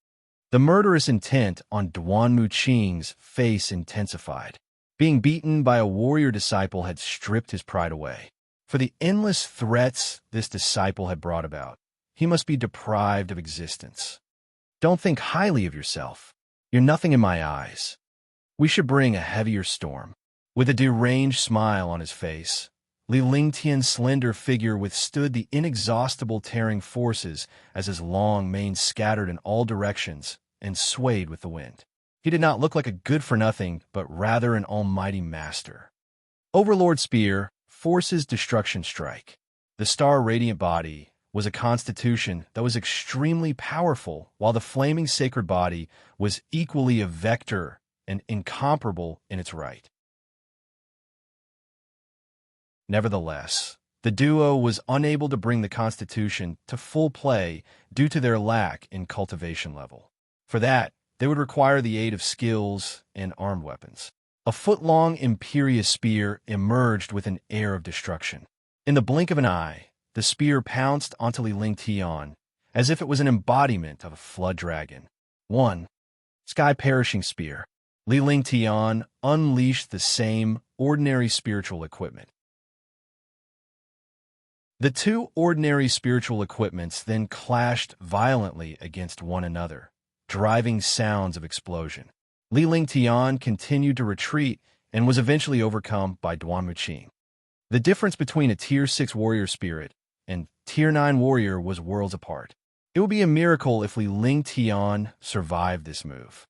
The murderous intent on Duan Muqing's face intensified. Being beaten by a warrior disciple had stripped his pride away. For the endless threats this disciple had brought about, he must be deprived of existence. Don't think highly of yourself. You're nothing in my eyes. We should bring a heavier storm. With a deranged smile on his face, Li Lingtian's slender figure withstood the inexhaustible tearing forces as his long mane scattered in all directions and swayed with the wind. He did not look like a good-for-nothing, but rather an almighty master. Overlord Spear, Force's Destruction Strike. The star-radiant body was a constitution that was extremely powerful, while the flaming sacred body was equally a vector and incomparable in its right. Nevertheless, the duo was unable to bring the constitution to full play due to their lack in cultivation level. For that, they would require the aid of skills and armed weapons. A foot-long imperious spear emerged with an air of destruction. In the blink of an eye, the spear pounced onto Li Lingtian as if it was an embodiment of a flood dragon. 1. Sky-perishing spear. Li Lingtian unleashed the same ordinary spiritual equipment. The two ordinary spiritual equipments then clashed violently against one another, driving sounds of explosion. Li Lingtian continued to retreat and was eventually overcome by Duan Muqing. The difference between a Tier 6 warrior spirit and Tier 9 warrior was worlds apart. It would be a miracle if Li Lingtian survived this move.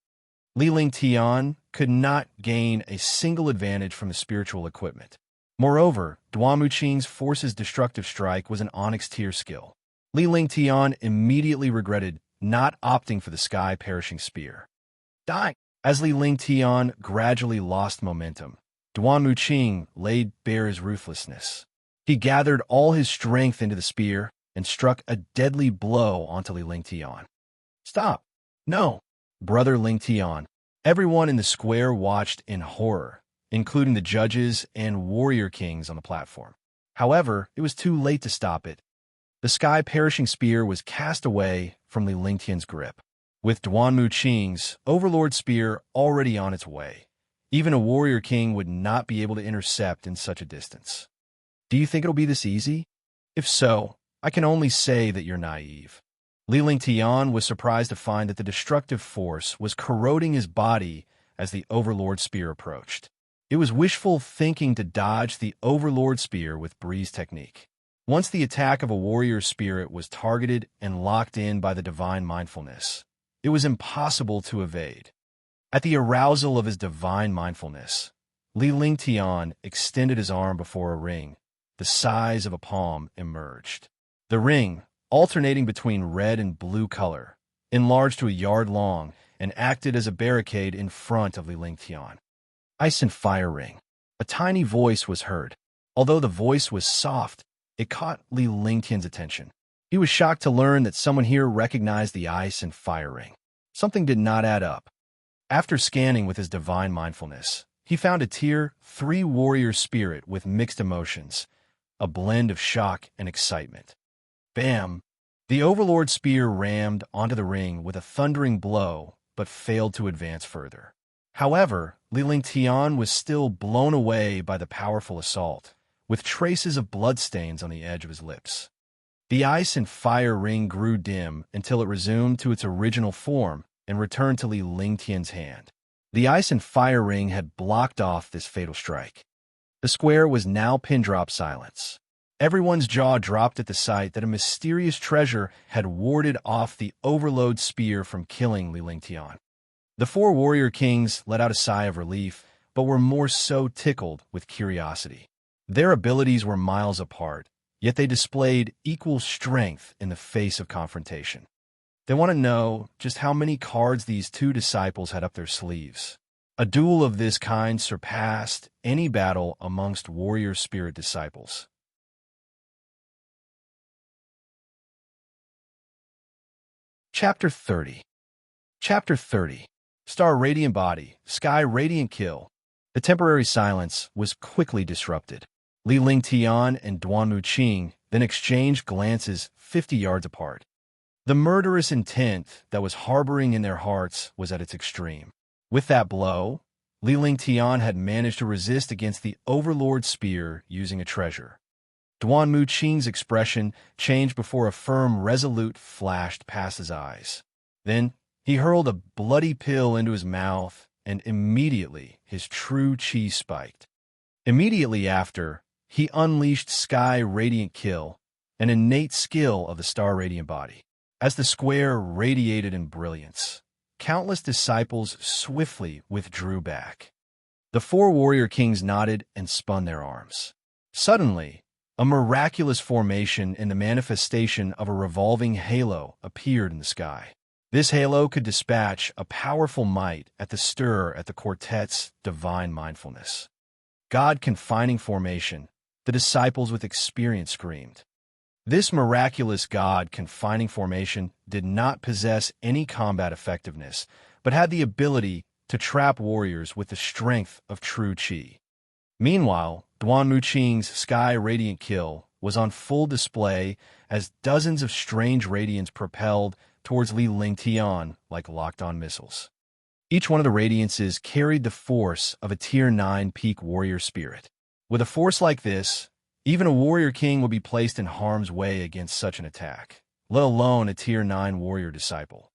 Li Lingtian could not gain a single advantage from the spiritual equipment. Moreover, Duan Muqing's Force's Destructive Strike was an Onyx tier skill. Li Lingtian immediately regretted not opting for the Sky-perishing spear. Dying. As Li Lingtian gradually lost momentum, Duan Muqing laid bare his ruthlessness. He gathered all his strength into the spear and struck a deadly blow onto Li Lingtian. Stop! No! Brother Lingtian. Everyone in the square watched in horror, including the judges and warrior kings on the platform. However, it was too late to stop it. The Sky-perishing spear was cast away from Li Lingtian's grip. With Duan Muqing's Overlord Spear already on its way, even a warrior king would not be able to intercept in such a distance. Do you think it'll be this easy? If so, I can only say that you're naive. Li Lingtian was surprised to find that the destructive force was corroding his body as the Overlord Spear approached. It was wishful thinking to dodge the Overlord Spear with Breeze technique. Once the attack of a warrior spirit was targeted and locked in by the divine mindfulness, it was impossible to evade. At the arousal of his divine mindfulness, Li Lingtian extended his arm before a ring, the size of a palm, emerged. The ring, alternating between red and blue color, enlarged to a yard long and acted as a barricade in front of Li Lingtian. Ice and Fire Ring. A tiny voice was heard. Although the voice was soft, it caught Li Lingtian's attention. He was shocked to learn that someone here recognized the Ice and Fire Ring. Something did not add up. After scanning with his divine mindfulness, he found a Tier 3 warrior spirit with mixed emotions, a blend of shock and excitement. Bam! The Overlord Spear rammed onto the ring with a thundering blow, but failed to advance further. However, Li Lingtian was still blown away by the powerful assault, with traces of bloodstains on the edge of his lips. The Ice and Fire Ring grew dim until it resumed to its original form and returned to Li Lingtian's hand. The Ice and Fire Ring had blocked off this fatal strike. The square was now pin-drop silence. Everyone's jaw dropped at the sight that a mysterious treasure had warded off the Overlord Spear from killing Li Lingtian. The four warrior kings let out a sigh of relief, but were more so tickled with curiosity. Their abilities were miles apart, yet they displayed equal strength in the face of confrontation. They want to know just how many cards these two disciples had up their sleeves. A duel of this kind surpassed any battle amongst warrior spirit disciples. Chapter 30. Chapter 30. Star Radiant Body, Sky Radiant Kill. The temporary silence was quickly disrupted. Li Ling Tian and Duanmu Qing then exchanged glances 50 yards apart. The murderous intent that was harboring in their hearts was at its extreme. With that blow, Li Ling Tian had managed to resist against the Overlord's spear using a treasure. Duanmu Qing's expression changed before a firm, resolute flashed past his eyes. Then, he hurled a bloody pill into his mouth, and immediately his true chi spiked. Immediately after, he unleashed Sky Radiant Kill, an innate skill of the Star Radiant Body. As the square radiated in brilliance, countless disciples swiftly withdrew back. The four warrior kings nodded and spun their arms. Suddenly, a miraculous formation in the manifestation of a revolving halo appeared in the sky. This halo could dispatch a powerful might at the stir at the quartet's divine mindfulness. God-confining formation, the disciples with experience screamed. This miraculous God-confining formation did not possess any combat effectiveness, but had the ability to trap warriors with the strength of true chi. Meanwhile, Duanmu Qing's Sky Radiant Kill was on full display as dozens of strange radiants propelled towards Li Ling Tian like locked-on missiles. Each one of the radiances carried the force of a Tier 9 peak warrior spirit. With a force like this, even a warrior king would be placed in harm's way against such an attack, let alone a Tier 9 warrior disciple.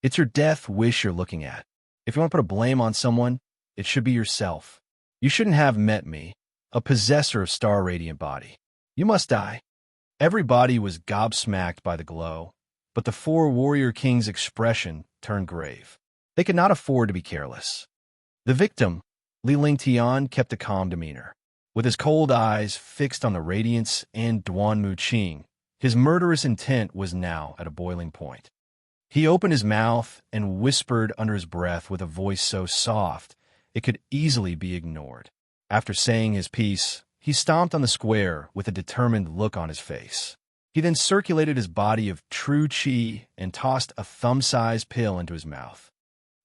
It's your death wish you're looking at. If you want to put a blame on someone, it should be yourself. You shouldn't have met me, a possessor of Star Radiant Body. You must die. Everybody was gobsmacked by the glow, but the four warrior kings' expression turned grave. They could not afford to be careless. The victim, Li Ling Tian, kept a calm demeanor. With his cold eyes fixed on the radiance and Duanmu Qing, his murderous intent was now at a boiling point. He opened his mouth and whispered under his breath with a voice so soft it could easily be ignored. After saying his piece, he stomped on the square with a determined look on his face. He then circulated his body of true chi and tossed a thumb-sized pill into his mouth.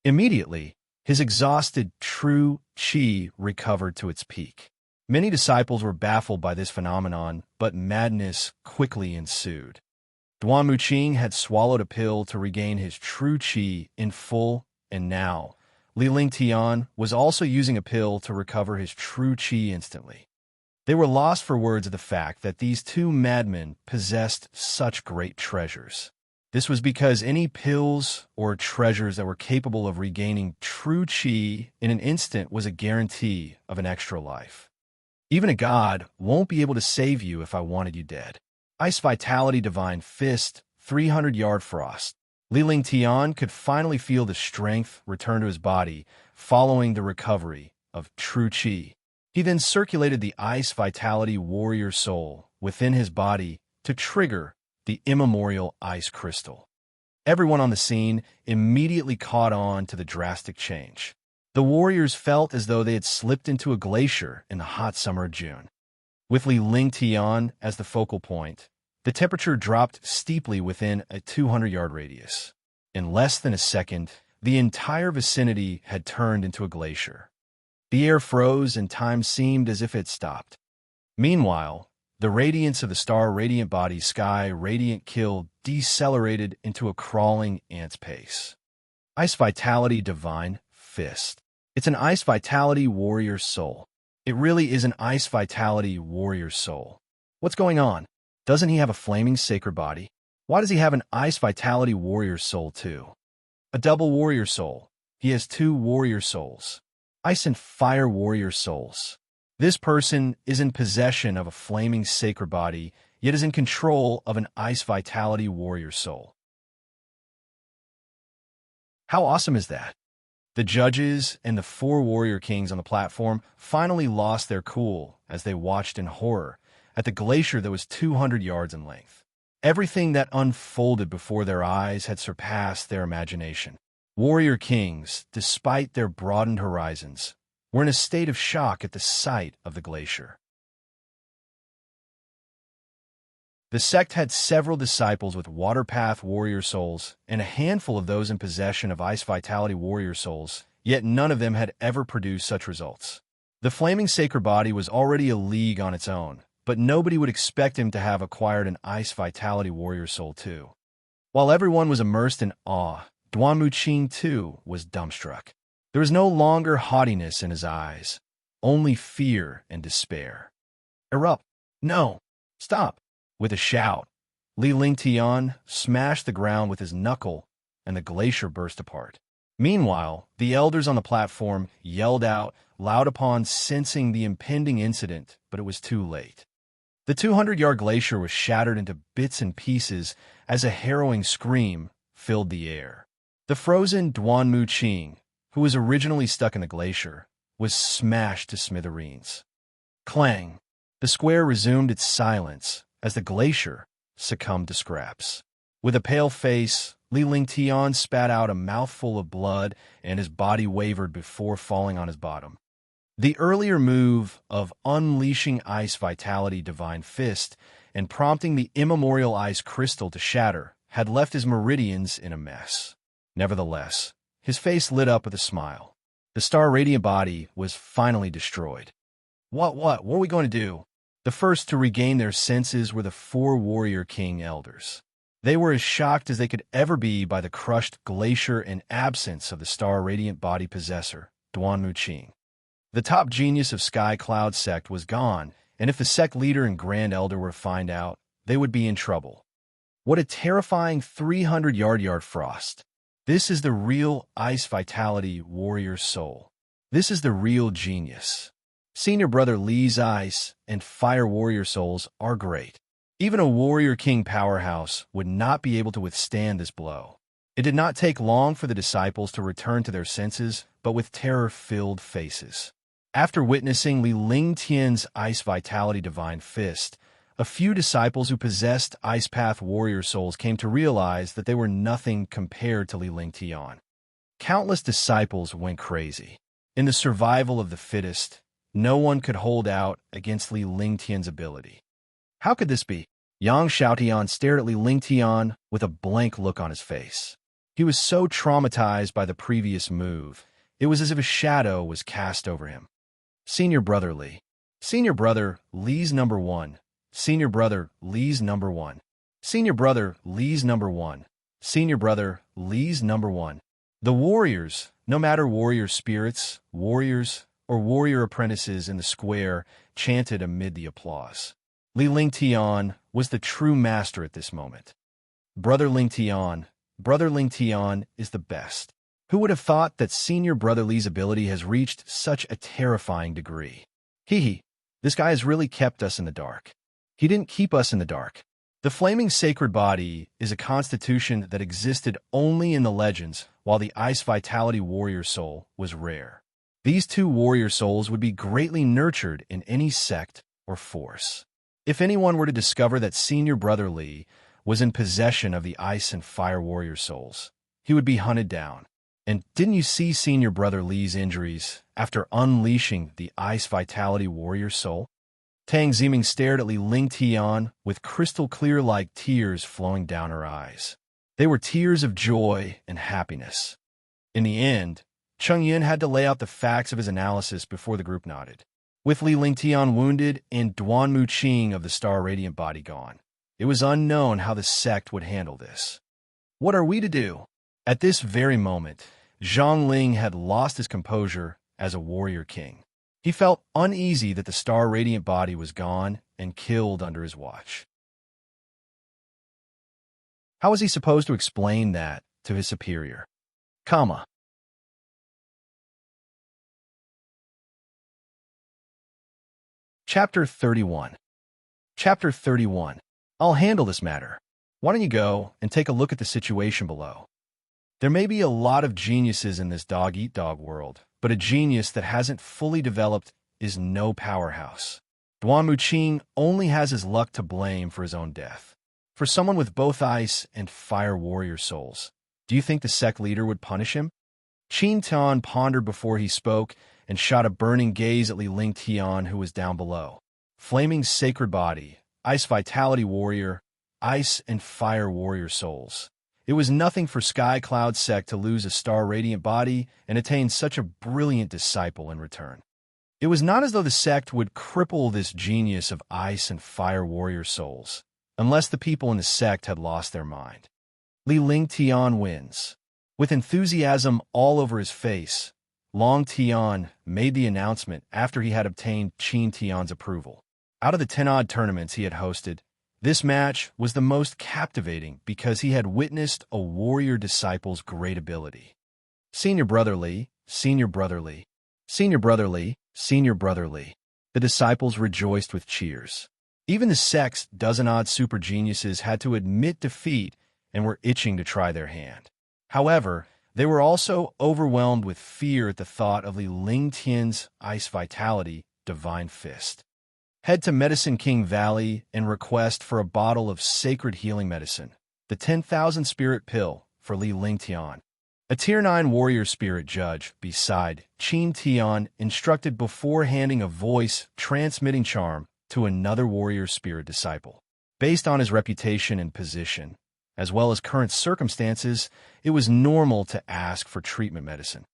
Immediately, his exhausted true chi recovered to its peak. Many disciples were baffled by this phenomenon, but madness quickly ensued. Duanmu Qing had swallowed a pill to regain his true chi in full, and now, Li Ling Tian was also using a pill to recover his true chi instantly. They were lost for words at the fact that these two madmen possessed such great treasures. This was because any pills or treasures that were capable of regaining true chi in an instant was a guarantee of an extra life. Even a god won't be able to save you if I wanted you dead. Ice Vitality Divine Fist, 300-yard frost. Li Ling Tian could finally feel the strength return to his body following the recovery of true chi. He then circulated the Ice Vitality Warrior Soul within his body to trigger the immemorial ice crystal. Everyone on the scene immediately caught on to the drastic change. The warriors felt as though they had slipped into a glacier in the hot summer of June. With Li Ling Tian as the focal point, the temperature dropped steeply within a 200-yard radius. In less than a second, the entire vicinity had turned into a glacier. The air froze and time seemed as if it stopped. Meanwhile, the radiance of the Star Radiant Body Sky Radiant Kill decelerated into a crawling ant's pace. Ice Vitality Divine Fist. It's an Ice Vitality Warrior Soul. It really is an Ice Vitality Warrior Soul. What's going on? Doesn't he have a flaming sacred body? Why does he have an Ice Vitality Warrior Soul too? A double Warrior Soul. He has two Warrior Souls. Ice and Fire Warrior Souls. This person is in possession of a flaming sacred body, yet is in control of an Ice Vitality Warrior Soul. How awesome is that? The judges and the 4 warrior kings on the platform finally lost their cool as they watched in horror at the glacier that was 200 yards in length. Everything that unfolded before their eyes had surpassed their imagination. Warrior kings, despite their broadened horizons, were in a state of shock at the sight of the glacier. The sect had several disciples with Waterpath warrior souls and a handful of those in possession of Ice Vitality warrior souls, yet none of them had ever produced such results. The flaming sacred body was already a league on its own, but nobody would expect him to have acquired an Ice Vitality warrior soul too. While everyone was immersed in awe, Duan Muqing too was dumbstruck. There was no longer haughtiness in his eyes, only fear and despair. Erupt! No! Stop! With a shout, Li Lingtian smashed the ground with his knuckle, and the glacier burst apart. Meanwhile, the elders on the platform yelled out loud upon sensing the impending incident, but it was too late. The 200-yard glacier was shattered into bits and pieces as a harrowing scream filled the air. The frozen Duan Muqing, who was originally stuck in the glacier, was smashed to smithereens. Clang! The square resumed its silence as the glacier succumbed to scraps. With a pale face, Li Lingtian spat out a mouthful of blood and his body wavered before falling on his bottom. The earlier move of unleashing Ice Vitality Divine Fist and prompting the immemorial ice crystal to shatter had left his meridians in a mess. Nevertheless, his face lit up with a smile. The star radiant body was finally destroyed. What were we going to do? The first to regain their senses were the 4 warrior king elders. They were as shocked as they could ever be by the crushed glacier and absence of the star radiant body possessor, Duan Muqing. The top genius of Sky Cloud sect was gone, and if the sect leader and grand elder were to find out, they would be in trouble. What a terrifying 300-yard frost. This is the real Ice Vitality warrior soul. This is the real genius. Senior Brother Li's Ice and Fire warrior souls are great. Even a warrior king powerhouse would not be able to withstand this blow. It did not take long for the disciples to return to their senses, but with terror-filled faces. After witnessing Li Lingtian's Ice Vitality Divine Fist, a few disciples who possessed Ice Path warrior souls came to realize that they were nothing compared to Li Lingtian. Countless disciples went crazy. In the survival of the fittest, no one could hold out against Li Lingtian's ability. How could this be? Yang Xiaotian stared at Li Lingtian with a blank look on his face. He was so traumatized by the previous move, it was as if a shadow was cast over him. Senior Brother Li. Senior Brother Li's number 1. Senior Brother Li's number 1. Senior Brother Li's number 1. Senior Brother Li's number 1. The warriors, no matter warrior spirits, warriors, or warrior apprentices in the square, chanted amid the applause. Li Lingtian was the true master at this moment. Brother Lingtian is the best. Who would have thought that Senior Brother Li's ability has reached such a terrifying degree? This guy has really kept us in the dark. He didn't keep us in the dark. The flaming sacred body is a constitution that existed only in the legends, while the Ice Vitality warrior soul was rare. These 2 warrior souls would be greatly nurtured in any sect or force. If anyone were to discover that Senior Brother Li was in possession of the Ice and Fire warrior souls, he would be hunted down. And didn't you see Senior Brother Li's injuries after unleashing the Ice Vitality warrior soul? Tang Ziming stared at Li Lingtian with crystal clear-like tears flowing down her eyes. They were tears of joy and happiness. In the end, Cheng Yin had to lay out the facts of his analysis before the group nodded. With Li Lingtian wounded and Duan Muqing of the Star Radiant body gone, it was unknown how the sect would handle this. What are we to do? At this very moment, Zhang Ling had lost his composure as a warrior king. He felt uneasy that the Star Radiant body was gone and killed under his watch. How was he supposed to explain that to his superior? Chapter 31. Chapter 31. I'll handle this matter. Why don't you go and take a look at the situation below? There may be a lot of geniuses in this dog-eat-dog world, but a genius that hasn't fully developed is no powerhouse. Duan Muqing only has his luck to blame for his own death. For someone with both ice and fire warrior souls, do you think the sect leader would punish him? Qin Tian pondered before he spoke and shot a burning gaze at Li Ling Tian, who was down below. Flaming sacred body, ice vitality warrior, ice and fire warrior souls. It was nothing for Sky Cloud sect to lose a star-radiant body and attain such a brilliant disciple in return. It was not as though the sect would cripple this genius of ice and fire warrior souls, unless the people in the sect had lost their mind. Li Ling Tian wins. With enthusiasm all over his face, Long Tian made the announcement after he had obtained Qin Tian's approval. Out of the 10-odd tournaments he had hosted, this match was the most captivating because he had witnessed a warrior disciple's great ability. Senior Brother Li, Senior Brother Li, Senior Brother Li, Senior Brother Li. The disciples rejoiced with cheers. Even the sect's dozen-odd super geniuses had to admit defeat and were itching to try their hand. However, they were also overwhelmed with fear at the thought of Li Ling Tian's ice vitality, divine fist. Head to Medicine King Valley and request for a bottle of sacred healing medicine, the 10,000 spirit pill for Li Ling Tian. A Tier 9 warrior spirit judge beside Qin Tian instructed before handing a voice-transmitting charm to another warrior spirit disciple. Based on his reputation and position, as well as current circumstances, it was normal to ask for treatment medicine.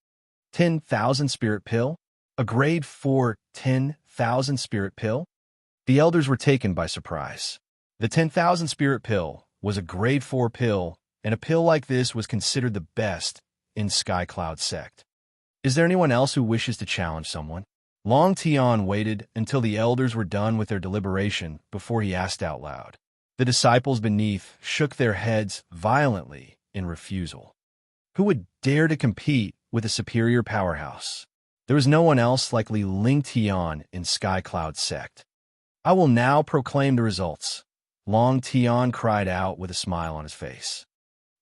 10,000 spirit pill? A grade 4 10,000 spirit pill? The elders were taken by surprise. The 10,000 spirit pill was a grade 4 pill, and a pill like this was considered the best in Sky Cloud sect. Is there anyone else who wishes to challenge someone? Long Tian waited until the elders were done with their deliberation before he asked out loud. The disciples beneath shook their heads violently in refusal. Who would dare to compete with a superior powerhouse? There was no one else like Li Ling Tian in Sky Cloud sect. I will now proclaim the results, Long Tian cried out with a smile on his face.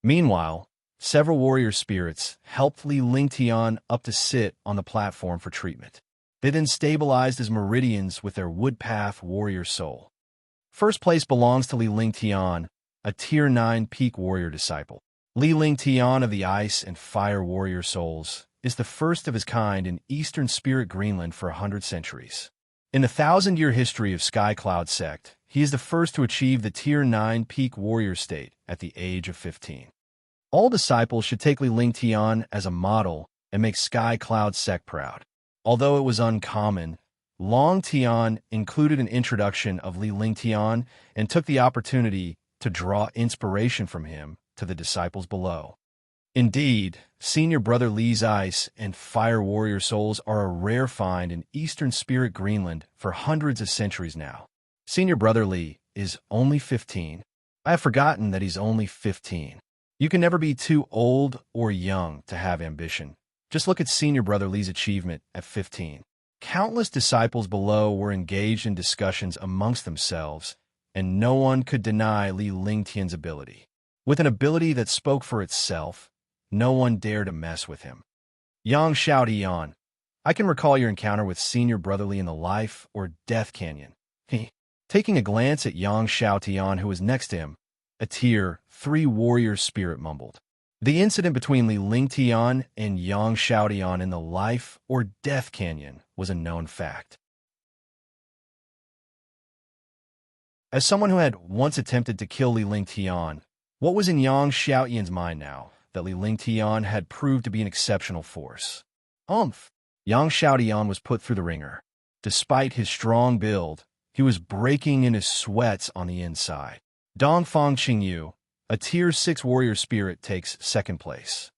Meanwhile, several warrior spirits helped Li Ling Tian up to sit on the platform for treatment. They then stabilized his meridians with their Woodpath warrior soul. First place belongs to Li Ling Tian, a Tier 9 peak warrior disciple. Li Ling Tian of the Ice and Fire warrior souls is the first of his kind in Eastern Spirit Greenland for 100 centuries. In the 1,000-year history of Sky Cloud sect, he is the first to achieve the Tier 9 peak warrior state at the age of 15. All disciples should take Li Ling Tian as a model and make Sky Cloud sect proud. Although it was uncommon, Long Tian included an introduction of Li Ling Tian and took the opportunity to draw inspiration from him to the disciples below. Indeed, Senior Brother Li's Ice and Fire warrior souls are a rare find in Eastern Spirit Greenland for hundreds of centuries now. Senior Brother Li is only 15. I have forgotten that he's only 15. You can never be too old or young to have ambition. Just look at Senior Brother Li's achievement at 15. Countless disciples below were engaged in discussions amongst themselves, and no one could deny Li Ling Tian's ability. With an ability that spoke for itself, no one dared to mess with him. Yang Xiaotian, I can recall your encounter with Senior Brother Li in the Life or Death Canyon. Taking a glance at Yang Xiaotian, who was next to him, a Tier 3 warrior spirit mumbled. The incident between Li Ling Tian and Yang Xiaotian in the Life or Death Canyon was a known fact. As someone who had once attempted to kill Li Ling Tian, what was in Yang Xiaotian's mind now that Li Ling Tian had proved to be an exceptional force? Yang Xiaotian was put through the ringer. Despite his strong build, he was breaking in his sweats on the inside. Dongfang Qingyu, a Tier 6 warrior spirit, takes second place.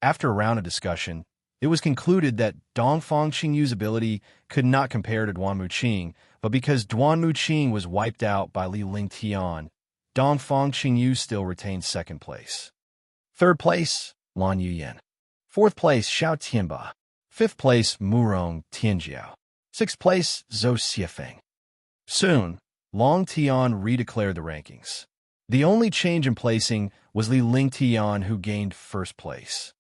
After a round of discussion, it was concluded that Dongfang Qingyu's ability could not compare to Duan Muqing, but because Duan Muqing was wiped out by Li Ling Tian, Dongfang Qingyu still retained second place. Third place, Lan Yuyan. Fourth place, Xiao Tianba. Fifth place, Murong Tianjiao. Sixth place, Zhou Xiefeng. Soon, Long Tian redeclared the rankings. The only change in placing was Li Lingtian, who gained first place.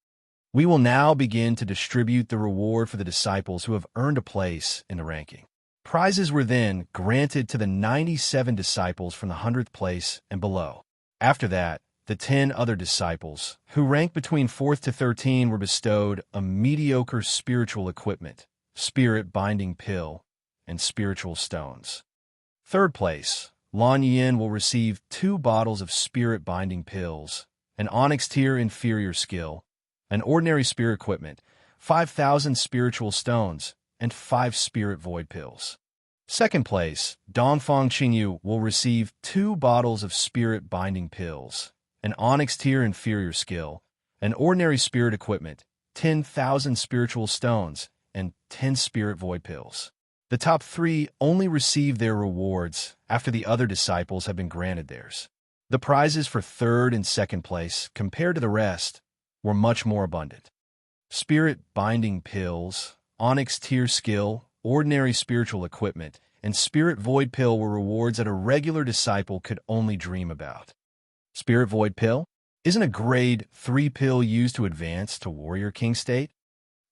We will now begin to distribute the reward for the disciples who have earned a place in the ranking. Prizes were then granted to the 97 disciples from the 100th place and below. After that, the 10 other disciples, who ranked between 4th to 13, were bestowed a mediocre spiritual equipment, spirit binding pill, and spiritual stones. Third place, Lan Yin will receive 2 bottles of spirit binding pills, an onyx tier inferior skill, an ordinary spirit equipment, 5,000 spiritual stones, and 5 spirit void pills. Second place, Dongfang Qingyu will receive 2 bottles of spirit binding pills, an onyx tier inferior skill, an ordinary spirit equipment, 10,000 spiritual stones, and 10 spirit void pills. The top 3 only receive their rewards after the other disciples have been granted theirs. The prizes for third and second place, compared to the rest, were much more abundant. Spirit binding pills, onyx tier skill, ordinary spiritual equipment, and spirit void pill were rewards that a regular disciple could only dream about. Spirit void pill isn't a grade 3 pill used to advance to warrior king state.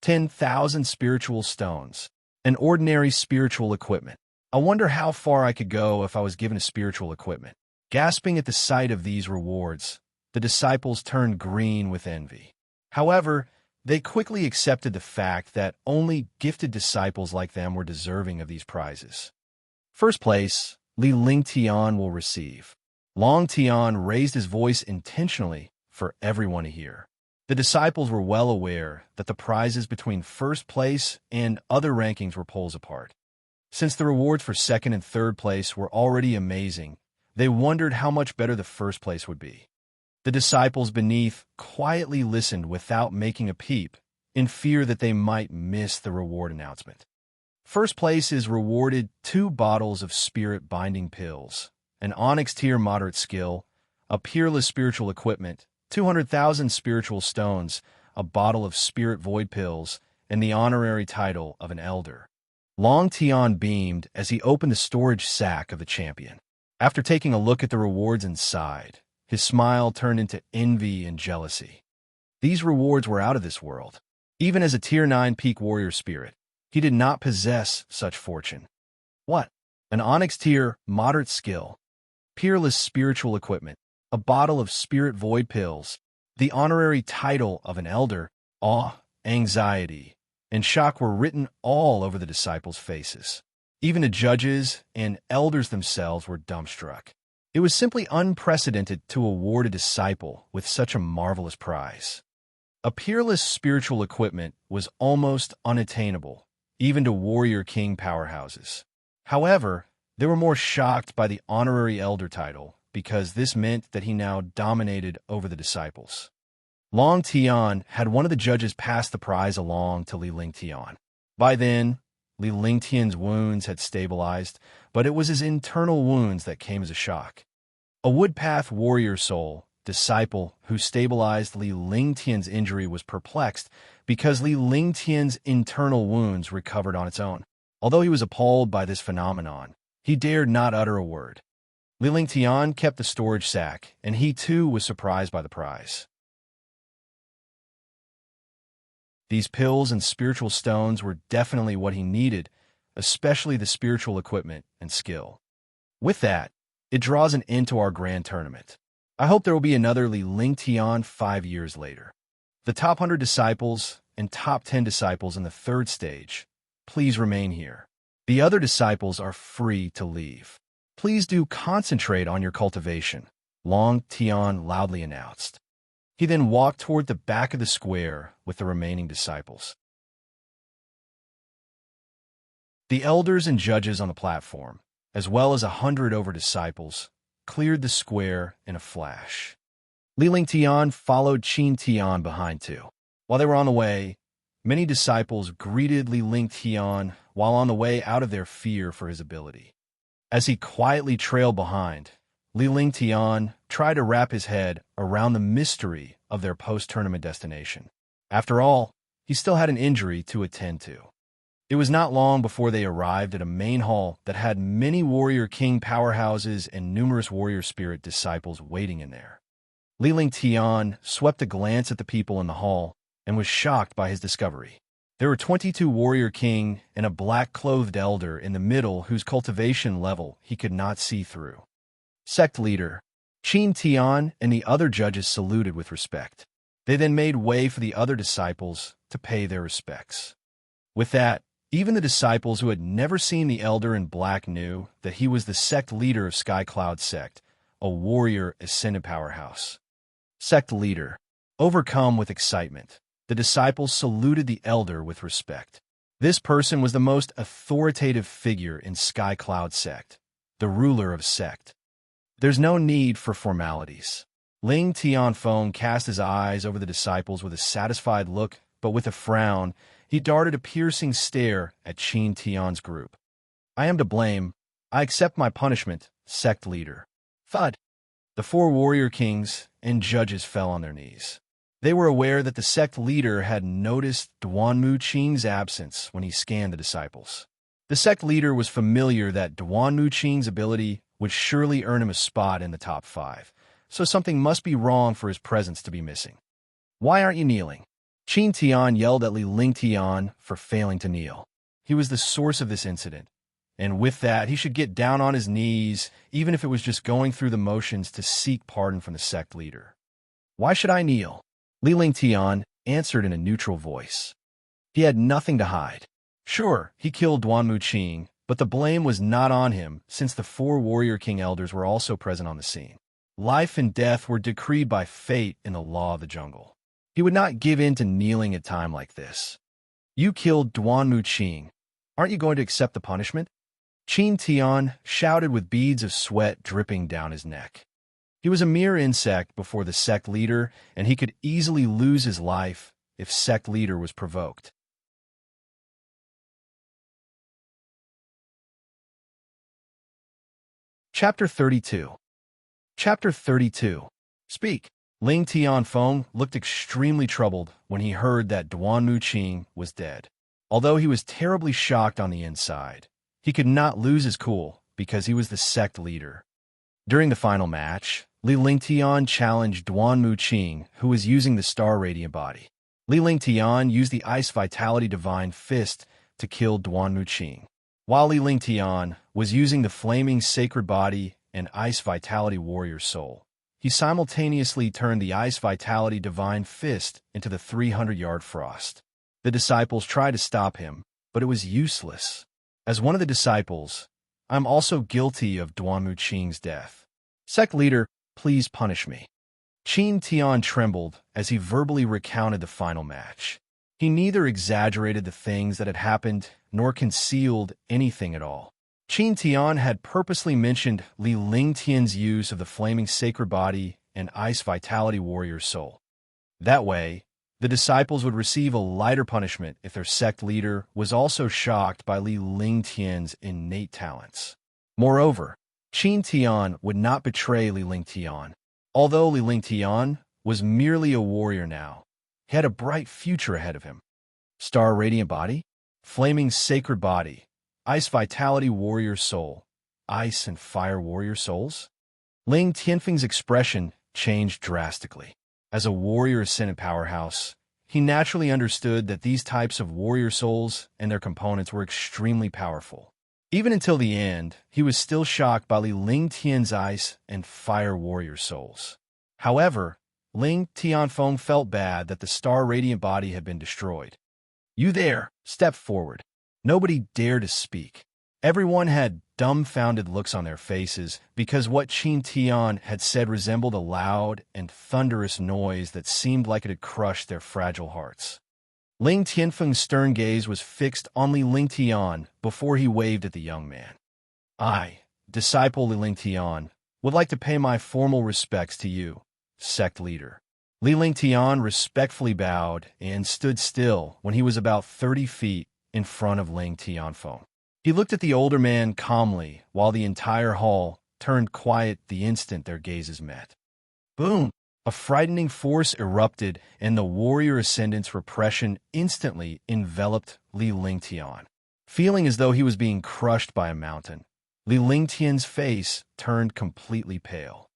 10,000 spiritual stones, an ordinary spiritual equipment. I wonder how far I could go if I was given a spiritual equipment. Gasping at the sight of these rewards, the disciples turned green with envy. However, they quickly accepted the fact that only gifted disciples like them were deserving of these prizes. First place, Li Lingtian will receive. Long Tian raised his voice intentionally for everyone to hear. The disciples were well aware that the prizes between first place and other rankings were poles apart. Since the rewards for second and third place were already amazing, they wondered how much better the first place would be. The disciples beneath quietly listened without making a peep, in fear that they might miss the reward announcement. First place is rewarded 2 bottles of spirit binding pills, an onyx tier moderate skill, a peerless spiritual equipment, 200,000 spiritual stones, a bottle of spirit void pills, and the honorary title of an elder. Long Tian beamed as he opened the storage sack of the champion. After taking a look at the rewards inside, his smile turned into envy and jealousy. These rewards were out of this world. Even as a Tier 9 peak warrior spirit, he did not possess such fortune. What? An onyx tier moderate skill, peerless spiritual equipment, a bottle of spirit void pills, the honorary title of an elder. Awe, anxiety, and shock were written all over the disciples' faces. Even the judges and elders themselves were dumbstruck. It was simply unprecedented to award a disciple with such a marvelous prize. A peerless spiritual equipment was almost unattainable, even to warrior king powerhouses. However, they were more shocked by the honorary elder title, because this meant that he now dominated over the disciples. Long Tian had one of the judges pass the prize along to Li Lingtian. By then, Li Lingtian's wounds had stabilized, but it was his internal wounds that came as a shock. A Woodpath warrior soul, disciple who stabilized Li Lingtian's injury was perplexed because Li Lingtian's internal wounds recovered on its own. Although he was appalled by this phenomenon, he dared not utter a word. Li Lingtian kept the storage sack, and he too was surprised by the prize. These pills and spiritual stones were definitely what he needed, especially the spiritual equipment and skill. With that, it draws an end to our grand tournament. I hope there will be another Li Lingtian 5 years later. The top 100 disciples and top 10 disciples in the third stage, please remain here. The other disciples are free to leave. Please do concentrate on your cultivation, Long Tian loudly announced. He then walked toward the back of the square with the remaining disciples. The elders and judges on the platform, as well as 100 over disciples, cleared the square in a flash. Li Lingtian followed Qin Tian behind too. While they were on the way, many disciples greeted Li Lingtian while on the way out of their fear for his ability. As he quietly trailed behind, Li Lingtian tried to wrap his head around the mystery of their post-tournament destination. After all, he still had an injury to attend to. It was not long before they arrived at a main hall that had many warrior king powerhouses and numerous warrior spirit disciples waiting in there. Li Lingtian swept a glance at the people in the hall and was shocked by his discovery. There were 22 warrior king and a black-clothed elder in the middle whose cultivation level he could not see through. Sect leader Qin Tian and the other judges saluted with respect. They then made way for the other disciples to pay their respects. With that, even the disciples who had never seen the elder in black knew that he was the sect leader of Sky Cloud Sect, a warrior ascended powerhouse. Sect leader. Overcome with excitement, the disciples saluted the elder with respect. This person was the most authoritative figure in Sky Cloud Sect, the ruler of sect. There's no need for formalities. Ling Tianfeng cast his eyes over the disciples with a satisfied look, but with a frown, he darted a piercing stare at Qin Tian's group. I am to blame. I accept my punishment, sect leader. Thud. The 4 warrior kings and judges fell on their knees. They were aware that the sect leader had noticed Duanmu Qing's absence when he scanned the disciples. The sect leader was familiar that Duanmu Qing's ability would surely earn him a spot in the top 5, so something must be wrong for his presence to be missing. Why aren't you kneeling? Qin Tian yelled at Li Lingtian for failing to kneel. He was the source of this incident, and with that, he should get down on his knees, even if it was just going through the motions to seek pardon from the sect leader. Why should I kneel? Li Lingtian answered in a neutral voice. He had nothing to hide. Sure, he killed Duanmu Qing, but the blame was not on him since the 4 warrior king elders were also present on the scene. Life and death were decreed by fate in the law of the jungle. He would not give in to kneeling at a time like this. You killed Duanmu Qing. Aren't you going to accept the punishment? Qin Tian shouted with beads of sweat dripping down his neck. He was a mere insect before the sect leader, and he could easily lose his life if sect leader was provoked. Chapter 32. Chapter 32. Speak. Ling Tianfeng looked extremely troubled when he heard that Duanmu Qing was dead. Although he was terribly shocked on the inside, he could not lose his cool because he was the sect leader. During the final match, Li Lingtian challenged Duanmu Qing, who was using the Star Radiant Body. Li Lingtian used the Ice Vitality Divine Fist to kill Duanmu Qing, while Li Lingtian was using the Flaming Sacred Body and Ice Vitality Warrior Soul. He simultaneously turned the Ice Vitality Divine Fist into the 300-yard frost. The disciples tried to stop him, but it was useless. As one of the disciples, I'm also guilty of Duanmu Qing's death. Sect leader, please punish me. Qin Tian trembled as he verbally recounted the final match. He neither exaggerated the things that had happened nor concealed anything at all. Qin Tian had purposely mentioned Li Lingtian's use of the Flaming Sacred Body and Ice Vitality Warrior Soul. That way, the disciples would receive a lighter punishment if their sect leader was also shocked by Li Lingtian's innate talents. Moreover, Qin Tian would not betray Li Lingtian. Although Li Lingtian was merely a warrior now, he had a bright future ahead of him. Star Radiant Body, Flaming Sacred Body, Ice Vitality Warrior Soul, Ice and Fire Warrior Souls? Ling Tianfeng's expression changed drastically. As a warrior ascended powerhouse, he naturally understood that these types of warrior souls and their components were extremely powerful. Even until the end, he was still shocked by Li Lingtian's Ice and Fire Warrior Souls. However, Ling Tianfeng felt bad that the Star Radiant Body had been destroyed. You there, step forward. Nobody dared to speak. Everyone had dumbfounded looks on their faces because what Qin Tian had said resembled a loud and thunderous noise that seemed like it had crushed their fragile hearts. Ling Tianfeng's stern gaze was fixed on Li Lingtian before he waved at the young man. I, disciple Li Lingtian, would like to pay my formal respects to you, sect leader. Li Lingtian respectfully bowed and stood still when he was about 30 feet in front of Ling Tianfeng. He looked at the older man calmly while the entire hall turned quiet the instant their gazes met. Boom! A frightening force erupted and the warrior ascendant's repression instantly enveloped Li Lingtian. Feeling as though he was being crushed by a mountain, Li Lingtian's face turned completely pale.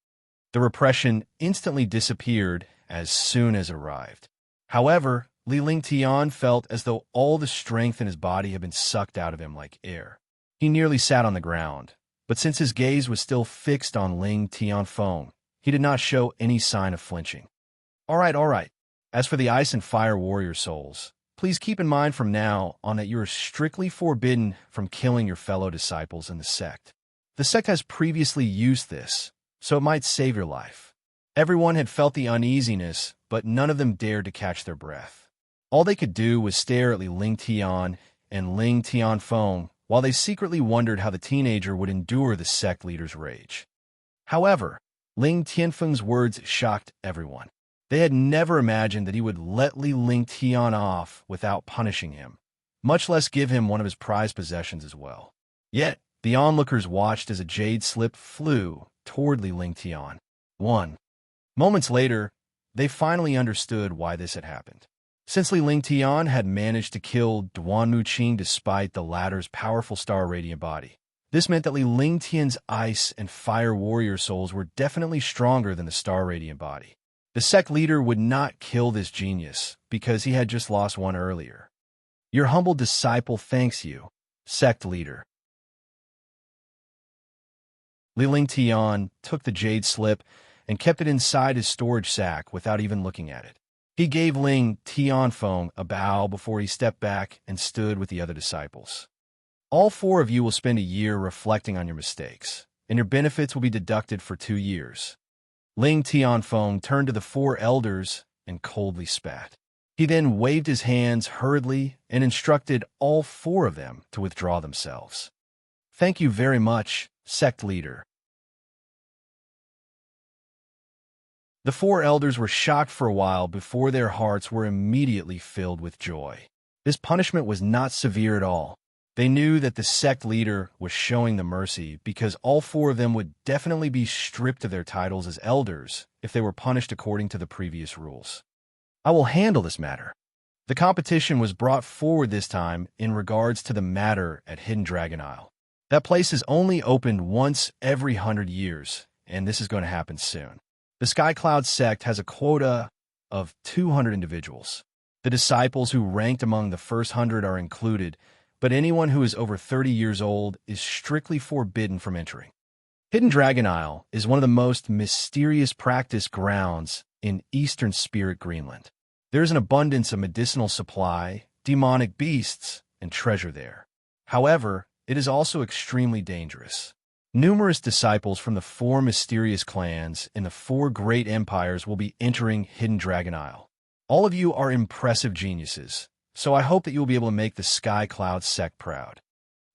The repression instantly disappeared as soon as arrived. However, Li Lingtian felt as though all the strength in his body had been sucked out of him like air. He nearly sat on the ground, but since his gaze was still fixed on Ling Tianfeng, he did not show any sign of flinching. All right. As for the ice and fire warrior souls, please keep in mind from now on that you are strictly forbidden from killing your fellow disciples in the sect. The sect has previously used this, so it might save your life. Everyone had felt the uneasiness, but none of them dared to catch their breath. All they could do was stare at Li Lingtian and Ling Tianfeng while they secretly wondered how the teenager would endure the sect leader's rage. However, Ling Tianfeng's words shocked everyone. They had never imagined that he would let Li Lingtian off without punishing him, much less give him one of his prized possessions as well. Yet, the onlookers watched as a jade slip flew toward Li Lingtian. Moments later, they finally understood why this had happened. Since Li Lingtian had managed to kill Duan Muqing despite the latter's powerful star radiant body, this meant that Li Lingtian's ice and fire warrior souls were definitely stronger than the star radiant body. The sect leader would not kill this genius because he had just lost one earlier. Your humble disciple thanks you, sect leader. Li Lingtian took the jade slip and kept it inside his storage sack without even looking at it. He gave Ling Tianfeng a bow before he stepped back and stood with the other disciples. All 4 of you will spend a year reflecting on your mistakes, and your benefits will be deducted for 2 years. Ling Tianfeng turned to the 4 elders and coldly spat. He then waved his hands hurriedly and instructed all 4 of them to withdraw themselves. Thank you very much, sect leader. The 4 elders were shocked for a while before their hearts were immediately filled with joy. This punishment was not severe at all. They knew that the sect leader was showing them mercy because all 4 of them would definitely be stripped of their titles as elders if they were punished according to the previous rules. I will handle this matter. The competition was brought forward this time in regards to the matter at Hidden Dragon Isle. That place is only opened once every 100 years, and this is going to happen soon. The Sky Cloud sect has a quota of 200 individuals. The disciples who ranked among the first 100 are included, but anyone who is over 30 years old is strictly forbidden from entering. Hidden Dragon Isle is one of the most mysterious practice grounds in Eastern Spirit Greenland. There is an abundance of medicinal supply, demonic beasts, and treasure there. However, it is also extremely dangerous. Numerous disciples from the 4 mysterious clans in the 4 great empires will be entering Hidden Dragon Isle. All of you are impressive geniuses, so I hope that you will be able to make the Sky Cloud sect proud.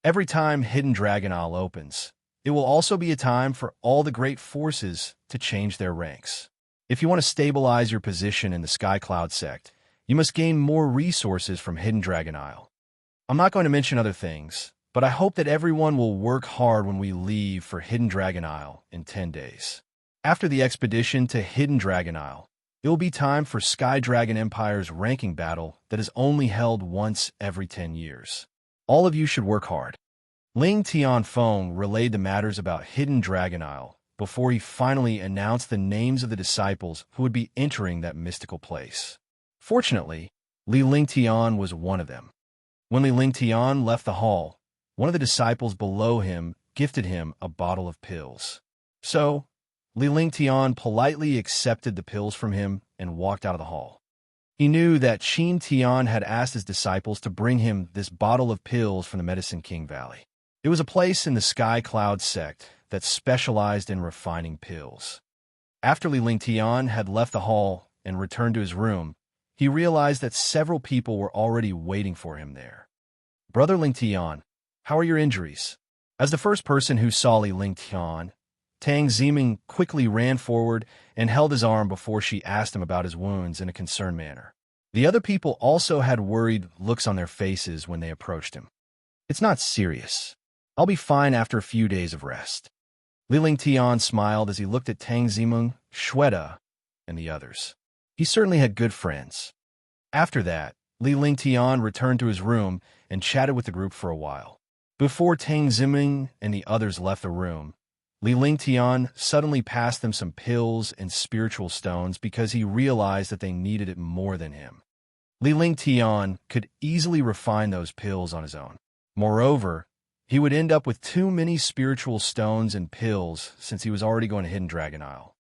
Every time Hidden Dragon Isle opens, it will also be a time for all the great forces to change their ranks. If you want to stabilize your position in the Sky Cloud sect, you must gain more resources from Hidden Dragon Isle. I'm not going to mention other things, but I hope that everyone will work hard when we leave for Hidden Dragon Isle in 10 days. After the expedition to Hidden Dragon Isle, it will be time for Sky Dragon Empire's ranking battle that is only held once every 10 years. All of you should work hard. Ling Tianfeng relayed the matters about Hidden Dragon Isle before he finally announced the names of the disciples who would be entering that mystical place. Fortunately, Li Lingtian was one of them. When Li Lingtian left the hall, one of the disciples below him gifted him a bottle of pills. So, Li Lingtian politely accepted the pills from him and walked out of the hall. He knew that Qin Tian had asked his disciples to bring him this bottle of pills from the Medicine King Valley. It was a place in the Sky Cloud sect that specialized in refining pills. After Li Lingtian had left the hall and returned to his room, he realized that several people were already waiting for him there. Brother Lingtian, how are your injuries? As the first person who saw Li Lingtian, Tang Ziming quickly ran forward and held his arm before she asked him about his wounds in a concerned manner. The other people also had worried looks on their faces when they approached him. It's not serious. I'll be fine after a few days of rest. Li Lingtian smiled as he looked at Tang Ziming, Shweta, and the others. He certainly had good friends. After that, Li Lingtian returned to his room and chatted with the group for a while. Before Tang Ziming and the others left the room, Li Lingtian suddenly passed them some pills and spiritual stones because he realized that they needed it more than him. Li Lingtian could easily refine those pills on his own. Moreover, he would end up with too many spiritual stones and pills since he was already going to Hidden Dragon Isle.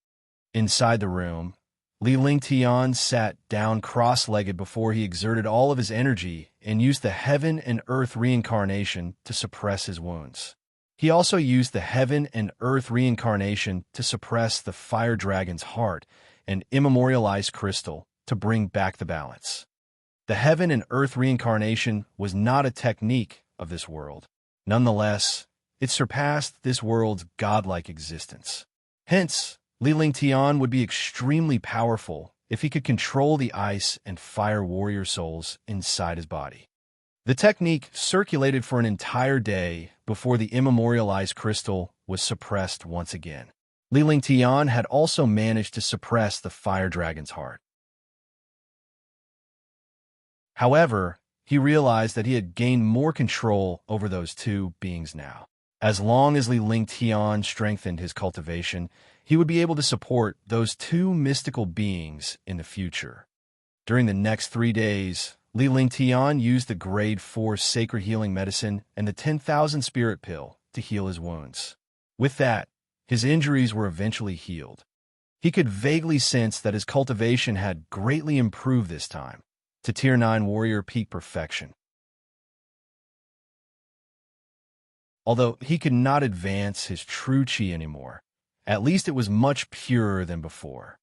Inside the room, Li Lingtian sat down cross-legged before he exerted all of his energy and used the heaven and earth reincarnation to suppress his wounds. He also used the heaven and earth reincarnation to suppress the fire dragon's heart and immemorialized crystal to bring back the balance. The heaven and earth reincarnation was not a technique of this world. Nonetheless, it surpassed this world's godlike existence. Hence, Li Lingtian would be extremely powerful if he could control the ice and fire warrior souls inside his body. The technique circulated for an entire day before the immemorialized crystal was suppressed once again. Li Lingtian had also managed to suppress the fire dragon's heart. However, he realized that he had gained more control over those two beings now. As long as Li Lingtian strengthened his cultivation, he would be able to support those two mystical beings in the future. During the next 3 days, Li Lingtian used the Grade 4 Sacred Healing Medicine and the 10,000 Spirit Pill to heal his wounds. With that, his injuries were eventually healed. He could vaguely sense that his cultivation had greatly improved this time, to Tier 9 Warrior Peak Perfection. Although he could not advance his true chi anymore, at least it was much purer than before.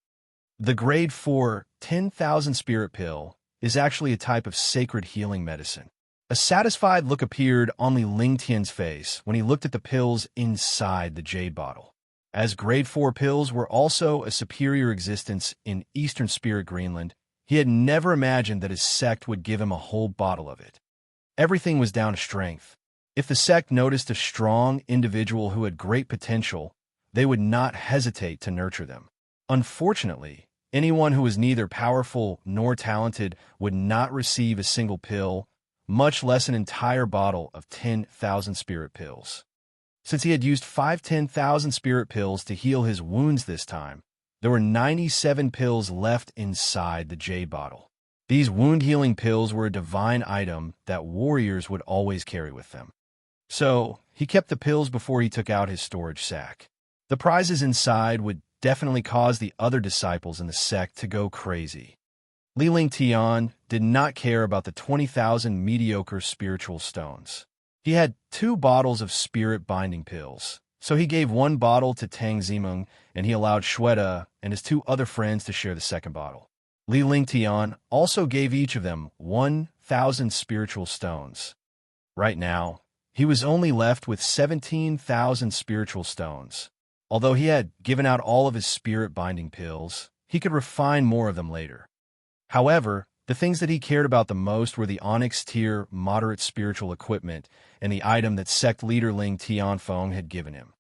The Grade 4 10,000 Spirit Pill is actually a type of sacred healing medicine. A satisfied look appeared on Li Lingtian's face when he looked at the pills inside the jade bottle. As Grade 4 pills were also a superior existence in Eastern Spirit Greenland, he had never imagined that his sect would give him a whole bottle of it. Everything was down to strength. If the sect noticed a strong individual who had great potential, they would not hesitate to nurture them. Unfortunately, anyone who was neither powerful nor talented would not receive a single pill, much less an entire bottle of 10,000 spirit pills. Since he had used 10,000 spirit pills to heal his wounds this time, there were 97 pills left inside the jade bottle. These wound-healing pills were a divine item that warriors would always carry with them. So, he kept the pills before he took out his storage sack. The prizes inside would definitely cause the other disciples in the sect to go crazy. Li Lingtian did not care about the 20,000 mediocre spiritual stones. He had 2 bottles of spirit-binding pills, so he gave 1 bottle to Tang Ziming, and he allowed Shweta and his 2 other friends to share the second bottle. Li Lingtian also gave each of them 1,000 spiritual stones. Right now, he was only left with 17,000 spiritual stones. Although he had given out all of his spirit-binding pills, he could refine more of them later. However, the things that he cared about the most were the Onyx Tier moderate spiritual equipment and the item that sect leader Ling Tianfeng had given him.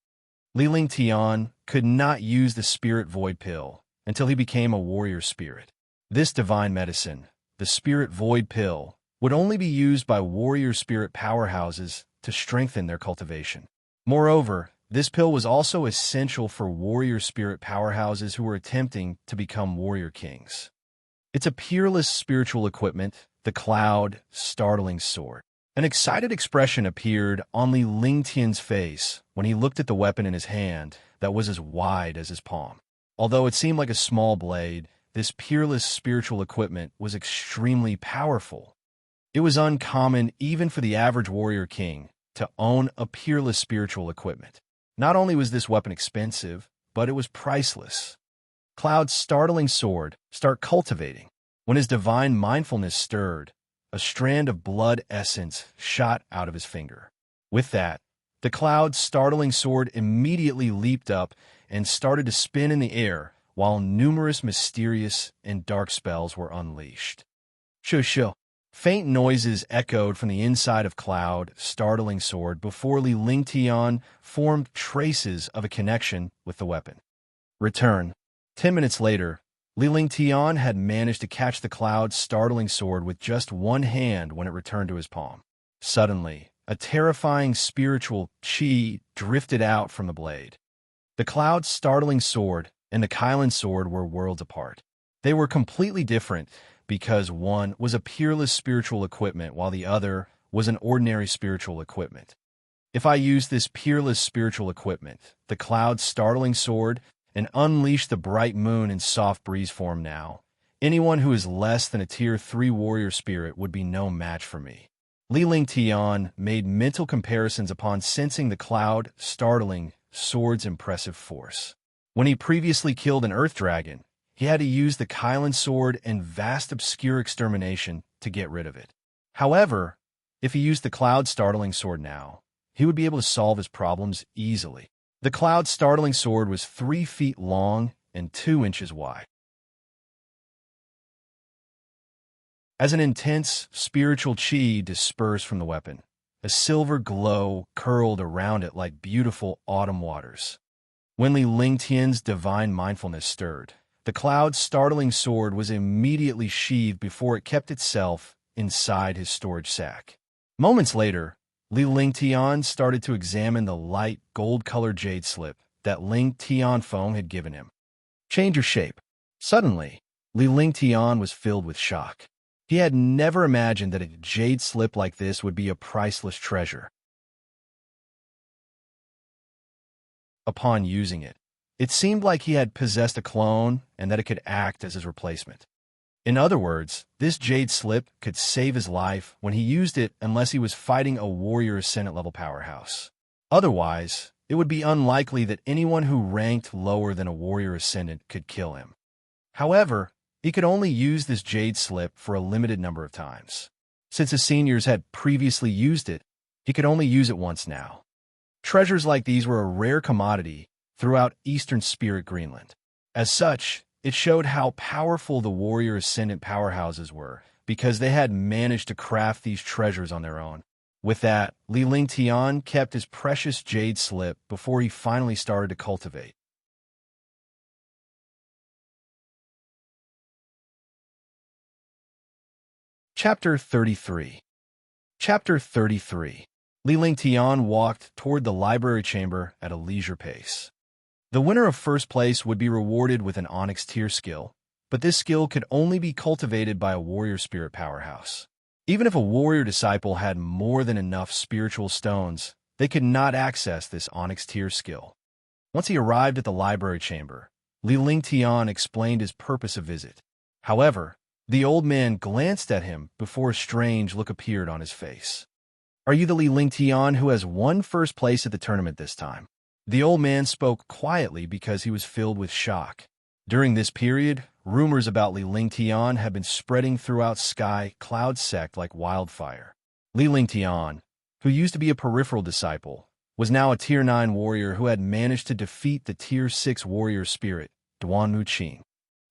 Li Lingtian could not use the Spirit Void Pill until he became a warrior spirit. This divine medicine, the Spirit Void Pill, would only be used by warrior spirit powerhouses to strengthen their cultivation. Moreover, this pill was also essential for warrior spirit powerhouses who were attempting to become warrior kings. It's a peerless spiritual equipment, the Cloud Startling Sword. An excited expression appeared on Li Lingtian's face when he looked at the weapon in his hand that was as wide as his palm. Although it seemed like a small blade, this peerless spiritual equipment was extremely powerful. It was uncommon even for the average warrior king to own a peerless spiritual equipment. Not only was this weapon expensive, but it was priceless. Cloud's startling sword start cultivating. When his divine mindfulness stirred, a strand of blood essence shot out of his finger. With that, the Cloud's startling sword immediately leaped up and started to spin in the air while numerous mysterious and dark spells were unleashed. Shoo. Faint noises echoed from the inside of Cloud Startling Sword before Li Lingtian formed traces of a connection with the weapon. Return. 10 minutes later, Li Lingtian had managed to catch the Cloud Startling Sword with just one hand when it returned to his palm. Suddenly, a terrifying spiritual chi drifted out from the blade. The cloud's startling sword and the Kylan sword were worlds apart. They were completely different because one was a peerless spiritual equipment while the other was an ordinary spiritual equipment. If I use this peerless spiritual equipment, the cloud's startling sword, and unleash the bright moon in soft breeze form now, anyone who is less than a tier 3 warrior spirit would be no match for me. Li Ling Tian made mental comparisons upon sensing the cloud startling sword's impressive force. When he previously killed an earth dragon, he had to use the Kylan sword and vast obscure extermination to get rid of it. However, if he used the cloud startling sword now, he would be able to solve his problems easily. The cloud startling sword was 3 feet long and 2 inches wide. As an intense spiritual chi dispersed from the weapon, a silver glow curled around it like beautiful autumn waters. When Li Lingtian's divine mindfulness stirred, the cloud's startling sword was immediately sheathed before it kept itself inside his storage sack. Moments later, Li Lingtian started to examine the light gold-colored jade slip that Ling Tianfeng had given him. Change your shape. Suddenly, Li Lingtian was filled with shock. He had never imagined that a jade slip like this would be a priceless treasure. Upon using it, it seemed like he had possessed a clone and that it could act as his replacement. In other words, this jade slip could save his life when he used it unless he was fighting a warrior ascendant level powerhouse. Otherwise, it would be unlikely that anyone who ranked lower than a warrior ascendant could kill him. However, he could only use this jade slip for a limited number of times. Since his seniors had previously used it, he could only use it once now. Treasures like these were a rare commodity throughout Eastern Spirit Greenland. As such, it showed how powerful the warrior ascendant powerhouses were because they had managed to craft these treasures on their own. With that, Li Lingtian kept his precious jade slip before he finally started to cultivate. Chapter 33. Chapter 33. Li Lingtian walked toward the library chamber at a leisure pace. The winner of first place would be rewarded with an Onyx tier skill, but this skill could only be cultivated by a warrior spirit powerhouse. Even if a warrior disciple had more than enough spiritual stones, they could not access this Onyx tier skill. Once he arrived at the library chamber, Li Lingtian explained his purpose of visit. However, the old man glanced at him before a strange look appeared on his face. Are you the Li Lingtian who has won first place at the tournament this time? The old man spoke quietly because he was filled with shock. During this period, rumors about Li Lingtian had been spreading throughout Sky Cloud Sect like wildfire. Li Lingtian, who used to be a peripheral disciple, was now a Tier 9 warrior who had managed to defeat the Tier 6 warrior spirit, Duan Muqing.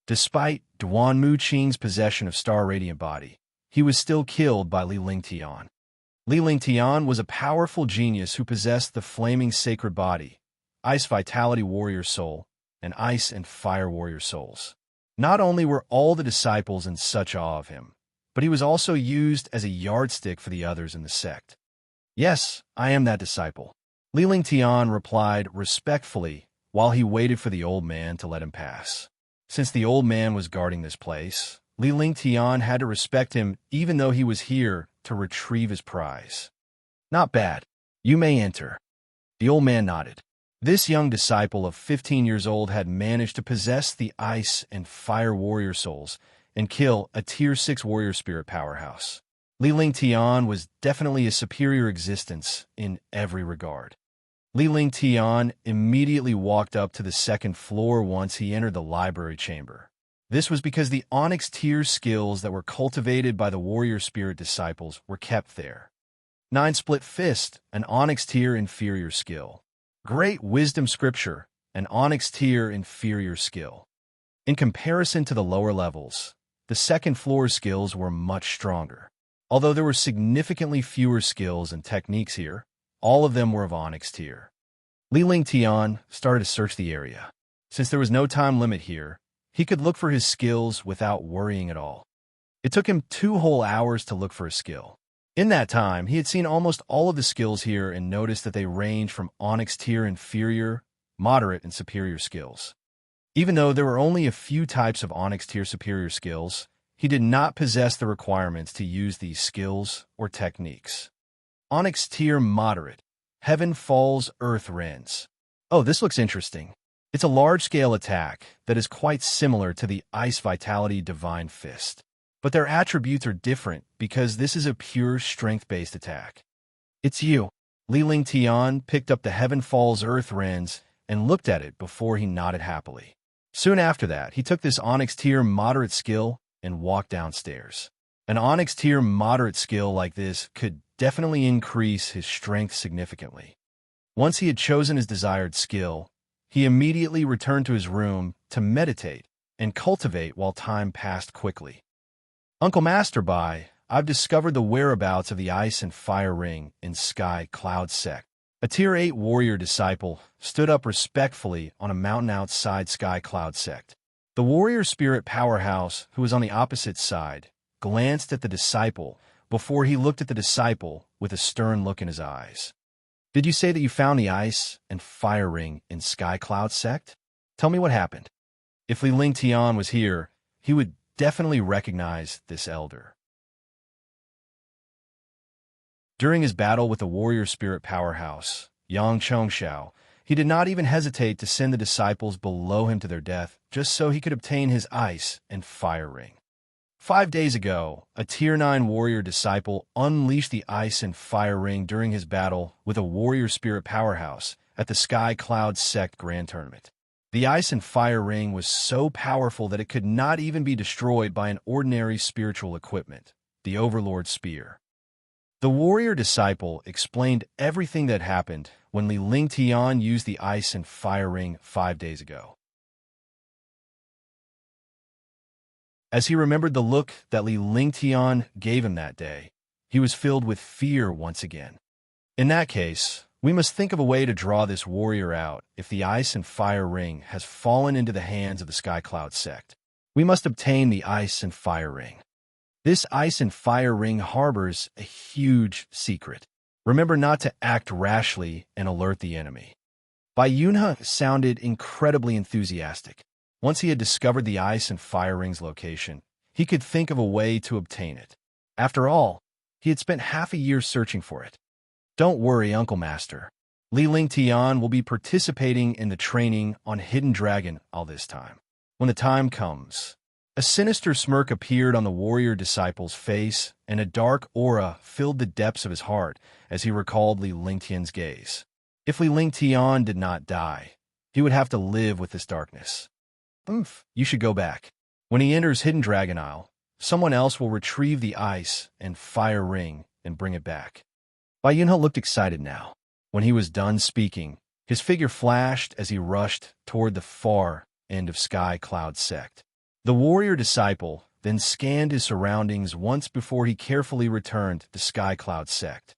Despite Duan Muqing's possession of Star Radiant Body, he was still killed by Li Lingtian. Li Lingtian was a powerful genius who possessed the Flaming Sacred Body, Ice Vitality Warrior Soul, and Ice and Fire Warrior Souls. Not only were all the disciples in such awe of him, but he was also used as a yardstick for the others in the sect. Yes, I am that disciple. Li Lingtian replied respectfully while he waited for the old man to let him pass. Since the old man was guarding this place, Li Lingtian had to respect him even though he was here to retrieve his prize. Not bad. You may enter. The old man nodded. This young disciple of 15 years old had managed to possess the Ice and Fire Warrior Souls and kill a Tier 6 Warrior Spirit powerhouse. Li Lingtian was definitely a superior existence in every regard. Li Lingtian immediately walked up to the second floor once he entered the library chamber. This was because the Onyx tier skills that were cultivated by the Warrior Spirit disciples were kept there. 9 Split Fist, an Onyx tier inferior skill. Great Wisdom Scripture, an Onyx tier inferior skill. In comparison to the lower levels, the second floor skills were much stronger. Although there were significantly fewer skills and techniques here, all of them were of Onyx tier. Li Lingtian started to search the area. Since there was no time limit here, he could look for his skills without worrying at all. It took him 2 whole hours to look for a skill. In that time, he had seen almost all of the skills here and noticed that they range from Onyx tier inferior, moderate, and superior skills. Even though there were only a few types of Onyx tier superior skills, he did not possess the requirements to use these skills or techniques. Onyx tier moderate. Heaven falls, earth rends. Oh, this looks interesting. It's a large-scale attack that is quite similar to the Ice Vitality Divine Fist. But their attributes are different because this is a pure strength-based attack. It's you. Li Ling Tian picked up the Heaven Falls Earth Rends and looked at it before he nodded happily. Soon after that, he took this Onyx tier moderate skill and walked downstairs. An Onyx tier moderate skill like this could definitely increase his strength significantly. Once he had chosen his desired skill, he immediately returned to his room to meditate and cultivate while time passed quickly. Uncle Masterby, I've discovered the whereabouts of the Ice and Fire Ring in Sky Cloud Sect. A Tier 8 warrior disciple stood up respectfully on a mountain outside Sky Cloud Sect. The warrior spirit powerhouse, who was on the opposite side, glanced at the disciple before he looked at the disciple with a stern look in his eyes. Did you say that you found the Ice and Fire Ring in Sky Cloud Sect? Tell me what happened. If Li Ling Tian was here, he would definitely recognize this elder. During his battle with the warrior spirit powerhouse, Yang Chongxiao, he did not even hesitate to send the disciples below him to their death just so he could obtain his Ice and Fire Ring. 5 days ago, a Tier 9 warrior disciple unleashed the Ice and Fire Ring during his battle with a warrior spirit powerhouse at the Sky Cloud Sect Grand Tournament. The Ice and Fire Ring was so powerful that it could not even be destroyed by an ordinary spiritual equipment, the Overlord Spear. The warrior disciple explained everything that happened when Li Ling Tian used the Ice and Fire Ring 5 days ago. As he remembered the look that Li Ling Tian gave him that day, he was filled with fear once again. In that case, we must think of a way to draw this warrior out if the Ice and Fire Ring has fallen into the hands of the Sky Cloud Sect. We must obtain the Ice and Fire Ring. This Ice and Fire Ring harbors a huge secret. Remember not to act rashly and alert the enemy. Bai Yunhe sounded incredibly enthusiastic. Once he had discovered the Ice and Fire Ring's location, he could think of a way to obtain it. After all, he had spent half a year searching for it. Don't worry, Uncle Master. Li Ling Tian will be participating in the training on Hidden Dragon all this time. When the time comes, a sinister smirk appeared on the warrior disciple's face, and a dark aura filled the depths of his heart as he recalled Li Ling Tian's gaze. If Li Ling Tian did not die, he would have to live with this darkness. You should go back. When he enters Hidden Dragon Isle, someone else will retrieve the Ice and Fire Ring and bring it back. Bai Yunhe looked excited now. When he was done speaking, his figure flashed as he rushed toward the far end of Sky Cloud Sect. The warrior disciple then scanned his surroundings once before he carefully returned to Sky Cloud Sect.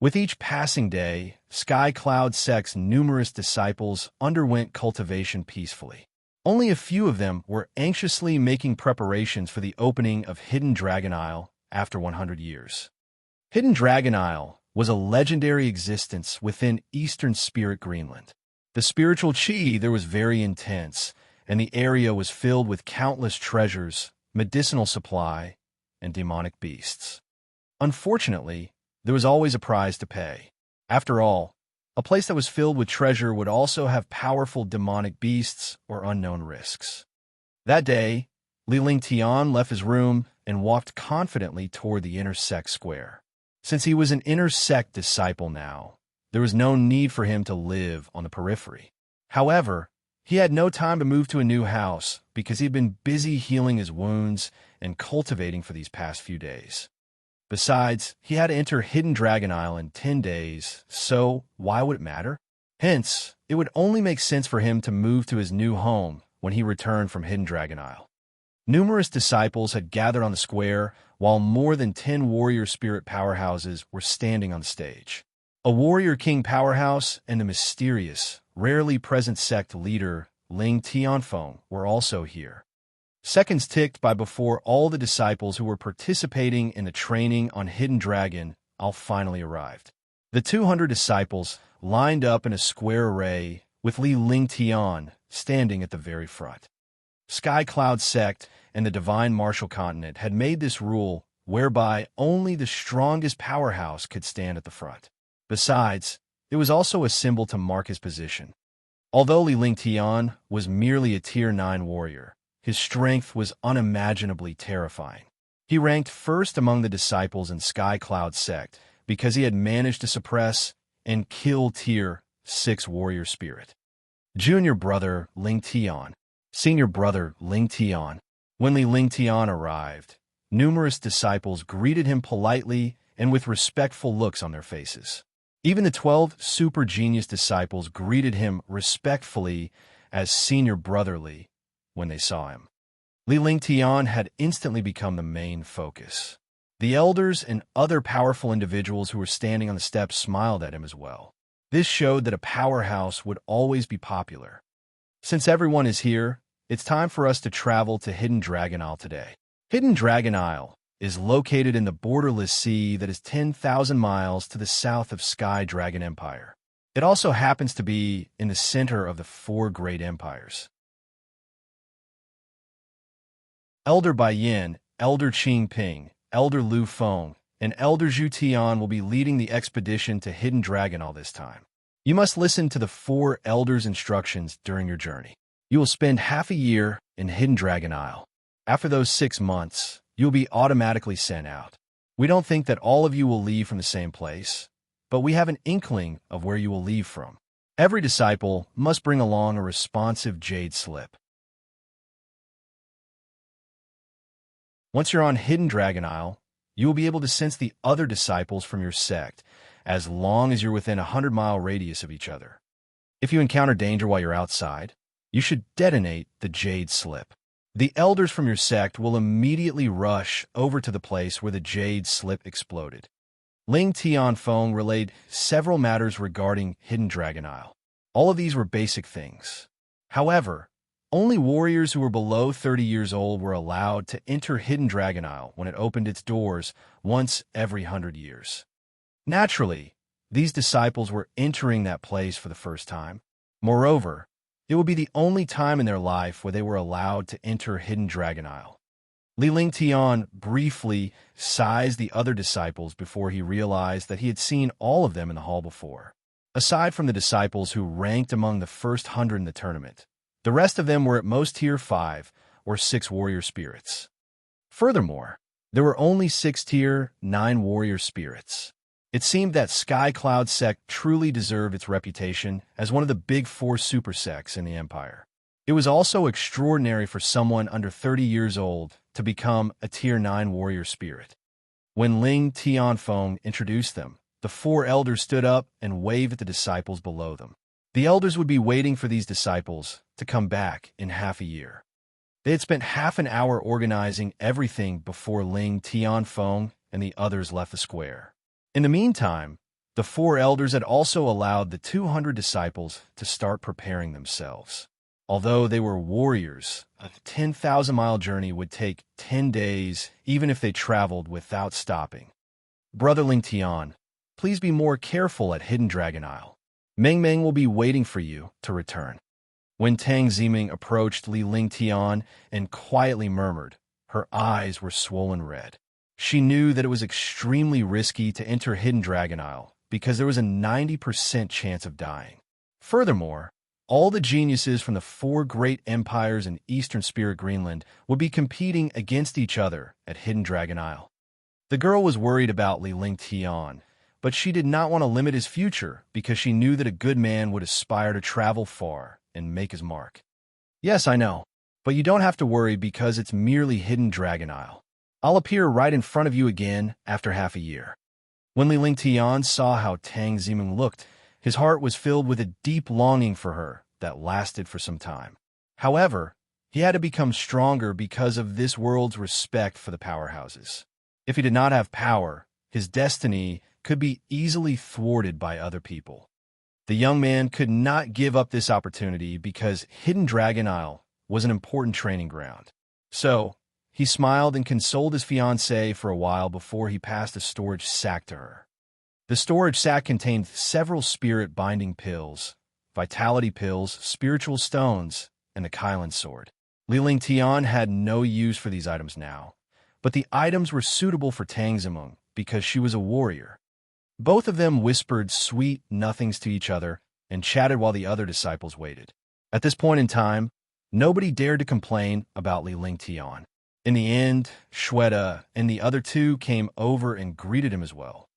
With each passing day, Sky Cloud Sect's numerous disciples underwent cultivation peacefully. Only a few of them were anxiously making preparations for the opening of Hidden Dragon Isle after 100 years. Hidden Dragon Isle was a legendary existence within Eastern Spirit Greenland. The spiritual chi there was very intense, and the area was filled with countless treasures, medicinal supply, and demonic beasts. Unfortunately, there was always a price to pay. After all, a place that was filled with treasure would also have powerful demonic beasts or unknown risks. That day, Li Ling Tian left his room and walked confidently toward the inner sect square. Since he was an inner sect disciple now, there was no need for him to live on the periphery. However, he had no time to move to a new house because he had been busy healing his wounds and cultivating for these past few days. Besides, he had to enter Hidden Dragon Isle in 10 days, so why would it matter? Hence, it would only make sense for him to move to his new home when he returned from Hidden Dragon Isle. Numerous disciples had gathered on the square, while more than 10 warrior spirit powerhouses were standing on the stage. A warrior king powerhouse and the mysterious, rarely present sect leader Ling Tianfeng were also here. Seconds ticked by before all the disciples who were participating in the training on Hidden Dragon finally arrived. The 200 disciples lined up in a square array, with Li Lingtian standing at the very front. Sky Cloud Sect and the Divine Martial Continent had made this rule whereby only the strongest powerhouse could stand at the front. Besides, it was also a symbol to mark his position. Although Li Lingtian was merely a Tier 9 warrior, his strength was unimaginably terrifying. He ranked first among the disciples in Sky Cloud Sect because he had managed to suppress and kill Tier 6 warrior spirit. Junior brother Lingtian, senior brother Lingtian. When Li Lingtian arrived, numerous disciples greeted him politely and with respectful looks on their faces. Even the 12 super genius disciples greeted him respectfully as senior brother Li when they saw him. Li Lingtian had instantly become the main focus. The elders and other powerful individuals who were standing on the steps smiled at him as well. This showed that a powerhouse would always be popular. Since everyone is here, it's time for us to travel to Hidden Dragon Isle today. Hidden Dragon Isle is located in the borderless sea that is 10,000 miles to the south of Sky Dragon Empire. It also happens to be in the center of the 4 great empires. Elder Bai Yin, Elder Qing Ping, Elder Lu Feng, and Elder Zhu Tian will be leading the expedition to Hidden Dragon all this time. You must listen to the 4 elders' instructions during your journey. You will spend half a year in Hidden Dragon Isle. After those 6 months, you'll be automatically sent out. We don't think that all of you will leave from the same place, but we have an inkling of where you will leave from. Every disciple must bring along a responsive jade slip. Once you're on Hidden Dragon Isle, you will be able to sense the other disciples from your sect, as long as you're within a 100-mile radius of each other. If you encounter danger while you're outside, you should detonate the jade slip. The elders from your sect will immediately rush over to the place where the jade slip exploded. Ling Tianfeng relayed several matters regarding Hidden Dragon Isle. All of these were basic things. However, only warriors who were below 30 years old were allowed to enter Hidden Dragon Isle when it opened its doors once every 100 years. Naturally, these disciples were entering that place for the first time. Moreover, it would be the only time in their life where they were allowed to enter Hidden Dragon Isle. Li Lingtian briefly sized the other disciples before he realized that he had seen all of them in the hall before. Aside from the disciples who ranked among the first 100 in the tournament, the rest of them were at most Tier 5 or 6 warrior spirits. Furthermore, there were only 6 Tier 9 warrior spirits. It seemed that Sky Cloud Sect truly deserved its reputation as one of the big 4 super sects in the Empire. It was also extraordinary for someone under 30 years old to become a Tier 9 warrior spirit. When Ling Tianfeng introduced them, the 4 elders stood up and waved at the disciples below them. The elders would be waiting for these disciples to come back in half a year. They had spent half an hour organizing everything before Ling Tianfeng and the others left the square. In the meantime, the 4 elders had also allowed the 200 disciples to start preparing themselves. Although they were warriors, a 10,000-mile journey would take 10 days even if they traveled without stopping. Brother Lingtian, please be more careful at Hidden Dragon Isle. Meng Meng will be waiting for you to return. When Tang Ziming approached Li Lingtian and quietly murmured, her eyes were swollen red. She knew that it was extremely risky to enter Hidden Dragon Isle because there was a 90% chance of dying. Furthermore, all the geniuses from the 4 great empires in Eastern Spirit Greenland would be competing against each other at Hidden Dragon Isle. The girl was worried about Li Lingtian, but she did not want to limit his future because she knew that a good man would aspire to travel far and make his mark. Yes, I know, but you don't have to worry because it's merely Hidden Dragon Isle. I'll appear right in front of you again after half a year. When Li Lingtian saw how Tang Ziming looked, his heart was filled with a deep longing for her that lasted for some time. However, he had to become stronger because of this world's respect for the powerhouses. If he did not have power, his destiny could be easily thwarted by other people. The young man could not give up this opportunity because Hidden Dragon Isle was an important training ground. So, he smiled and consoled his fiancée for a while before he passed a storage sack to her. The storage sack contained several spirit-binding pills, vitality pills, spiritual stones, and the Kylan sword. Liling Tian had no use for these items now, but the items were suitable for Tang Zimeng because she was a warrior. Both of them whispered sweet nothings to each other and chatted while the other disciples waited. At this point in time, nobody dared to complain about Liling Tian. In the end, Shweta and the other two came over and greeted him as well.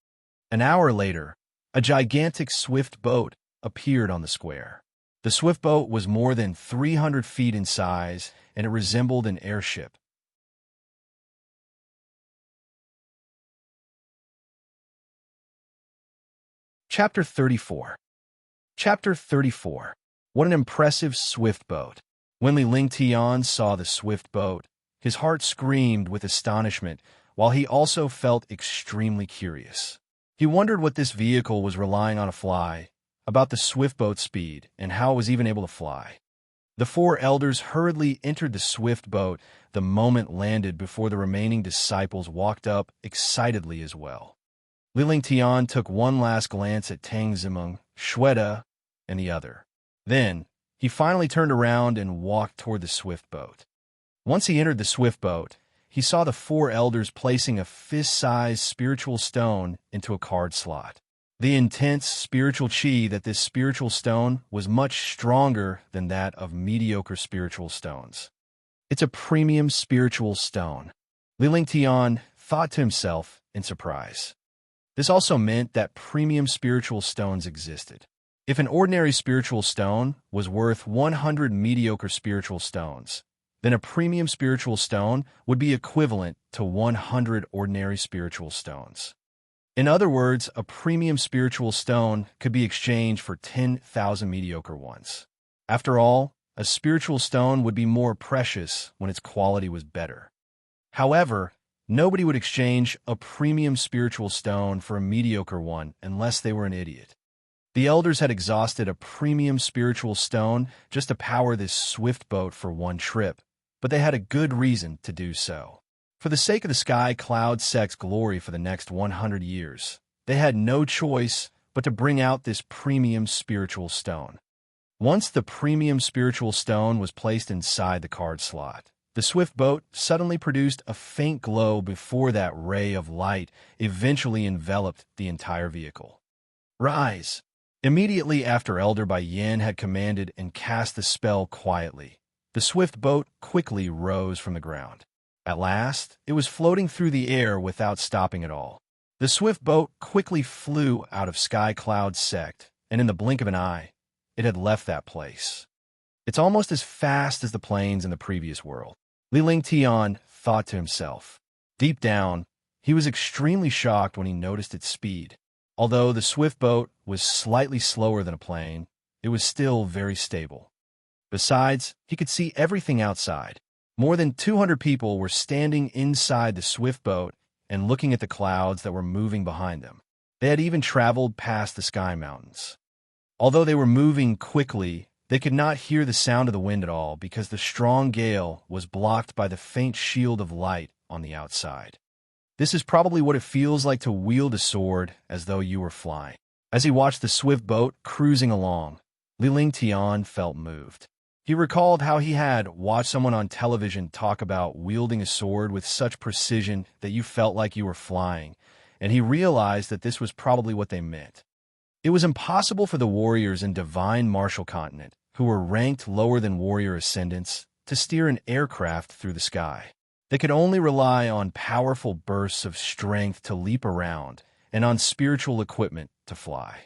An hour later, a gigantic swift boat appeared on the square. The swift boat was more than 300 feet in size, and it resembled an airship. Chapter 34. Chapter 34. What an impressive swift boat. When Liling Tian saw the swift boat, his heart screamed with astonishment, while he also felt extremely curious. He wondered what this vehicle was relying on to fly, about the swift boat's speed, and how it was even able to fly. The four elders hurriedly entered the swift boat the moment landed before the remaining disciples walked up excitedly as well. Liling Tian took one last glance at Tang Zimeng, Shweta, and the other. Then, he finally turned around and walked toward the swift boat. Once he entered the swift boat, he saw the four elders placing a fist-sized spiritual stone into a card slot. The intense spiritual chi that this spiritual stone was much stronger than that of mediocre spiritual stones. It's a premium spiritual stone. Liling Tian thought to himself in surprise. This also meant that premium spiritual stones existed. If an ordinary spiritual stone was worth 100 mediocre spiritual stones, then a premium spiritual stone would be equivalent to 100 ordinary spiritual stones. In other words, a premium spiritual stone could be exchanged for 10,000 mediocre ones. After all, a spiritual stone would be more precious when its quality was better. However, nobody would exchange a premium spiritual stone for a mediocre one unless they were an idiot. The elders had exhausted a premium spiritual stone just to power this swift boat for one trip, but they had a good reason to do so. For the sake of the sky cloud sect's glory for the next 100 years, they had no choice but to bring out this premium spiritual stone. Once the premium spiritual stone was placed inside the card slot, the swift boat suddenly produced a faint glow before that ray of light eventually enveloped the entire vehicle. Rise! Immediately after Elder Bai Yin had commanded and cast the spell quietly, the swift boat quickly rose from the ground. At last, it was floating through the air without stopping at all. The swift boat quickly flew out of Sky Cloud Sect, and in the blink of an eye, it had left that place. It's almost as fast as the planes in the previous world. Liling Tian thought to himself. Deep down, he was extremely shocked when he noticed its speed. Although the swift boat was slightly slower than a plane, it was still very stable. Besides, he could see everything outside. More than 200 people were standing inside the swift boat and looking at the clouds that were moving behind them. They had even traveled past the sky mountains. Although they were moving quickly, they could not hear the sound of the wind at all because the strong gale was blocked by the faint shield of light on the outside. This is probably what it feels like to wield a sword as though you were flying. As he watched the swift boat cruising along, Liling Tian felt moved. He recalled how he had watched someone on television talk about wielding a sword with such precision that you felt like you were flying, and he realized that this was probably what they meant. It was impossible for the warriors in Divine Martial Continent, who were ranked lower than warrior ascendants, to steer an aircraft through the sky. They could only rely on powerful bursts of strength to leap around and on spiritual equipment to fly.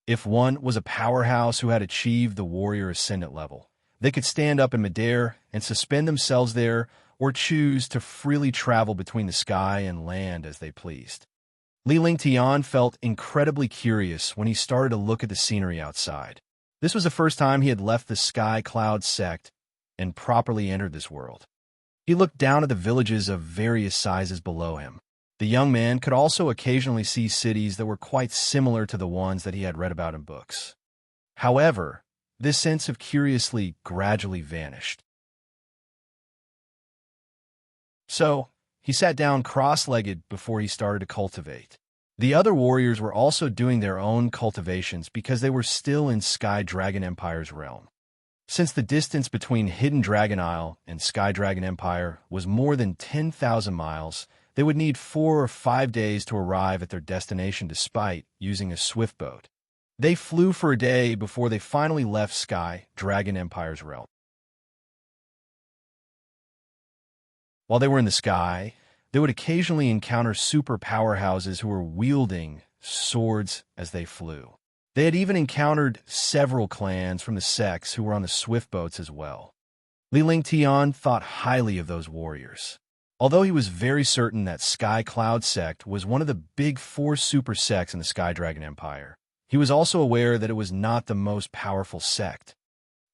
If one was a powerhouse who had achieved the warrior ascendant level, they could stand up in midair and suspend themselves there or choose to freely travel between the sky and land as they pleased. Liling Tian felt incredibly curious when he started to look at the scenery outside. This was the first time he had left the Sky Cloud Sect and properly entered this world. He looked down at the villages of various sizes below him. The young man could also occasionally see cities that were quite similar to the ones that he had read about in books. However, this sense of curiosity gradually vanished. So, he sat down cross-legged before he started to cultivate. The other warriors were also doing their own cultivations because they were still in Sky Dragon Empire's realm. Since the distance between Hidden Dragon Isle and Sky Dragon Empire was more than 10,000 miles, they would need 4 or 5 days to arrive at their destination despite using a swift boat. They flew for a day before they finally left Sky Dragon Empire's realm. While they were in the sky, they would occasionally encounter super powerhouses who were wielding swords as they flew. They had even encountered several clans from the sects who were on the swift boats as well. Li Lingtian thought highly of those warriors. Although he was very certain that Sky Cloud Sect was one of the big 4 super sects in the Sky Dragon Empire, he was also aware that it was not the most powerful sect.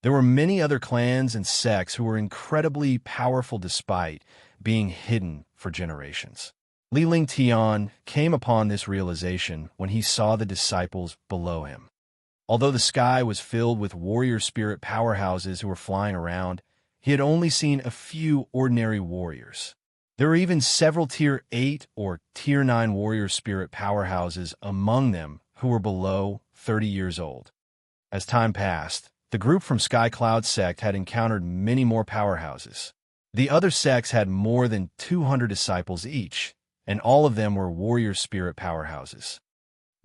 There were many other clans and sects who were incredibly powerful despite being hidden for generations. Li Lingtian came upon this realization when he saw the disciples below him. Although the sky was filled with warrior spirit powerhouses who were flying around, he had only seen a few ordinary warriors. There were even several Tier 8 or Tier 9 warrior spirit powerhouses among them who were below 30 years old. As time passed, the group from Sky Cloud Sect had encountered many more powerhouses. The other sects had more than 200 disciples each, and all of them were warrior spirit powerhouses.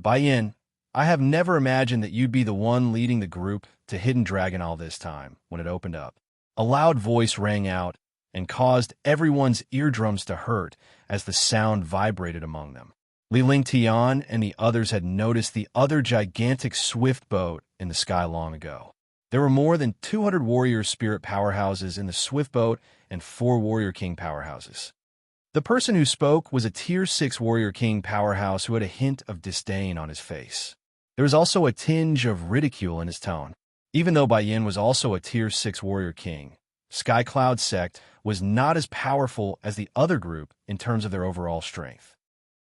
Baiyin, I have never imagined that you'd be the one leading the group to Hidden Dragon all this time when it opened up. A loud voice rang out and caused everyone's eardrums to hurt as the sound vibrated among them. Li Lingtian and the others had noticed the other gigantic swift boat in the sky long ago. There were more than 200 warrior spirit powerhouses in the swift boat and 4 warrior king powerhouses. The person who spoke was a Tier 6 warrior king powerhouse who had a hint of disdain on his face. There was also a tinge of ridicule in his tone. Even though Baiyin was also a Tier 6 warrior king, Sky Cloud Sect was not as powerful as the other group in terms of their overall strength.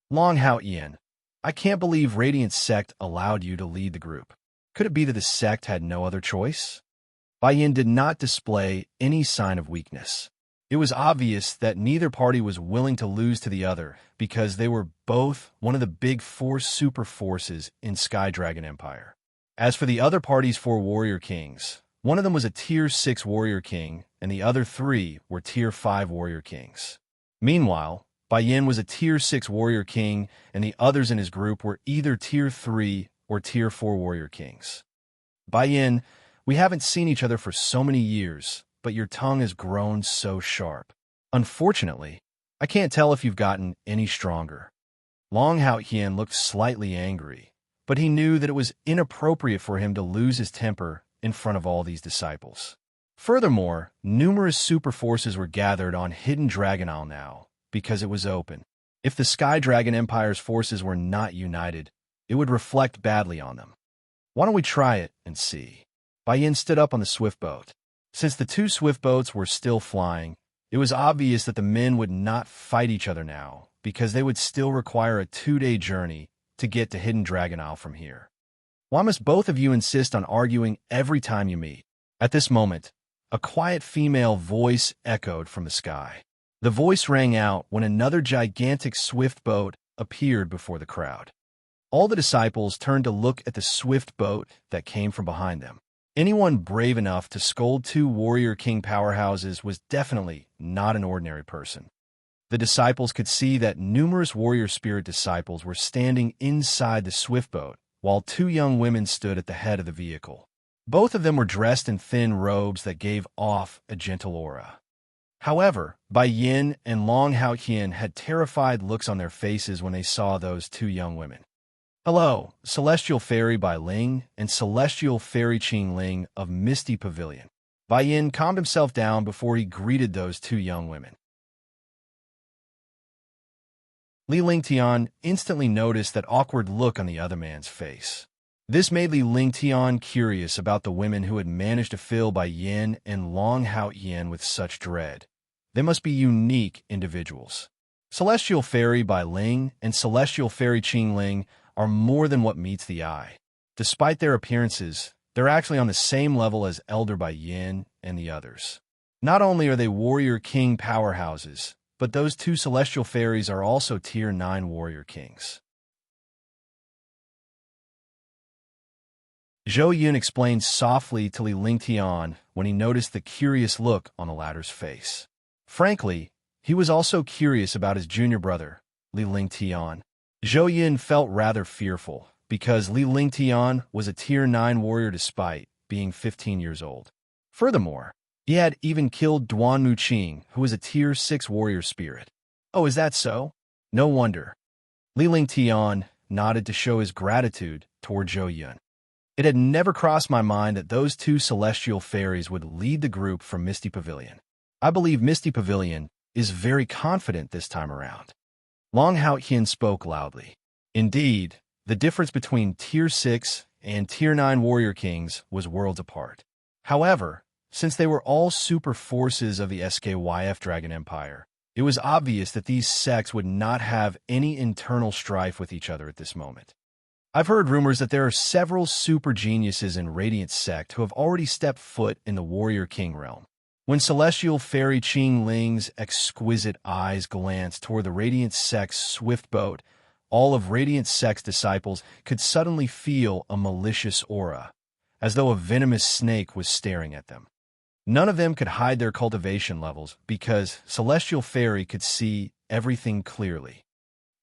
Long Hao Yin, I can't believe Radiant Sect allowed you to lead the group. Could it be that the sect had no other choice? Baiyin did not display any sign of weakness. It was obvious that neither party was willing to lose to the other because they were both one of the big 4 super forces in Sky Dragon Empire. As for the other party's 4 warrior kings, one of them was a Tier 6 warrior king and the other 3 were Tier 5 warrior kings. Meanwhile, Baiyin was a Tier 6 warrior king and the others in his group were either Tier 3 or Tier 4 warrior kings. Baiyin, we haven't seen each other for so many years, but your tongue has grown so sharp. Unfortunately, I can't tell if you've gotten any stronger. Long Hao Qian looked slightly angry, but he knew that it was inappropriate for him to lose his temper in front of all these disciples. Furthermore, numerous super forces were gathered on Hidden Dragon Isle now, because it was open. If the Sky Dragon Empire's forces were not united, it would reflect badly on them. Why don't we try it and see? Baiyin stood up on the swift boat. Since the 2 swift boats were still flying, it was obvious that the men would not fight each other now because they would still require a 2-day journey to get to Hidden Dragon Isle from here. Why must both of you insist on arguing every time you meet? At this moment, a quiet female voice echoed from the sky. The voice rang out when another gigantic swift boat appeared before the crowd. All the disciples turned to look at the swift boat that came from behind them. Anyone brave enough to scold 2 warrior king powerhouses was definitely not an ordinary person. The disciples could see that numerous warrior spirit disciples were standing inside the swift boat, while 2 young women stood at the head of the vehicle. Both of them were dressed in thin robes that gave off a gentle aura. However, Baiyin and Long Hao Qian had terrified looks on their faces when they saw those 2 young women. Hello, Celestial Fairy Bai Ling and Celestial Fairy Qing Ling of Misty Pavilion. Baiyin calmed himself down before he greeted those 2 young women. Li Lingtian instantly noticed that awkward look on the other man's face. This made Li Lingtian curious about the women who had managed to fill Baiyin and Long Hao Yin with such dread. They must be unique individuals. Celestial Fairy Bai Ling and Celestial Fairy Qing Ling are more than what meets the eye. Despite their appearances, they're actually on the same level as Elder Baiyin and the others. Not only are they warrior king powerhouses, but those two celestial fairies are also Tier 9 warrior kings. Zhou Yun explained softly to Li Lingtian when he noticed the curious look on the latter's face. Frankly, he was also curious about his junior brother, Li Lingtian. Zhou Yun felt rather fearful, because Li Lingtian was a Tier 9 warrior despite being 15 years old. Furthermore, he had even killed Duan Muqing, who was a Tier 6 warrior spirit. Oh, is that so? No wonder. Li Lingtian nodded to show his gratitude toward Zhou Yun. It had never crossed my mind that those two celestial fairies would lead the group from Misty Pavilion. I believe Misty Pavilion is very confident this time around. Long Hao Qian spoke loudly. Indeed, the difference between Tier 6 and Tier 9 warrior kings was worlds apart. However, since they were all super forces of the SKYF Dragon Empire, it was obvious that these sects would not have any internal strife with each other at this moment. I've heard rumors that there are several super geniuses in Radiant Sect who have already stepped foot in the Warrior King realm. When Celestial Fairy Qing Ling's exquisite eyes glanced toward the Radiant Sect's swift boat, all of Radiant Sect's disciples could suddenly feel a malicious aura, as though a venomous snake was staring at them. None of them could hide their cultivation levels because Celestial Fairy could see everything clearly.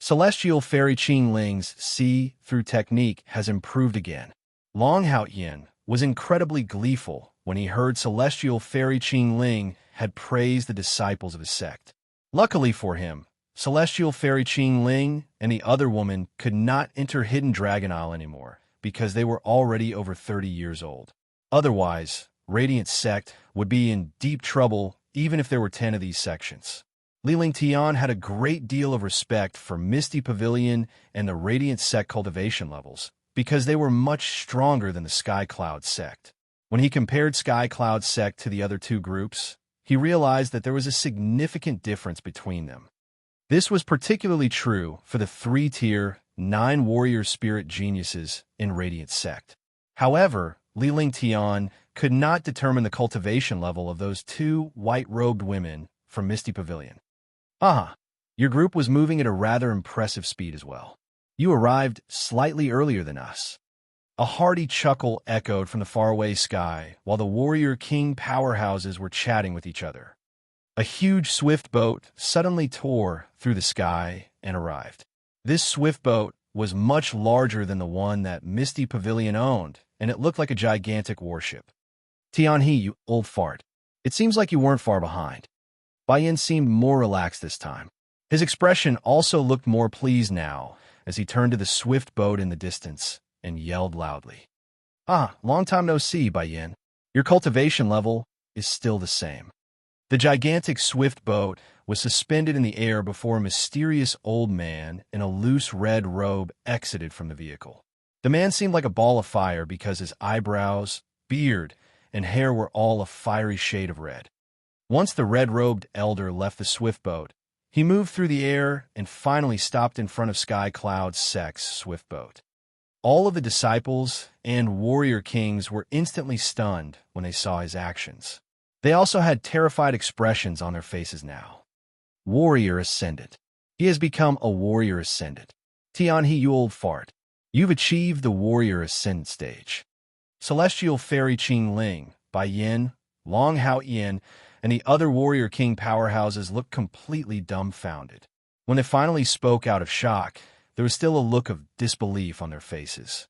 Celestial Fairy Qing Ling's see-through technique has improved again. Long Hao Yin was incredibly gleeful when he heard Celestial Fairy Qing Ling had praised the disciples of his sect. Luckily for him, Celestial Fairy Qing Ling and the other woman could not enter Hidden Dragon Isle anymore because they were already over 30 years old. Otherwise, Radiant Sect would be in deep trouble even if there were 10 of these sections. Li Lingtian had a great deal of respect for Misty Pavilion and the Radiant Sect cultivation levels, because they were much stronger than the Sky Cloud Sect. When he compared Sky Cloud Sect to the other two groups, he realized that there was a significant difference between them. This was particularly true for the 3-tier, 9 warrior spirit geniuses in Radiant Sect. However, Li Lingtian could not determine the cultivation level of those two white-robed women from Misty Pavilion. Your group was moving at a rather impressive speed as well. You arrived slightly earlier than us. A hearty chuckle echoed from the faraway sky while the warrior king powerhouses were chatting with each other. A huge swift boat suddenly tore through the sky and arrived. This swift boat was much larger than the one that Misty Pavilion owned, and it looked like a gigantic warship. Tianhe, you old fart. It seems like you weren't far behind. Bai Yin seemed more relaxed this time. His expression also looked more pleased now as he turned to the swift boat in the distance and yelled loudly. Long time no see, Bai Yin. Your cultivation level is still the same. The gigantic swift boat was suspended in the air before a mysterious old man in a loose red robe exited from the vehicle. The man seemed like a ball of fire because his eyebrows, beard, and hair were all a fiery shade of red. Once the red-robed elder left the swift boat, he moved through the air and finally stopped in front of Sky Cloud Sect's swift boat. All of the disciples and warrior kings were instantly stunned when they saw his actions. They also had terrified expressions on their faces now. Warrior Ascendant. He has become a Warrior Ascendant. Tianhe, you old fart. You've achieved the Warrior Ascendant stage. Celestial Fairy Qing Ling, Bai Yin, Long Hao Yin, and the other warrior king powerhouses looked completely dumbfounded. When they finally spoke out of shock, there was still a look of disbelief on their faces.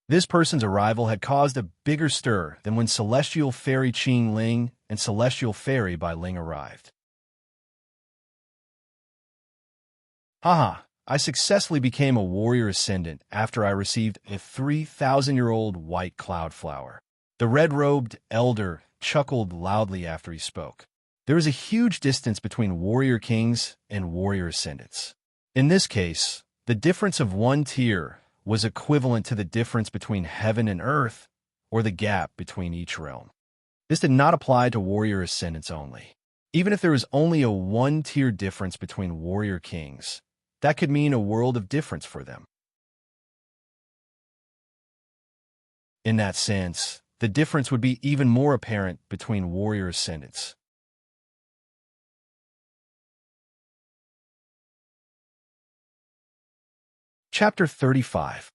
This person's arrival had caused a bigger stir than when Celestial Fairy Qing Ling and Celestial Fairy Bai Ling arrived. I successfully became a warrior ascendant after I received a 3,000-year-old white cloud flower. The red-robed elder chuckled loudly after he spoke. There is a huge distance between warrior kings and warrior ascendants. In this case, the difference of one tier was equivalent to the difference between heaven and earth, or the gap between each realm. This did not apply to warrior ascendants only. Even if there was only a 1-tier difference between warrior kings, that could mean a world of difference for them. In that sense, the difference would be even more apparent between warrior ascendants. Chapter 35.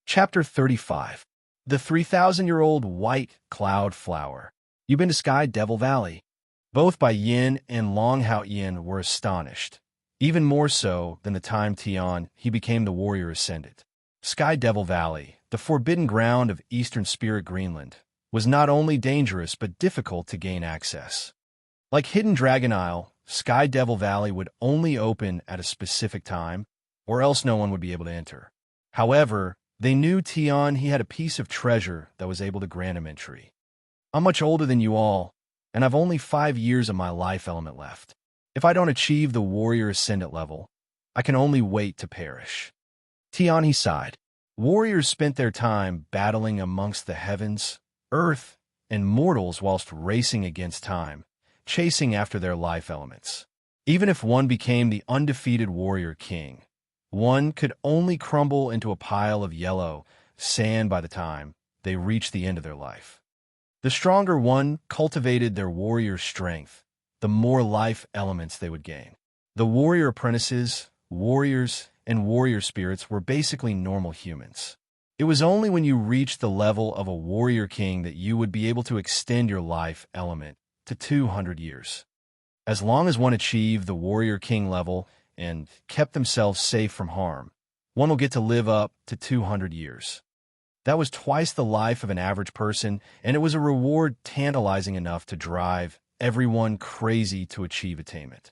Chapter 35. The 3,000-year-old white cloud flower. You've been to Sky Devil Valley? Both Bai Yin and Long Hao Yin were astonished, even more so than the time Tian he became the warrior ascendant. Sky Devil Valley, the forbidden ground of Eastern Spirit Greenland, was not only dangerous but difficult to gain access. Like Hidden Dragon Isle, Sky Devil Valley would only open at a specific time, or else no one would be able to enter. However, they knew Tian he had a piece of treasure that was able to grant him entry. I'm much older than you all, and I've only 5 years of my life element left. If I don't achieve the warrior ascendant level, I can only wait to perish. Tian he sighed. Warriors spent their time battling amongst the heavens, earth, and mortals whilst racing against time, chasing after their life elements. Even if one became the undefeated warrior king, one could only crumble into a pile of yellow sand by the time they reached the end of their life. The stronger one cultivated their warrior strength, the more life elements they would gain. The warrior apprentices, warriors, and warrior spirits were basically normal humans. It was only when you reached the level of a warrior king that you would be able to extend your life element to 200 years. As long as one achieved the warrior king level and kept themselves safe from harm, one will get to live up to 200 years. That was twice the life of an average person, and it was a reward tantalizing enough to drive everyone crazy to achieve attainment.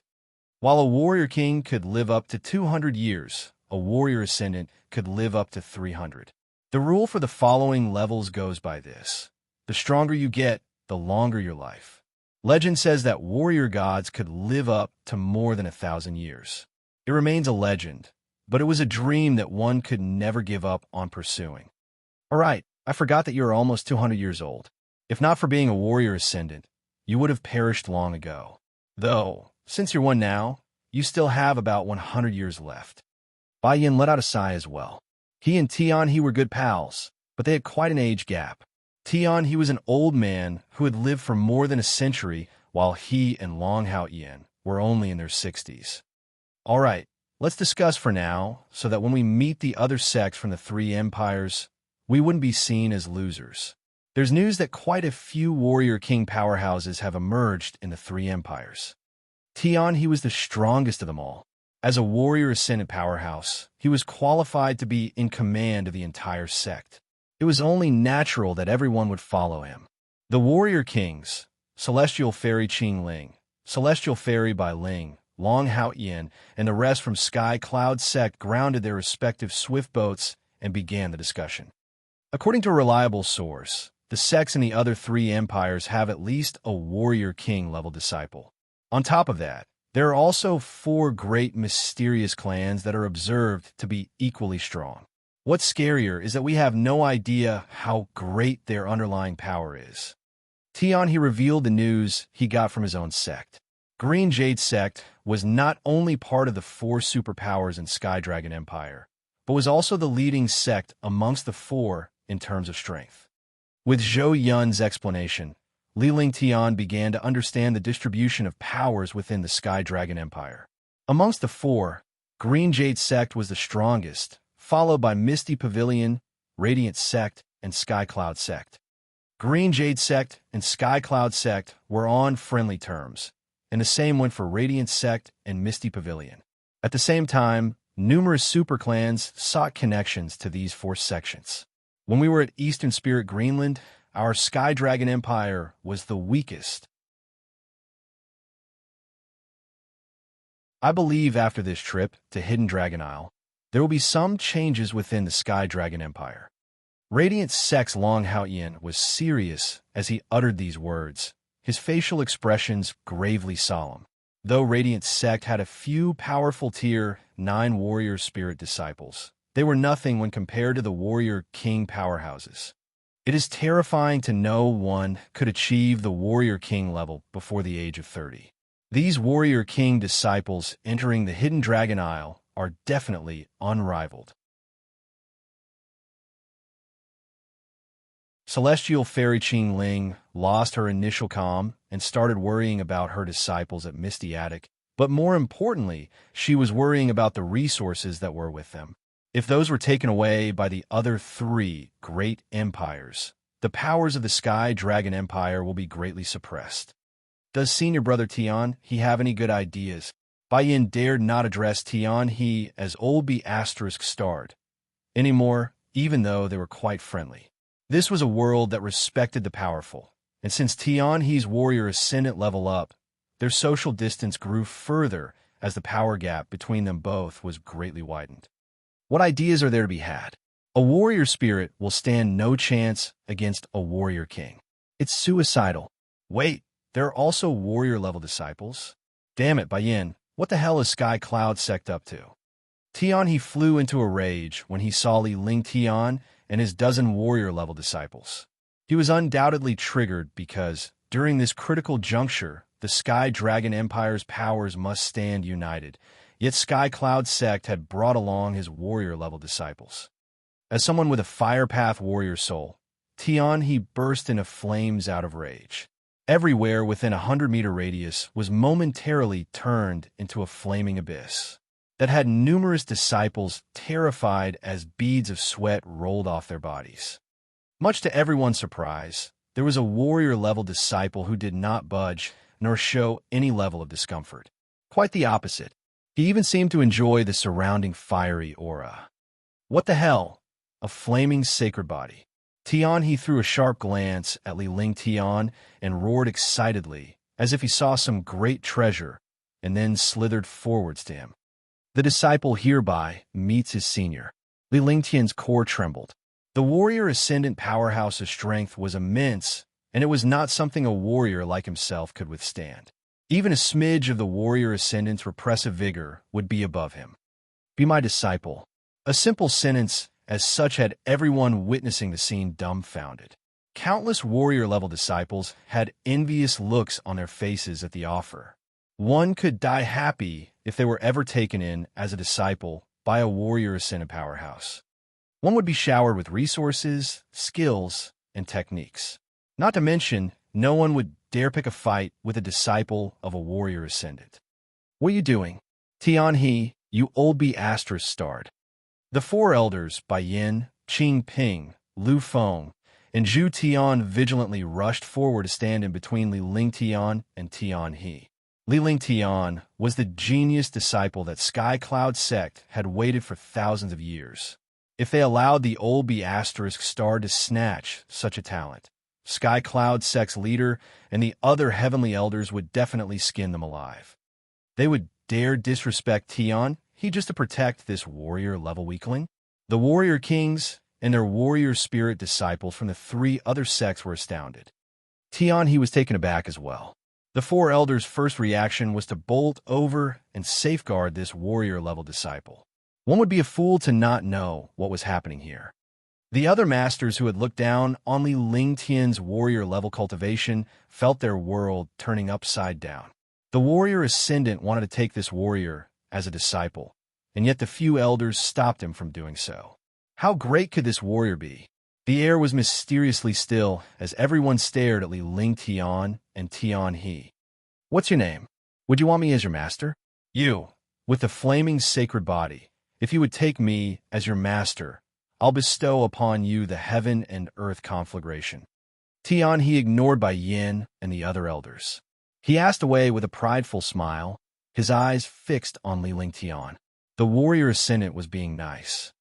While a warrior king could live up to 200 years, a warrior ascendant could live up to 300. The rule for the following levels goes by this: the stronger you get, the longer your life. Legend says that warrior gods could live up to more than 1,000 years. It remains a legend, but it was a dream that one could never give up on pursuing. All right, I forgot that you are almost 200 years old. If not for being a warrior ascendant, you would have perished long ago. Though, since you're one now, you still have about 100 years left. Bai Yin let out a sigh as well. He and Tian he were good pals, but they had quite an age gap. Tian he was an old man who had lived for more than a century, while he and Long Hao Yin were only in their 60s. All right, let's discuss for now, so that when we meet the other sects from the 3 empires, we wouldn't be seen as losers. There's news that quite a few warrior king powerhouses have emerged in the 3 empires. Tian he was the strongest of them all. As a warrior ascendant powerhouse, he was qualified to be in command of the entire sect. It was only natural that everyone would follow him. The warrior kings, Celestial Fairy Qing Ling, Celestial Fairy Bai Ling, Long Hao Yin, and the rest from Sky Cloud sect grounded their respective swift boats and began the discussion. According to a reliable source, the sects in the other 3 empires have at least a warrior king level disciple. On top of that, there are also 4 great mysterious clans that are observed to be equally strong. What's scarier is that we have no idea how great their underlying power is. Tian he revealed the news he got from his own sect. Green Jade sect was not only part of the 4 superpowers in Sky Dragon Empire, but was also the leading sect amongst the 4 in terms of strength. With Zhou Yun's explanation, Li Ling Tian began to understand the distribution of powers within the Sky Dragon Empire. Amongst the 4, Green Jade sect was the strongest, followed by Misty Pavilion, Radiant sect, and Sky Cloud sect. Green Jade sect and Sky Cloud sect were on friendly terms, and the same went for Radiant sect and Misty Pavilion. At the same time, numerous superclans sought connections to these 4 sections. When we were at Eastern Spirit Greenland, our Sky Dragon Empire was the weakest. I believe after this trip to Hidden Dragon Isle, there will be some changes within the Sky Dragon Empire. Radiant sect's Long Hao Yin was serious as he uttered these words, his facial expressions gravely solemn. Though Radiant sect had a few powerful Tier 9 warrior spirit disciples, they were nothing when compared to the warrior king powerhouses. It is terrifying to know one could achieve the warrior king level before the age of 30. These warrior king disciples entering the Hidden Dragon Isle are definitely unrivaled. Celestial Fairy Qing Ling lost her initial calm and started worrying about her disciples at Misty Attic, but more importantly, she was worrying about the resources that were with them. If those were taken away by the other three great empires, the powers of the Sky Dragon Empire will be greatly suppressed. Does senior brother Tian he have any good ideas? Bai Yin dared not address Tian he as old B asterisk starred anymore, even though they were quite friendly. This was a world that respected the powerful, and since Tian he's warrior ascendant level up, their social distance grew further as the power gap between them both was greatly widened. What ideas are there to be had? A warrior spirit will stand no chance against a warrior king. It's suicidal. Wait, there are also warrior-level disciples? Damn it, Bai Yin, what the hell is Sky Cloud Sect up to? Tian he flew into a rage when he saw Li Ling Tian and his dozen warrior-level disciples. He was undoubtedly triggered because, during this critical juncture, the Sky Dragon Empire's powers must stand united, yet Sky Cloud Sect had brought along his warrior-level disciples. As someone with a Firepath warrior soul, Tian he burst into flames out of rage. Everywhere within a 100-meter radius was momentarily turned into a flaming abyss that had numerous disciples terrified as beads of sweat rolled off their bodies. Much to everyone's surprise, there was a warrior-level disciple who did not budge nor show any level of discomfort. Quite the opposite. He even seemed to enjoy the surrounding fiery aura. What the hell? A flaming sacred body. Tian he threw a sharp glance at Li Ling Tian and roared excitedly, as if he saw some great treasure, and then slithered forwards to him. The disciple hereby meets his senior. Li Ling Tian's core trembled. The warrior ascendant powerhouse of strength was immense, and it was not something a warrior like himself could withstand. Even a smidge of the warrior ascendant's repressive vigor would be above him. Be my disciple. A simple sentence, as such had everyone witnessing the scene dumbfounded. Countless warrior-level disciples had envious looks on their faces at the offer. One could die happy if they were ever taken in as a disciple by a warrior ascendant powerhouse. One would be showered with resources, skills, and techniques. Not to mention, no one would dare pick a fight with a disciple of a warrior ascendant. What are you doing? Tian he, you old B asterisk starred. The four elders, Bai Yin, Qing Ping, Lu Feng, and Zhu Tian vigilantly rushed forward to stand in between Li Ling Tian and Tian he. Li Ling Tian was the genius disciple that Sky Cloud Sect had waited for thousands of years. If they allowed the old B asterisk star to snatch such a talent, Sky Cloud Sect's leader and the other heavenly elders would definitely skin them alive. They would dare disrespect Tian he just to protect this warrior-level weakling? The warrior kings and their warrior spirit disciples from the three other sects were astounded. Tian he was taken aback as well. The four elders' first reaction was to bolt over and safeguard this warrior-level disciple. One would be a fool to not know what was happening here. The other masters who had looked down on Li Ling Tian's warrior-level cultivation felt their world turning upside down. The warrior ascendant wanted to take this warrior as a disciple, and yet the few elders stopped him from doing so. How great could this warrior be? The air was mysteriously still as everyone stared at Li Ling Tian and Tian he. What's your name? Would you want me as your master? You, with the flaming sacred body, if you would take me as your master, I'll bestow upon you the heaven and earth conflagration. Tian he ignored Bai Yin and the other elders. He asked away with a prideful smile, his eyes fixed on Li Ling Tian. The warrior ascendant was being nice.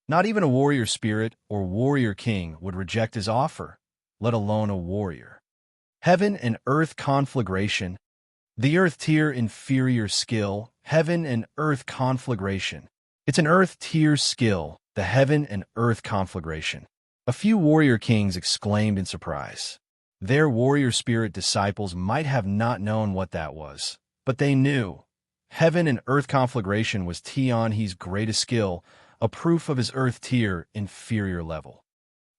Not even a warrior spirit or warrior king would reject his offer, let alone a warrior. Heaven and earth conflagration. The earth tier inferior skill, heaven and earth conflagration. It's an earth tier skill, the heaven and earth conflagration. A few warrior kings exclaimed in surprise. Their warrior spirit disciples might have not known what that was, but they knew. Heaven and earth conflagration was Tian he's greatest skill, a proof of his earth tier inferior level.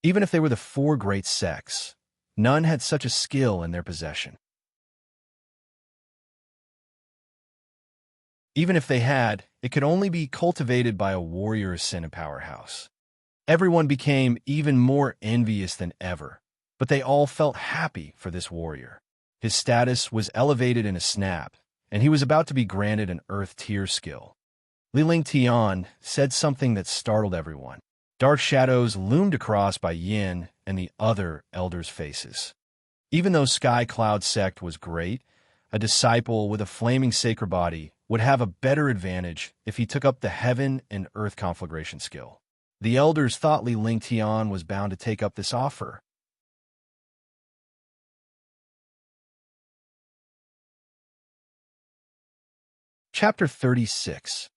Even if they were the four great sects, none had such a skill in their possession. Even if they had, it could only be cultivated by a warrior ascendant powerhouse. Everyone became even more envious than ever, but they all felt happy for this warrior. His status was elevated in a snap, and he was about to be granted an earth tier skill. Li Ling Tian said something that startled everyone. Dark shadows loomed across by Yin and the other elders' faces. Even though Sky Cloud Sect was great, a disciple with a flaming sacred body would have a better advantage if he took up the heaven and earth conflagration skill. The elders thought Li Ling Tian was bound to take up this offer. Chapter 36.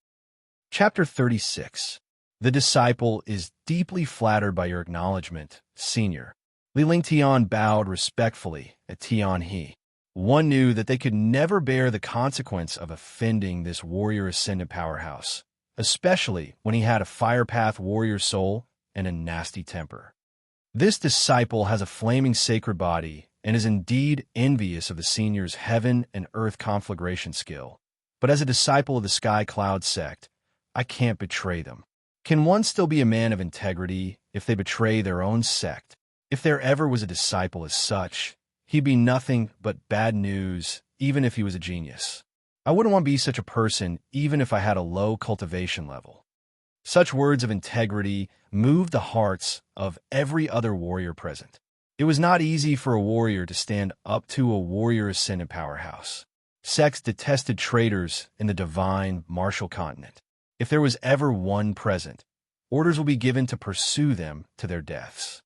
Chapter 36. The disciple is deeply flattered by your acknowledgement, senior. Li Ling Tian bowed respectfully at Tian He. One knew that they could never bear the consequence of offending this warrior ascendant powerhouse, especially when he had a fire path warrior soul and a nasty temper. This disciple has a flaming sacred body and is indeed envious of the senior's heaven and earth conflagration skill. But as a disciple of the Sky Cloud Sect, I can't betray them. Can one still be a man of integrity if they betray their own sect? If there ever was a disciple as such, he'd be nothing but bad news, even if he was a genius. I wouldn't want to be such a person, even if I had a low cultivation level. Such words of integrity moved the hearts of every other warrior present. It was not easy for a warrior to stand up to a warrior ascendant powerhouse. Sects detested traitors in the divine martial continent. If there was ever one present, orders will be given to pursue them to their deaths.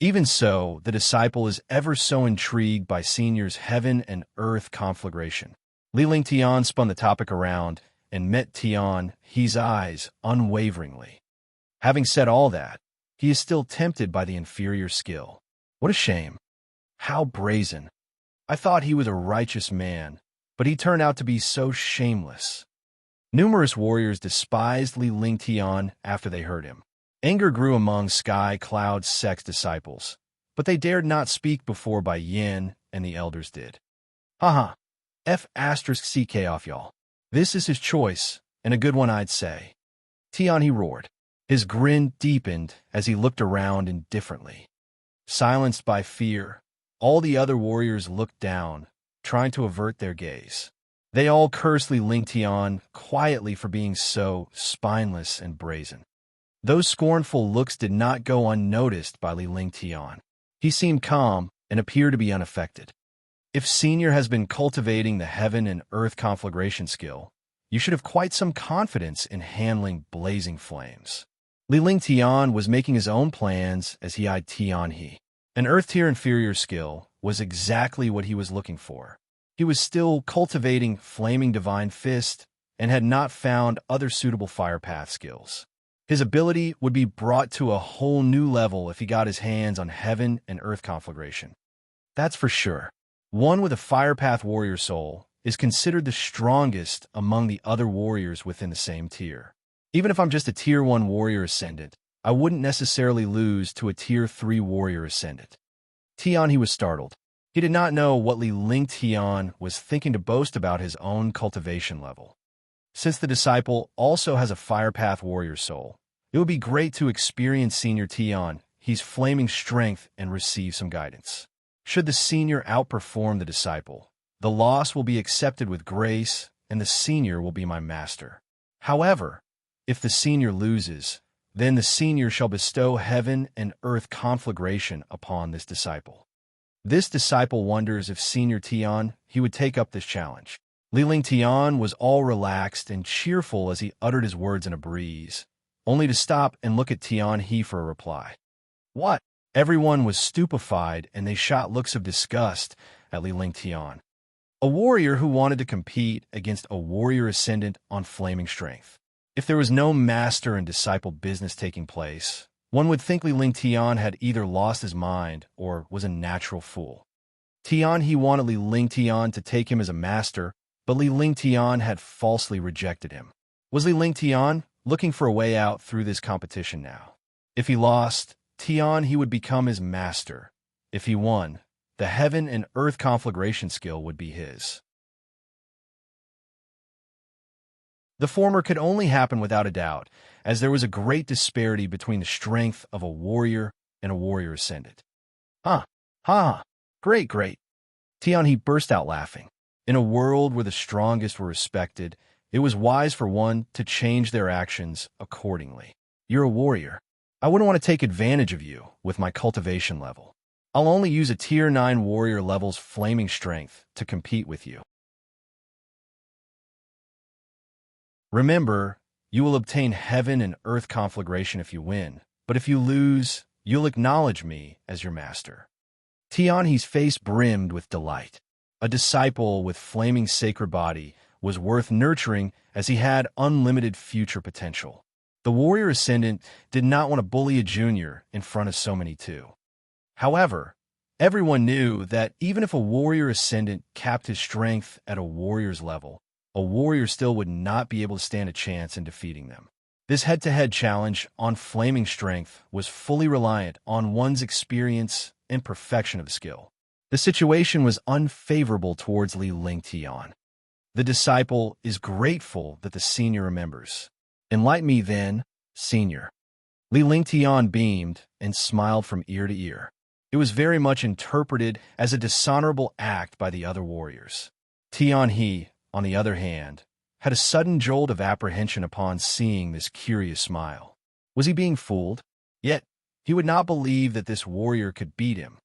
Even so, the disciple is ever so intrigued by senior's heaven and earth conflagration. Li Ling Tian spun the topic around and met Tian He's eyes unwaveringly. Having said all that, he is still tempted by the inferior skill. What a shame. How brazen. I thought he was a righteous man, but he turned out to be so shameless. Numerous warriors despised Li Ling Tian after they heard him. Anger grew among Sky Cloud Sect's disciples, but they dared not speak before Bai Yin and the elders did. Haha, F***ck off y'all. This is his choice, and a good one I'd say. Tian he roared. His grin deepened as he looked around indifferently. Silenced by fear, all the other warriors looked down, trying to avert their gaze. They all cursed Li Ling Tian quietly for being so spineless and brazen. Those scornful looks did not go unnoticed by Li Ling Tian. He seemed calm and appeared to be unaffected. If Senior has been cultivating the heaven and earth conflagration skill, you should have quite some confidence in handling blazing flames. Li Ling Tian was making his own plans as he eyed Tian He. An earth tier inferior skill was exactly what he was looking for. He was still cultivating Flaming Divine Fist and had not found other suitable fire path skills. His ability would be brought to a whole new level if he got his hands on heaven and earth conflagration. That's for sure. One with a fire path warrior soul is considered the strongest among the other warriors within the same tier. Even if I'm just a tier 1 warrior ascendant, I wouldn't necessarily lose to a tier 3 warrior ascendant. Tian he was startled. He did not know what Li Ling Tian was thinking to boast about his own cultivation level. Since the disciple also has a fire path warrior soul, it would be great to experience Senior Tian He's flaming strength and receive some guidance. Should the senior outperform the disciple, the loss will be accepted with grace and the senior will be my master. However, if the senior loses, then the senior shall bestow heaven and earth conflagration upon this disciple. This disciple wonders if Senior Tian he would take up this challenge. Li Ling Tian was all relaxed and cheerful as he uttered his words in a breeze, only to stop and look at Tian He for a reply. What? Everyone was stupefied and they shot looks of disgust at Li Ling Tian. A warrior who wanted to compete against a warrior ascendant on flaming strength. If there was no master and disciple business taking place, one would think Li Ling Tian had either lost his mind or was a natural fool. Tian He wanted Li Ling Tian to take him as a master, but Li Ling Tian had falsely rejected him. Was Li Ling Tian looking for a way out through this competition now? If he lost, Tian He would become his master. If he won, the heaven and earth conflagration skill would be his. The former could only happen without a doubt, as there was a great disparity between the strength of a warrior and a warrior ascendant. Great. Tian He burst out laughing. In a world where the strongest were respected It was wise for one to change their actions accordingly. You're a warrior. I wouldn't want to take advantage of you with my cultivation level. I'll only use a Tier 9 warrior level's flaming strength to compete with you. Remember, you will obtain heaven and earth conflagration if you win, but if you lose, you'll acknowledge me as your master. Tianhe's face brimmed with delight. A disciple with flaming sacred body was worth nurturing as he had unlimited future potential. The warrior ascendant did not want to bully a junior in front of so many too. However, everyone knew that even if a warrior ascendant capped his strength at a warrior's level, a warrior still would not be able to stand a chance in defeating them. This head-to-head challenge on flaming strength was fully reliant on one's experience and perfection of the skill. The situation was unfavorable towards Li Lingtian. The disciple is grateful that the senior remembers. Enlighten me then, senior. Li Lingtian beamed and smiled from ear to ear. It was very much interpreted as a dishonorable act by the other warriors. Tianhe, on the other hand, had a sudden jolt of apprehension upon seeing this curious smile. Was he being fooled? Yet, he would not believe that this warrior could beat him.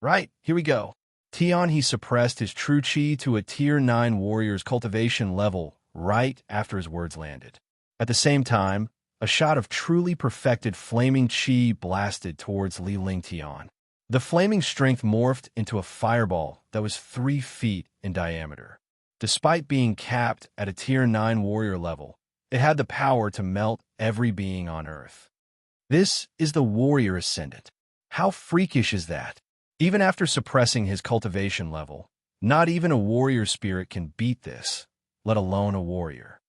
Right, here we go. Tianhe suppressed his true chi to a Tier 9 warrior's cultivation level right after his words landed. At the same time, a shot of truly perfected flaming chi blasted towards Li Lingtian. The flaming strength morphed into a fireball that was 3 feet in diameter. Despite being capped at a Tier 9 warrior level, it had the power to melt every being on Earth. This is the warrior ascendant. How freakish is that? Even after suppressing his cultivation level, not even a warrior spirit can beat this, let alone a warrior.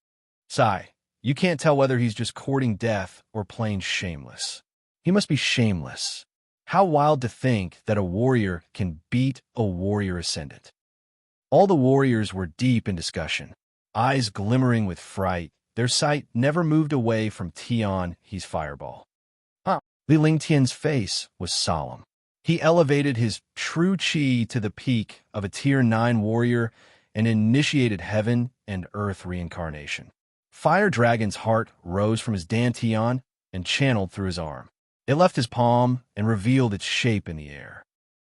Sigh, you can't tell whether he's just courting death or plain shameless. He must be shameless. How wild to think that a warrior can beat a warrior ascendant. All the warriors were deep in discussion, eyes glimmering with fright. Their sight never moved away from Tianhe's fireball. Li Lingtian's face was solemn. He elevated his true chi to the peak of a Tier 9 warrior and initiated heaven and earth reincarnation. Fire Dragon's heart rose from his dantian and channeled through his arm. It left his palm and revealed its shape in the air.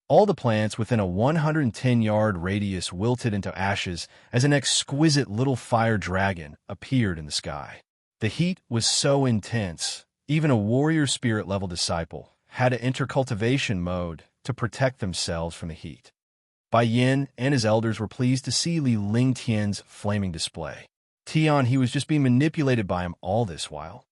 All the plants within a 110-yard radius wilted into ashes as an exquisite little fire dragon appeared in the sky. The heat was so intense, even a warrior spirit-level disciple had to enter cultivation mode to protect themselves from the heat. Bai Yin and his elders were pleased to see Li Lingtian's flaming display. Tianhe was just being manipulated by him all this while.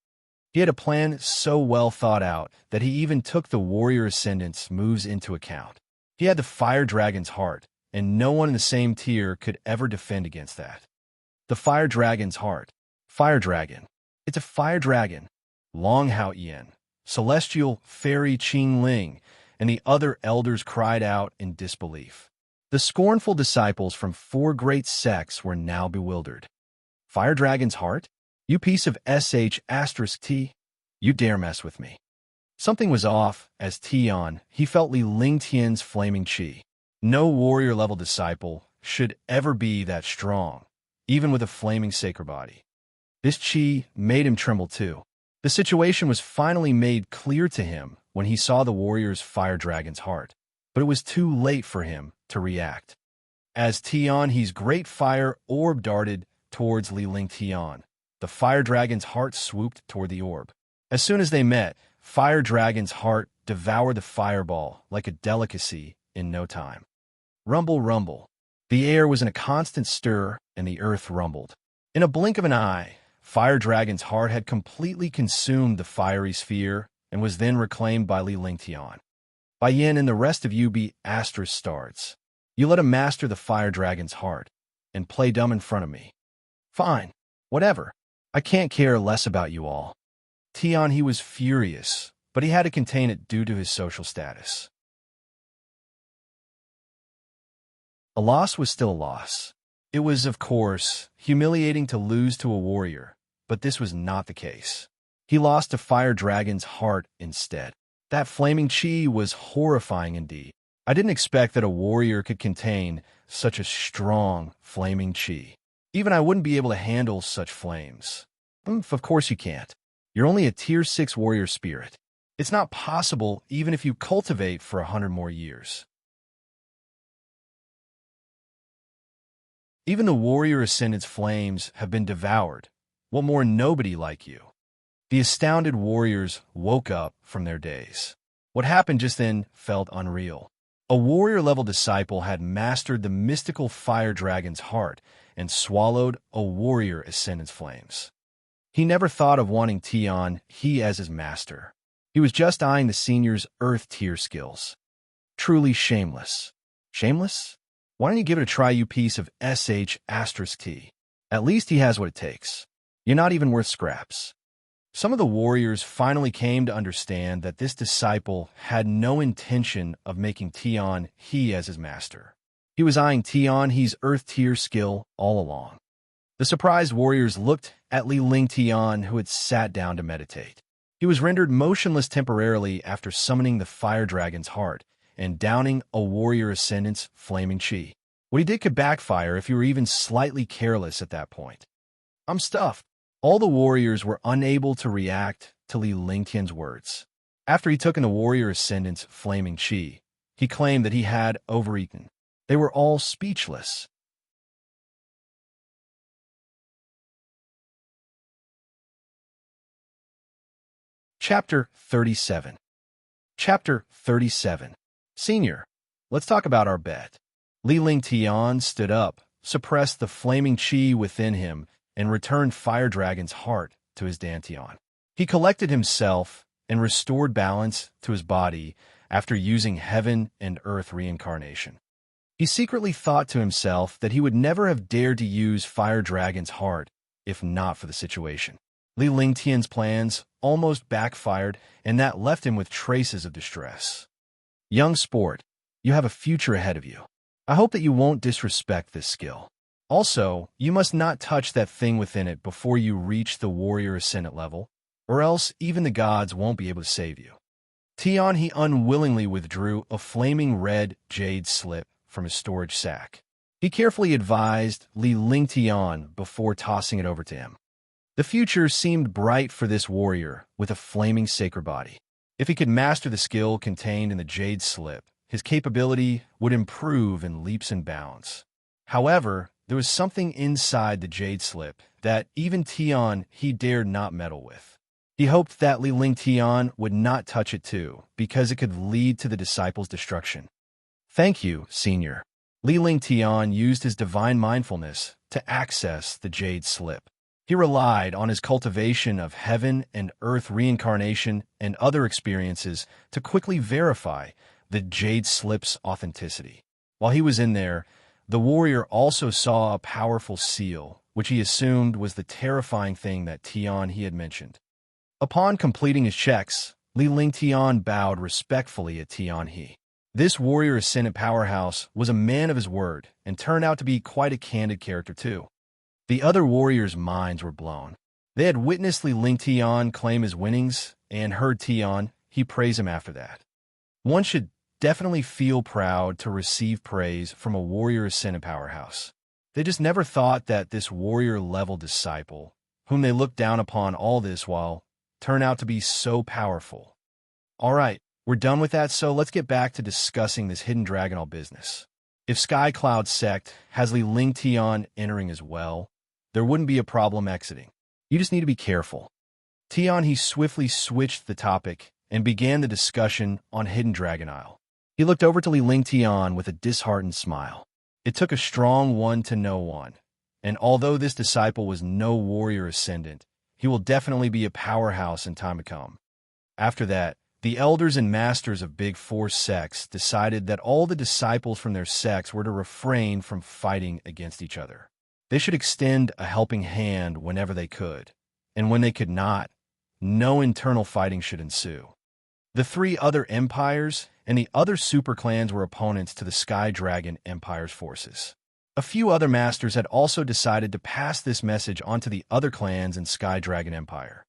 He had a plan so well thought out that he even took the warrior ascendant's moves into account. He had the fire dragon's heart, and no one in the same tier could ever defend against that. The fire dragon's heart. Fire dragon. It's a fire dragon. Long Hao Yin, celestial fairy Qing Ling, and the other elders cried out in disbelief. The scornful disciples from 4 great sects were now bewildered. Fire dragon's heart? You piece of sh*t, you dare mess with me. Something was off as he felt Li Lingtian's flaming chi. No warrior-level disciple should ever be that strong, even with a flaming sacred body. This chi made him tremble too. The situation was finally made clear to him when he saw the warrior's fire dragon's heart, but it was too late for him to react. As Tianhe's great fire orb darted towards Li Lingtian, the fire dragon's heart swooped toward the orb. As soon as they met, Fire Dragon's heart devoured the fireball like a delicacy in no time. Rumble, rumble. The air was in a constant stir, and the earth rumbled. In a blink of an eye, Fire Dragon's heart had completely consumed the fiery sphere and was then reclaimed by Li Lingtian. Bai Yin and the rest of you be asterisk starts. You let him master the Fire Dragon's heart and play dumb in front of me. Fine, whatever. I can't care less about you all. Tianhe was furious, but he had to contain it due to his social status. A loss was still a loss. It was, of course, humiliating to lose to a warrior, but this was not the case. He lost to Fire Dragon's heart instead. That flaming chi was horrifying indeed. I didn't expect that a warrior could contain such a strong flaming chi. Even I wouldn't be able to handle such flames. Of course you can't. You're only a Tier 6 warrior spirit. It's not possible even if you cultivate for 100 more years. Even the warrior ascendant's flames have been devoured. What more nobody like you? The astounded warriors woke up from their daze. What happened just then felt unreal. A warrior-level disciple had mastered the mystical fire dragon's heart and swallowed a warrior ascendant's flames. He never thought of wanting Tion he as his master. He was just eyeing the senior's earth tier skills. Truly shameless. Shameless? Why don't you give it a try, you piece of SH*T? At least he has what it takes. You're not even worth scraps. Some of the warriors finally came to understand that this disciple had no intention of making Tion he as his master. He was eyeing Tion he's earth tier skill all along. The surprised warriors looked at Li Ling Tion, who had sat down to meditate. He was rendered motionless temporarily after summoning the fire dragon's heart and downing a warrior ascendant's flaming chi. What he did could backfire if you were even slightly careless at that point. I'm stuffed. All the warriors were unable to react to Li Lingtian's words. After he took in the warrior ascendant's flaming chi, he claimed that he had overeaten. They were all speechless. Chapter 37. Chapter 37. Senior, let's talk about our bet. Li Lingtian stood up, suppressed the flaming chi within him, and returned Fire Dragon's heart to his dantian. He collected himself and restored balance to his body after using heaven and earth reincarnation. He secretly thought to himself that he would never have dared to use Fire Dragon's heart if not for the situation. Li Lingtian's plans almost backfired, and that left him with traces of distress. Young sport, you have a future ahead of you. I hope that you won't disrespect this skill. Also, you must not touch that thing within it before you reach the warrior ascendant level, or else even the gods won't be able to save you. Tion he unwillingly withdrew a flaming red jade slip from his storage sack. He carefully advised Li Lingtian before tossing it over to him. The future seemed bright for this warrior with a flaming sacred body. If he could master the skill contained in the jade slip, his capability would improve in leaps and bounds. However, there was something inside the jade slip that even Tion he dared not meddle with. He hoped that Li Lingtian would not touch it too, because it could lead to the disciple's destruction. Thank you, Senior. Li Lingtian used his divine mindfulness to access the jade slip. He relied on his cultivation of heaven and earth reincarnation and other experiences to quickly verify the jade slip's authenticity. While he was in there, the warrior also saw a powerful seal, which he assumed was the terrifying thing that Tion he had mentioned. Upon completing his checks, Li Lingtian bowed respectfully at Tion he. This warrior ascendant powerhouse was a man of his word and turned out to be quite a candid character too. The other warriors' minds were blown. They had witnessed Li Lingtian claim his winnings and heard Tion he praise him after that. One should definitely feel proud to receive praise from a warrior ascendant powerhouse. They just never thought that this warrior-level disciple, whom they looked down upon all this while, turned out to be so powerful. All right, we're done with that, so let's get back to discussing this hidden dragonal business. If Sky Cloud Sect has Li Lingtian entering as well, there wouldn't be a problem exiting. You just need to be careful. Tion he swiftly switched the topic and began the discussion on Hidden Dragon Isle. He looked over to Li Lingtian with a disheartened smile. It took a strong one to know one, and although this disciple was no warrior ascendant, he will definitely be a powerhouse in time to come. After that, the elders and masters of Big Four sects decided that all the disciples from their sects were to refrain from fighting against each other. They should extend a helping hand whenever they could, and when they could not, no internal fighting should ensue. The three other empires and the other super clans were opponents to the Sky Dragon Empire's forces. A few other masters had also decided to pass this message on to the other clans in Sky Dragon Empire.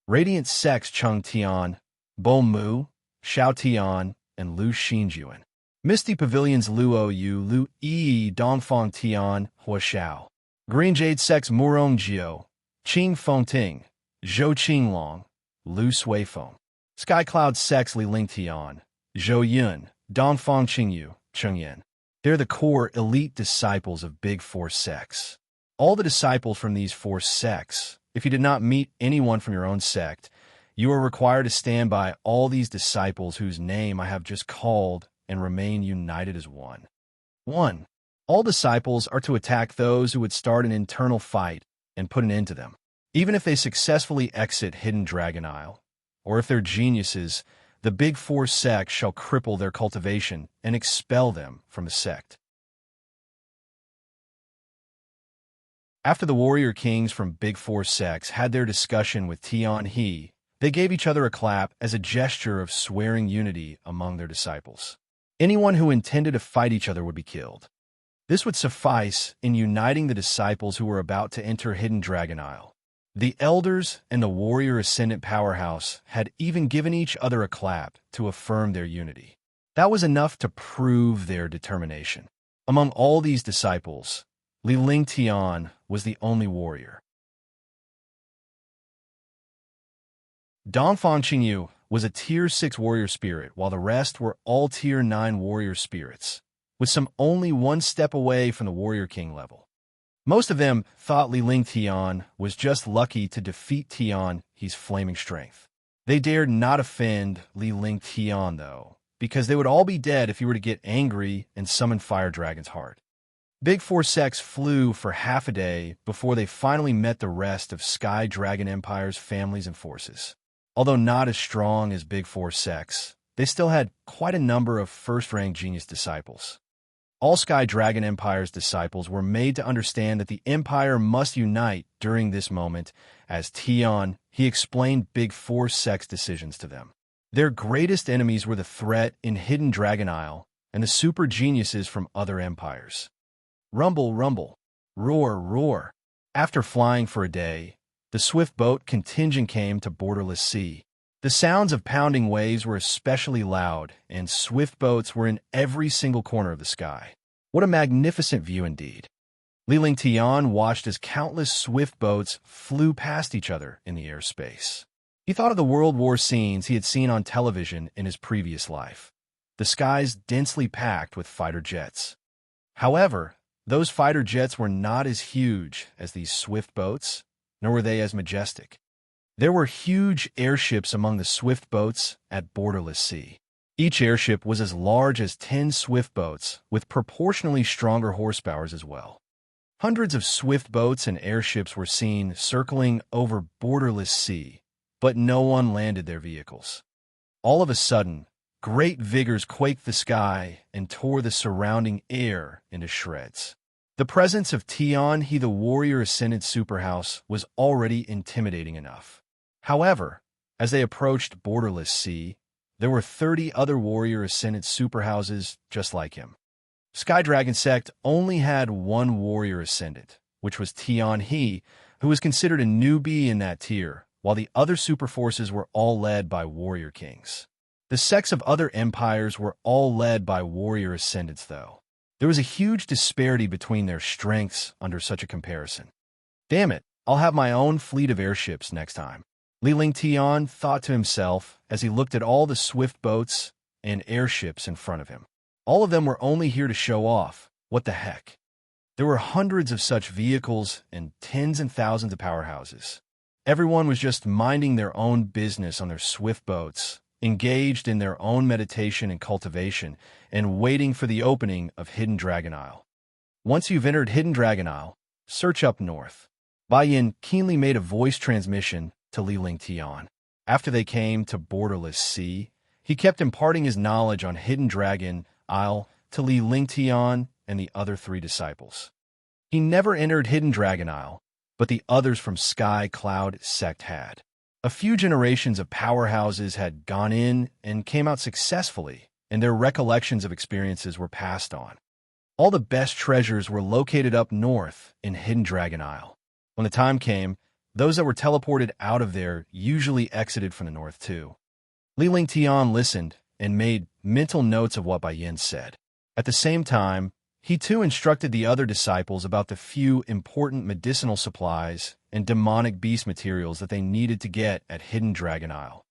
Radiant sects Chung Tian, Bo Mu, Xiao Tian, and Lu Xinjuan. Misty Pavilions Luo Yu, Lu Yi, Dongfang Tian, Hua Xiao. Green Jade Sex Murong Jiu, Qing Feng Ting, Zhou Qing Long, Lu Sui Feng. Sky Cloud Sex Li Ling Tian, Zhou Yun, Dongfang Qingyu, Cheng Yin. They're the core elite disciples of Big Four sects. All the disciples from these four sects, if you did not meet anyone from your own sect, you are required to stand by all these disciples whose name I have just called and remain united as one. 1. All disciples are to attack those who would start an internal fight and put an end to them. Even if they successfully exit Hidden Dragon Isle, or if they're geniuses, the Big Four sects shall cripple their cultivation and expel them from the sect. After the warrior kings from Big Four sects had their discussion with Tian He, they gave each other a clap as a gesture of swearing unity among their disciples. Anyone who intended to fight each other would be killed. This would suffice in uniting the disciples who were about to enter Hidden Dragon Isle. The elders and the warrior ascendant powerhouse had even given each other a clap to affirm their unity. That was enough to prove their determination. Among all these disciples, Li Ling Tian was the only warrior. Dongfang Qingyu was a Tier 6 warrior spirit, while the rest were all Tier 9 warrior spirits, with some only one step away from the warrior king level. Most of them thought Li Ling Tian was just lucky to defeat Tian He's flaming strength. They dared not offend Li Ling Tian, though, because they would all be dead if he were to get angry and summon Fire Dragon's heart. Big Four sects flew for half a day before they finally met the rest of Sky Dragon Empire's families and forces. Although not as strong as Big Four sects, they still had quite a number of first-rank genius disciples. All Sky Dragon Empire's disciples were made to understand that the Empire must unite during this moment. As Tian, he explained Big Four sects' decisions to them. Their greatest enemies were the threat in Hidden Dragon Isle and the super geniuses from other empires. Rumble, rumble, roar, roar. After flying for a day, the swift boat contingent came to Borderless Sea. The sounds of pounding waves were especially loud, and swift boats were in every single corner of the sky. What a magnificent view indeed. Li Ling Tian watched as countless swift boats flew past each other in the airspace. He thought of the World War scenes he had seen on television in his previous life. The skies densely packed with fighter jets. However, those fighter jets were not as huge as these swift boats, nor were they as majestic. There were huge airships among the swift boats at Borderless Sea. Each airship was as large as 10 swift boats, with proportionally stronger horsepowers as well. Hundreds of swift boats and airships were seen circling over Borderless Sea, but no one landed their vehicles. All of a sudden, great vigors quaked the sky and tore the surrounding air into shreds. The presence of Tian He the warrior ascended superhouse was already intimidating enough. However, as they approached Borderless Sea, there were 30 other warrior ascended superhouses just like him. Sky Dragon Sect only had one warrior ascendant, which was Tian He, who was considered a newbie in that tier, while the other super forces were all led by warrior kings. The sects of other empires were all led by warrior ascendants, though. There was a huge disparity between their strengths under such a comparison. Damn it, I'll have my own fleet of airships next time. Li Ling Tian thought to himself as he looked at all the swift boats and airships in front of him. All of them were only here to show off. What the heck? There were hundreds of such vehicles and tens and thousands of powerhouses. Everyone was just minding their own business on their swift boats, engaged in their own meditation and cultivation, and waiting for the opening of Hidden Dragon Isle. Once you've entered Hidden Dragon Isle, search up north. Bai Yin keenly made a voice transmission to Li Ling Tian. After they came to Borderless Sea, he kept imparting his knowledge on Hidden Dragon Isle to Li Ling Tian and the other 3 disciples. He never entered Hidden Dragon Isle, but the others from Sky Cloud Sect had. A few generations of powerhouses had gone in and came out successfully, and their recollections of experiences were passed on. All the best treasures were located up north in Hidden Dragon Isle. When the time came, those that were teleported out of there usually exited from the north too. Li Ling Tian listened and made mental notes of what Bai Yin said. At the same time, He too instructed the other disciples about the few important medicinal supplies and demonic beast materials that they needed to get at Hidden Dragon Isle.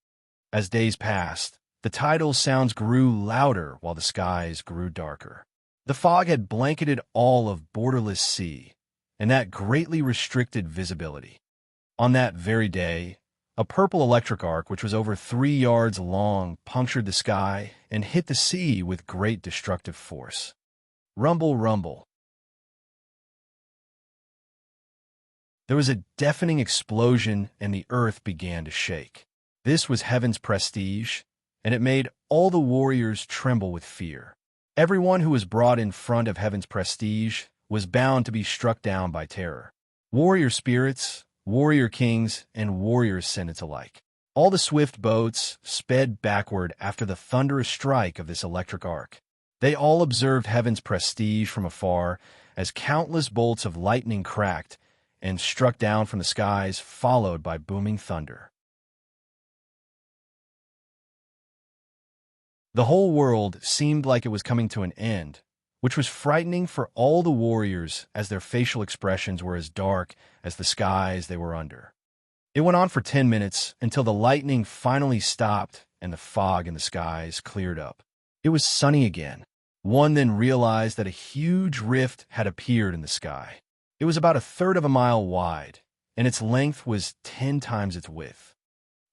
As days passed, the tidal sounds grew louder while the skies grew darker. The fog had blanketed all of borderless sea, and that greatly restricted visibility. On that very day, a purple electric arc, which was over 3 yards long, punctured the sky and hit the sea with great destructive force. Rumble, rumble. There was a deafening explosion, and the earth began to shake. This was heaven's prestige, and it made all the warriors tremble with fear. Everyone who was brought in front of heaven's prestige was bound to be struck down by terror. Warrior spirits, warrior kings, and warrior ascendants alike. All the swift boats sped backward after the thunderous strike of this electric arc. They all observed heaven's prestige from afar as countless bolts of lightning cracked and struck down from the skies, followed by booming thunder. The whole world seemed like it was coming to an end, which was frightening for all the warriors as their facial expressions were as dark as the skies they were under. It went on for 10 minutes until the lightning finally stopped and the fog in the skies cleared up. It was sunny again. One then realized that a huge rift had appeared in the sky. It was about 1/3 of a mile wide, and its length was 10 times its width.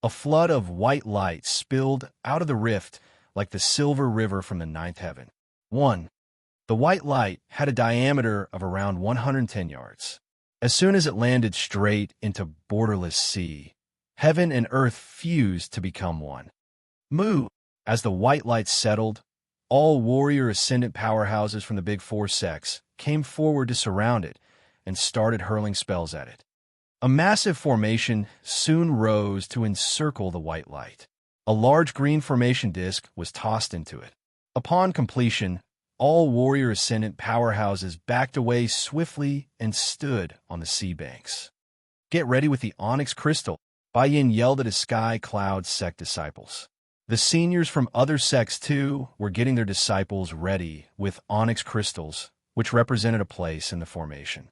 A flood of white light spilled out of the rift like the silver river from the ninth heaven. 1. The white light had a diameter of around 110 yards. As soon as it landed straight into borderless sea, heaven and earth fused to become one. Moo! As the white light settled, all warrior ascendant powerhouses from the Big Four sects came forward to surround it and started hurling spells at it. A massive formation soon rose to encircle the white light. A large green formation disk was tossed into it. Upon completion, all warrior ascendant powerhouses backed away swiftly and stood on the sea banks. "Get ready with the onyx crystal," Bai Yin yelled at his Sky Cloud sect disciples. The seniors from other sects, too, were getting their disciples ready with onyx crystals, which represented a place in the formation.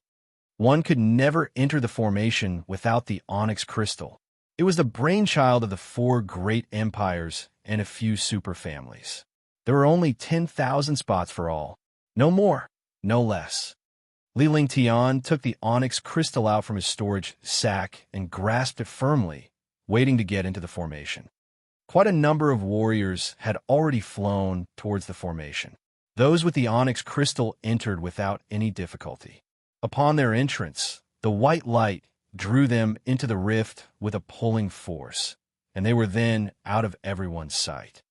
One could never enter the formation without the onyx crystal. It was the brainchild of the 4 great empires and a few super families. There were only 10,000 spots for all. No more, no less. Li Ling Tian took the onyx crystal out from his storage sack and grasped it firmly, waiting to get into the formation. Quite a number of warriors had already flown towards the formation. Those with the onyx crystal entered without any difficulty. Upon their entrance, the white light drew them into the rift with a pulling force, and they were then out of everyone's sight.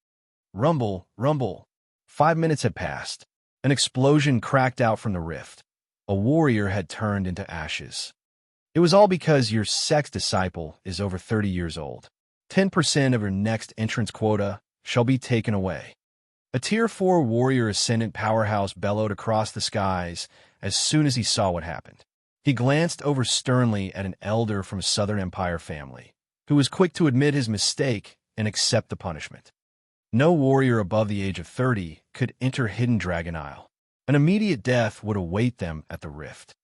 Rumble, rumble. 5 minutes had passed. An explosion cracked out from the rift. A warrior had turned into ashes. It was all because your sex disciple is over 30 years old. 10% of your next entrance quota shall be taken away. A Tier 4 warrior ascendant powerhouse bellowed across the skies as soon as he saw what happened. He glanced over sternly at an elder from a Southern Empire family, who was quick to admit his mistake and accept the punishment. No warrior above the age of 30 could enter Hidden Dragon Isle. An immediate death would await them at the rift.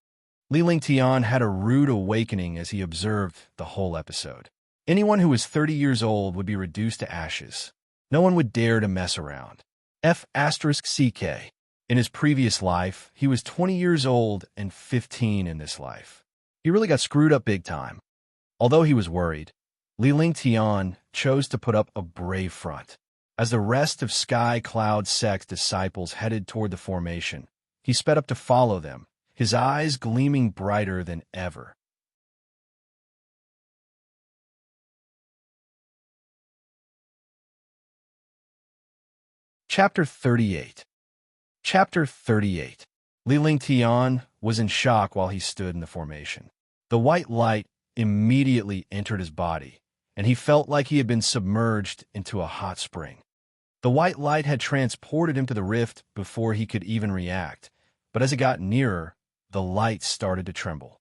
Li Ling Tian had a rude awakening as he observed the whole episode. Anyone who was 30 years old would be reduced to ashes. No one would dare to mess around. F***CK. In his previous life, he was 20 years old and 15 in this life. He really got screwed up big time. Although he was worried, Li Ling Tian chose to put up a brave front. As the rest of Sky Cloud Sect's disciples headed toward the formation, he sped up to follow them, his eyes gleaming brighter than ever. Chapter 38. Chapter 38. Li Ling Tian was in shock while he stood in the formation. The white light immediately entered his body, and he felt like he had been submerged into a hot spring. The white light had transported him to the rift before he could even react, but as it got nearer, the light started to tremble.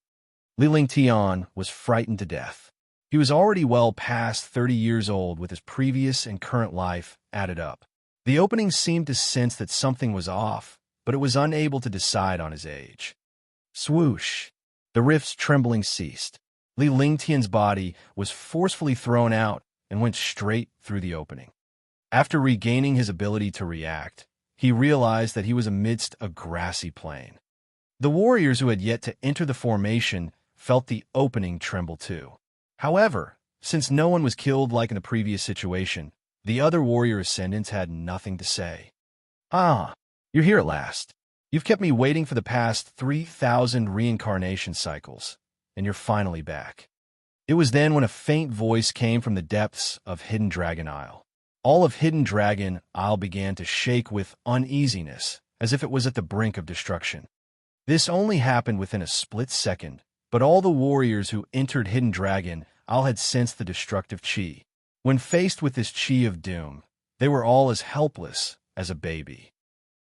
Li Ling Tian was frightened to death. He was already well past 30 years old with his previous and current life added up. The opening seemed to sense that something was off, but it was unable to decide on his age. Swoosh! The rift's trembling ceased. Li Lingtian's body was forcefully thrown out and went straight through the opening. After regaining his ability to react, he realized that he was amidst a grassy plain. The warriors who had yet to enter the formation felt the opening tremble too. However, since no one was killed like in the previous situation, the other warrior ascendants had nothing to say. "Ah, you're here at last. You've kept me waiting for the past 3,000 reincarnation cycles, and you're finally back." It was then when a faint voice came from the depths of Hidden Dragon Isle. All of Hidden Dragon Isle began to shake with uneasiness, as if it was at the brink of destruction. This only happened within a split second, but all the warriors who entered Hidden Dragon Isle had sensed the destructive chi. When faced with this chi of doom, they were all as helpless as a baby.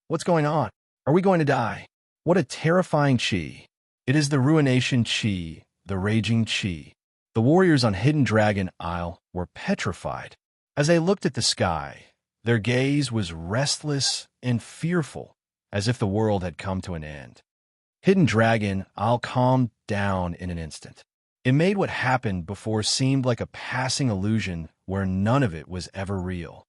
What's going on? Are we going to die? What a terrifying chi. It is the ruination chi, the raging chi. The warriors on Hidden Dragon Isle were petrified. As they looked at the sky, their gaze was restless and fearful, as if the world had come to an end. Hidden Dragon Isle calmed down in an instant. It made what happened before seemed like a passing illusion where none of it was ever real.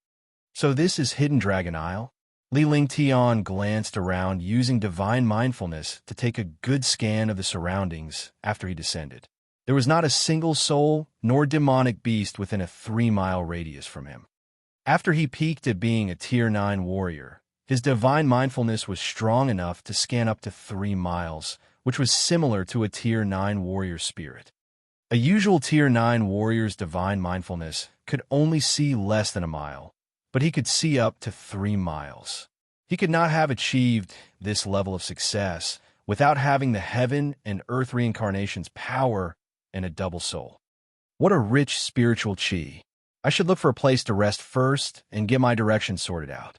So this is Hidden Dragon Isle? Li Lingtian glanced around using divine mindfulness to take a good scan of the surroundings after he descended. There was not a single soul nor demonic beast within a 3-mile radius from him. After he peaked at being a Tier 9 warrior, his divine mindfulness was strong enough to scan up to 3 miles, which was similar to a Tier 9 warrior spirit. A usual Tier 9 warrior's divine mindfulness could only see less than a mile, but he could see up to 3 miles. He could not have achieved this level of success without having the heaven and earth reincarnation's power and a double soul. What a rich spiritual chi. I should look for a place to rest first and get my direction sorted out.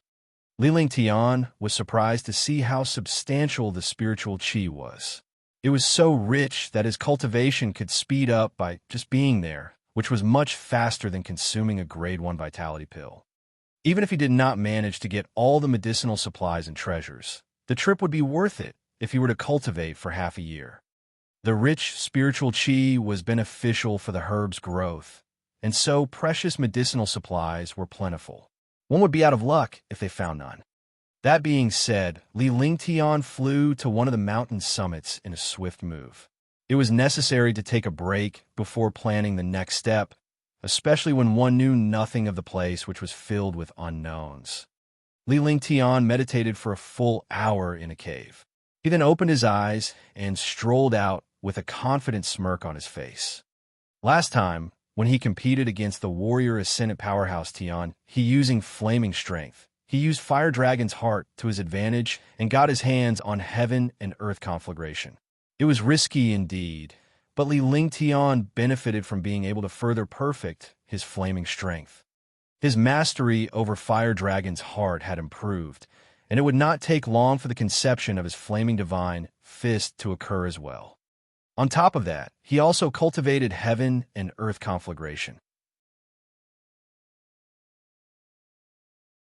Li Lingtian was surprised to see how substantial the spiritual chi was. It was so rich that his cultivation could speed up by just being there, which was much faster than consuming a grade 1 vitality pill. Even if he did not manage to get all the medicinal supplies and treasures, the trip would be worth it if he were to cultivate for half a year. The rich spiritual chi was beneficial for the herb's growth, and so precious medicinal supplies were plentiful. One would be out of luck if they found none. That being said, Li Lingtian flew to one of the mountain summits in a swift move. It was necessary to take a break before planning the next step, especially when one knew nothing of the place, which was filled with unknowns. Li Lingtian meditated for a full hour in a cave. He then opened his eyes and strolled out with a confident smirk on his face. Last time, when he competed against the warrior ascendant powerhouse Tian, he using flaming strength. He used Fire Dragon's heart to his advantage and got his hands on heaven and earth conflagration. It was risky indeed, but Li Lingtian benefited from being able to further perfect his flaming strength. His mastery over Fire Dragon's heart had improved, and it would not take long for the conception of his flaming divine fist to occur as well. On top of that, he also cultivated heaven and earth conflagration.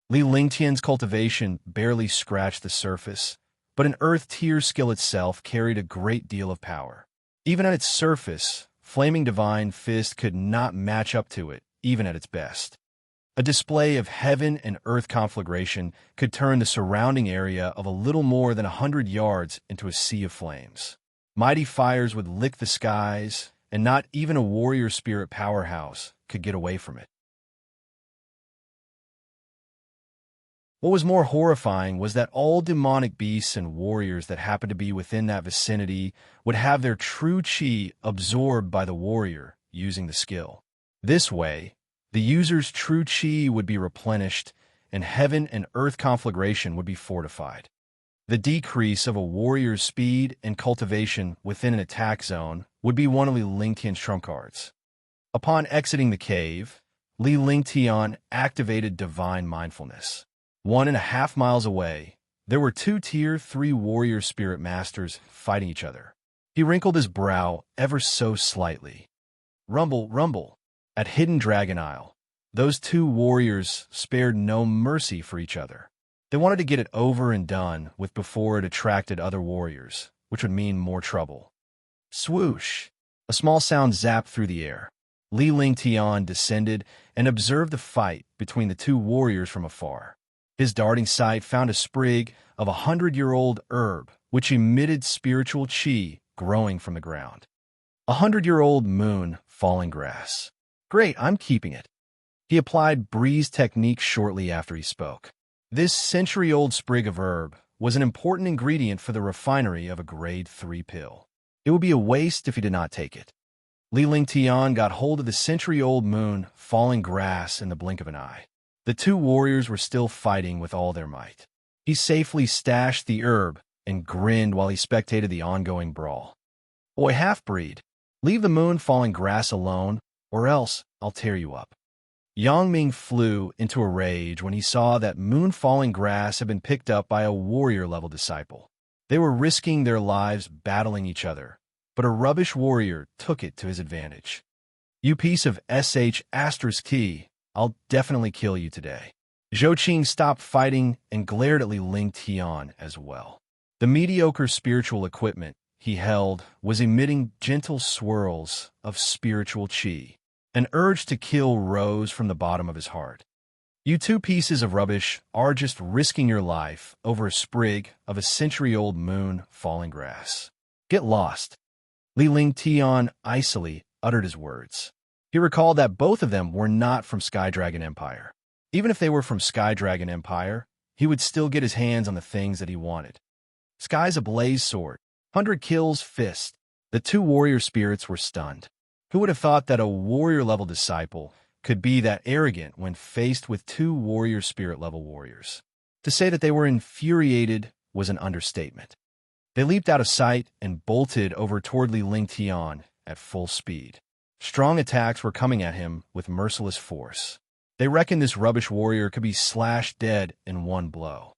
Li Lingtian's cultivation barely scratched the surface, but an earth tier skill itself carried a great deal of power. Even at its surface, Flaming Divine Fist could not match up to it, even at its best. A display of heaven and earth conflagration could turn the surrounding area of a little more than 100 yards into a sea of flames. Mighty fires would lick the skies, and not even a warrior spirit powerhouse could get away from it. What was more horrifying was that all demonic beasts and warriors that happened to be within that vicinity would have their true chi absorbed by the warrior using the skill. This way, the user's true chi would be replenished, and heaven and earth conflagration would be fortified. The decrease of a warrior's speed and cultivation within an attack zone would be one of Li Lingtian's trump cards. Upon exiting the cave, Li Lingtian activated Divine Mindfulness. 1.5 miles away, there were 2 Tier 3 warrior spirit masters fighting each other. He wrinkled his brow ever so slightly. Rumble, rumble. At Hidden Dragon Isle, those 2 warriors spared no mercy for each other. They wanted to get it over and done with before it attracted other warriors, which would mean more trouble. Swoosh! A small sound zapped through the air. Li Lingtian descended and observed the fight between the two warriors from afar. His darting sight found a sprig of 100-year-old herb, which emitted spiritual qi growing from the ground. 100-year-old moon falling grass. Great, I'm keeping it. He applied breeze technique shortly after he spoke. This century-old sprig of herb was an important ingredient for the refinery of a grade 3 pill. It would be a waste if he did not take it. Li Lingtian got hold of the century-old moon falling grass in the blink of an eye. The two warriors were still fighting with all their might. He safely stashed the herb and grinned while he spectated the ongoing brawl. Boy, half-breed, leave the moon falling grass alone, or else I'll tear you up. Yang Ming flew into a rage when he saw that moon falling grass had been picked up by a warrior-level disciple. They were risking their lives battling each other, but a rubbish warrior took it to his advantage. You piece of sh**T, I'll definitely kill you today. Zhou Qing stopped fighting and glared at Li Lingtian as well. The mediocre spiritual equipment he held was emitting gentle swirls of spiritual qi. An urge to kill rose from the bottom of his heart. You two pieces of rubbish are just risking your life over a sprig of a century-old moon falling grass. Get lost. Li Lingtian icily uttered his words. He recalled that both of them were not from Sky Dragon Empire. Even if they were from Sky Dragon Empire, he would still get his hands on the things that he wanted. Sky's ablaze sword, 100 kills fist. The two warrior spirits were stunned. Who would have thought that a warrior-level disciple could be that arrogant when faced with two warrior spirit-level warriors? To say that they were infuriated was an understatement. They leaped out of sight and bolted over toward Li Lingtian at full speed. Strong attacks were coming at him with merciless force. They reckoned this rubbish warrior could be slashed dead in one blow.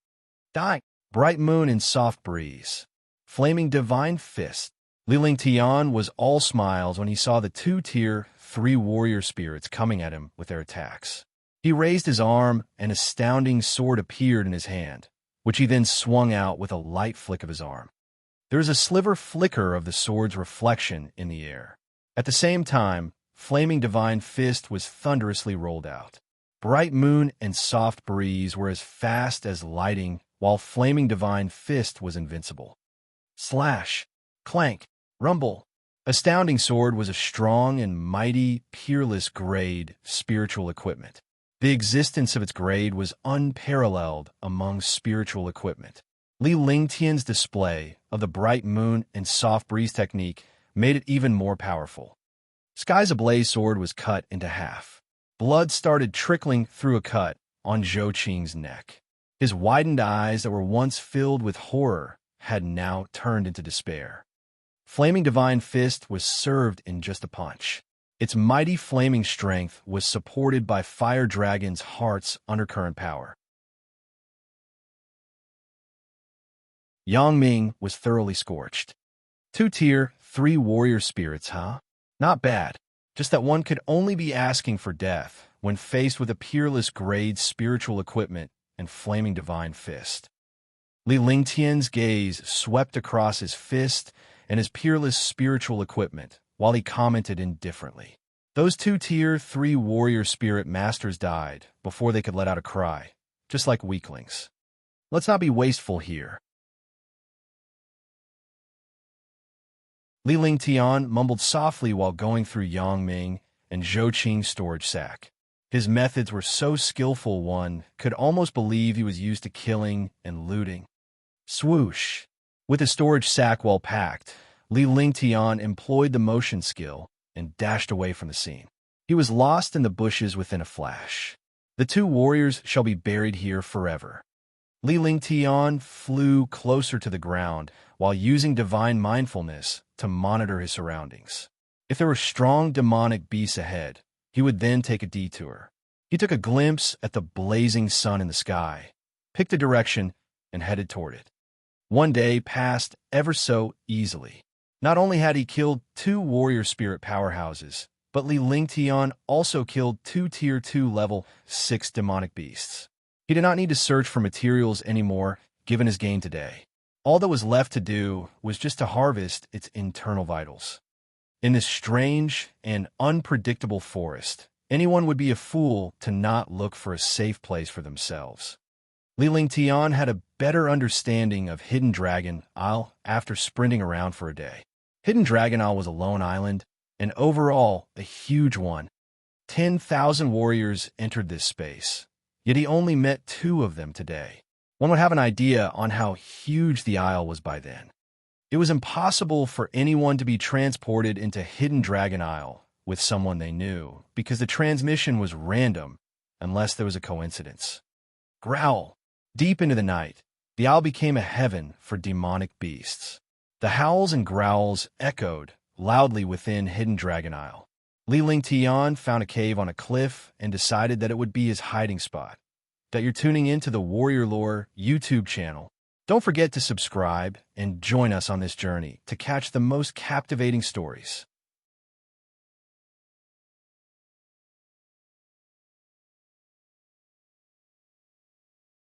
Die! Bright moon and soft breeze. Flaming divine fist. Li Lingtian was all smiles when he saw the two tier 3 warrior spirits coming at him with their attacks. He raised his arm, and an astounding sword appeared in his hand, which he then swung out with a light flick of his arm. There was a sliver flicker of the sword's reflection in the air. At the same time, flaming divine fist was thunderously rolled out. Bright moon and soft breeze were as fast as lightning, while flaming divine fist was invincible. Slash, clank, rumble. Astounding sword was a strong and mighty, peerless grade spiritual equipment. The existence of its grade was unparalleled among spiritual equipment. Li Lingtian's display of the bright moon and soft breeze technique made it even more powerful. Sky's ablaze sword was cut into half. Blood started trickling through a cut on Zhou Qing's neck. His widened eyes that were once filled with horror had now turned into despair. Flaming Divine Fist was served in just a punch. Its mighty flaming strength was supported by Fire Dragon's heart's undercurrent power. Yang Ming was thoroughly scorched. 2-tier, 3 warrior spirits, huh? Not bad. Just that one could only be asking for death when faced with a peerless grade spiritual equipment and flaming divine fist. Li Lingtian's gaze swept across his fist and his peerless spiritual equipment while he commented indifferently. Those 2-tier, 3 warrior spirit masters died before they could let out a cry, just like weaklings. Let's not be wasteful here. Li Lingtian mumbled softly while going through Yang Ming and Zhou Qing's storage sack. His methods were so skillful one could almost believe he was used to killing and looting. Swoosh! With his storage sack well packed, Li Lingtian employed the motion skill and dashed away from the scene. He was lost in the bushes within a flash. The 2 warriors shall be buried here forever. Li Lingtian flew closer to the ground while using divine mindfulness to monitor his surroundings. If there were strong demonic beasts ahead, he would then take a detour. He took a glimpse at the blazing sun in the sky, picked a direction, and headed toward it. One day passed ever so easily. Not only had he killed 2 warrior spirit powerhouses, but Li Lingtian also killed 2 tier 2 level 6 demonic beasts. He He did not need to search for materials anymore, given his gain today. All that was left to do was just to harvest its internal vitals. In this strange and unpredictable forest, anyone would be a fool to not look for a safe place for themselves. Li Lingtian had a better understanding of Hidden Dragon Isle after sprinting around for a day. Hidden Dragon Isle was a lone island, and overall a huge one. 10,000 warriors entered this space, yet he only met 2 of them today. One would have an idea on how huge the isle was by then. It was impossible for anyone to be transported into Hidden Dragon Isle with someone they knew, because the transmission was random unless there was a coincidence. Growl. Deep into the night, the isle became a heaven for demonic beasts. The howls and growls echoed loudly within Hidden Dragon Isle. Li Lingtian found a cave on a cliff and decided that it would be his hiding spot. That you're tuning into the Warrior Lore YouTube channel. Don't forget to subscribe and join us on this journey to catch the most captivating stories.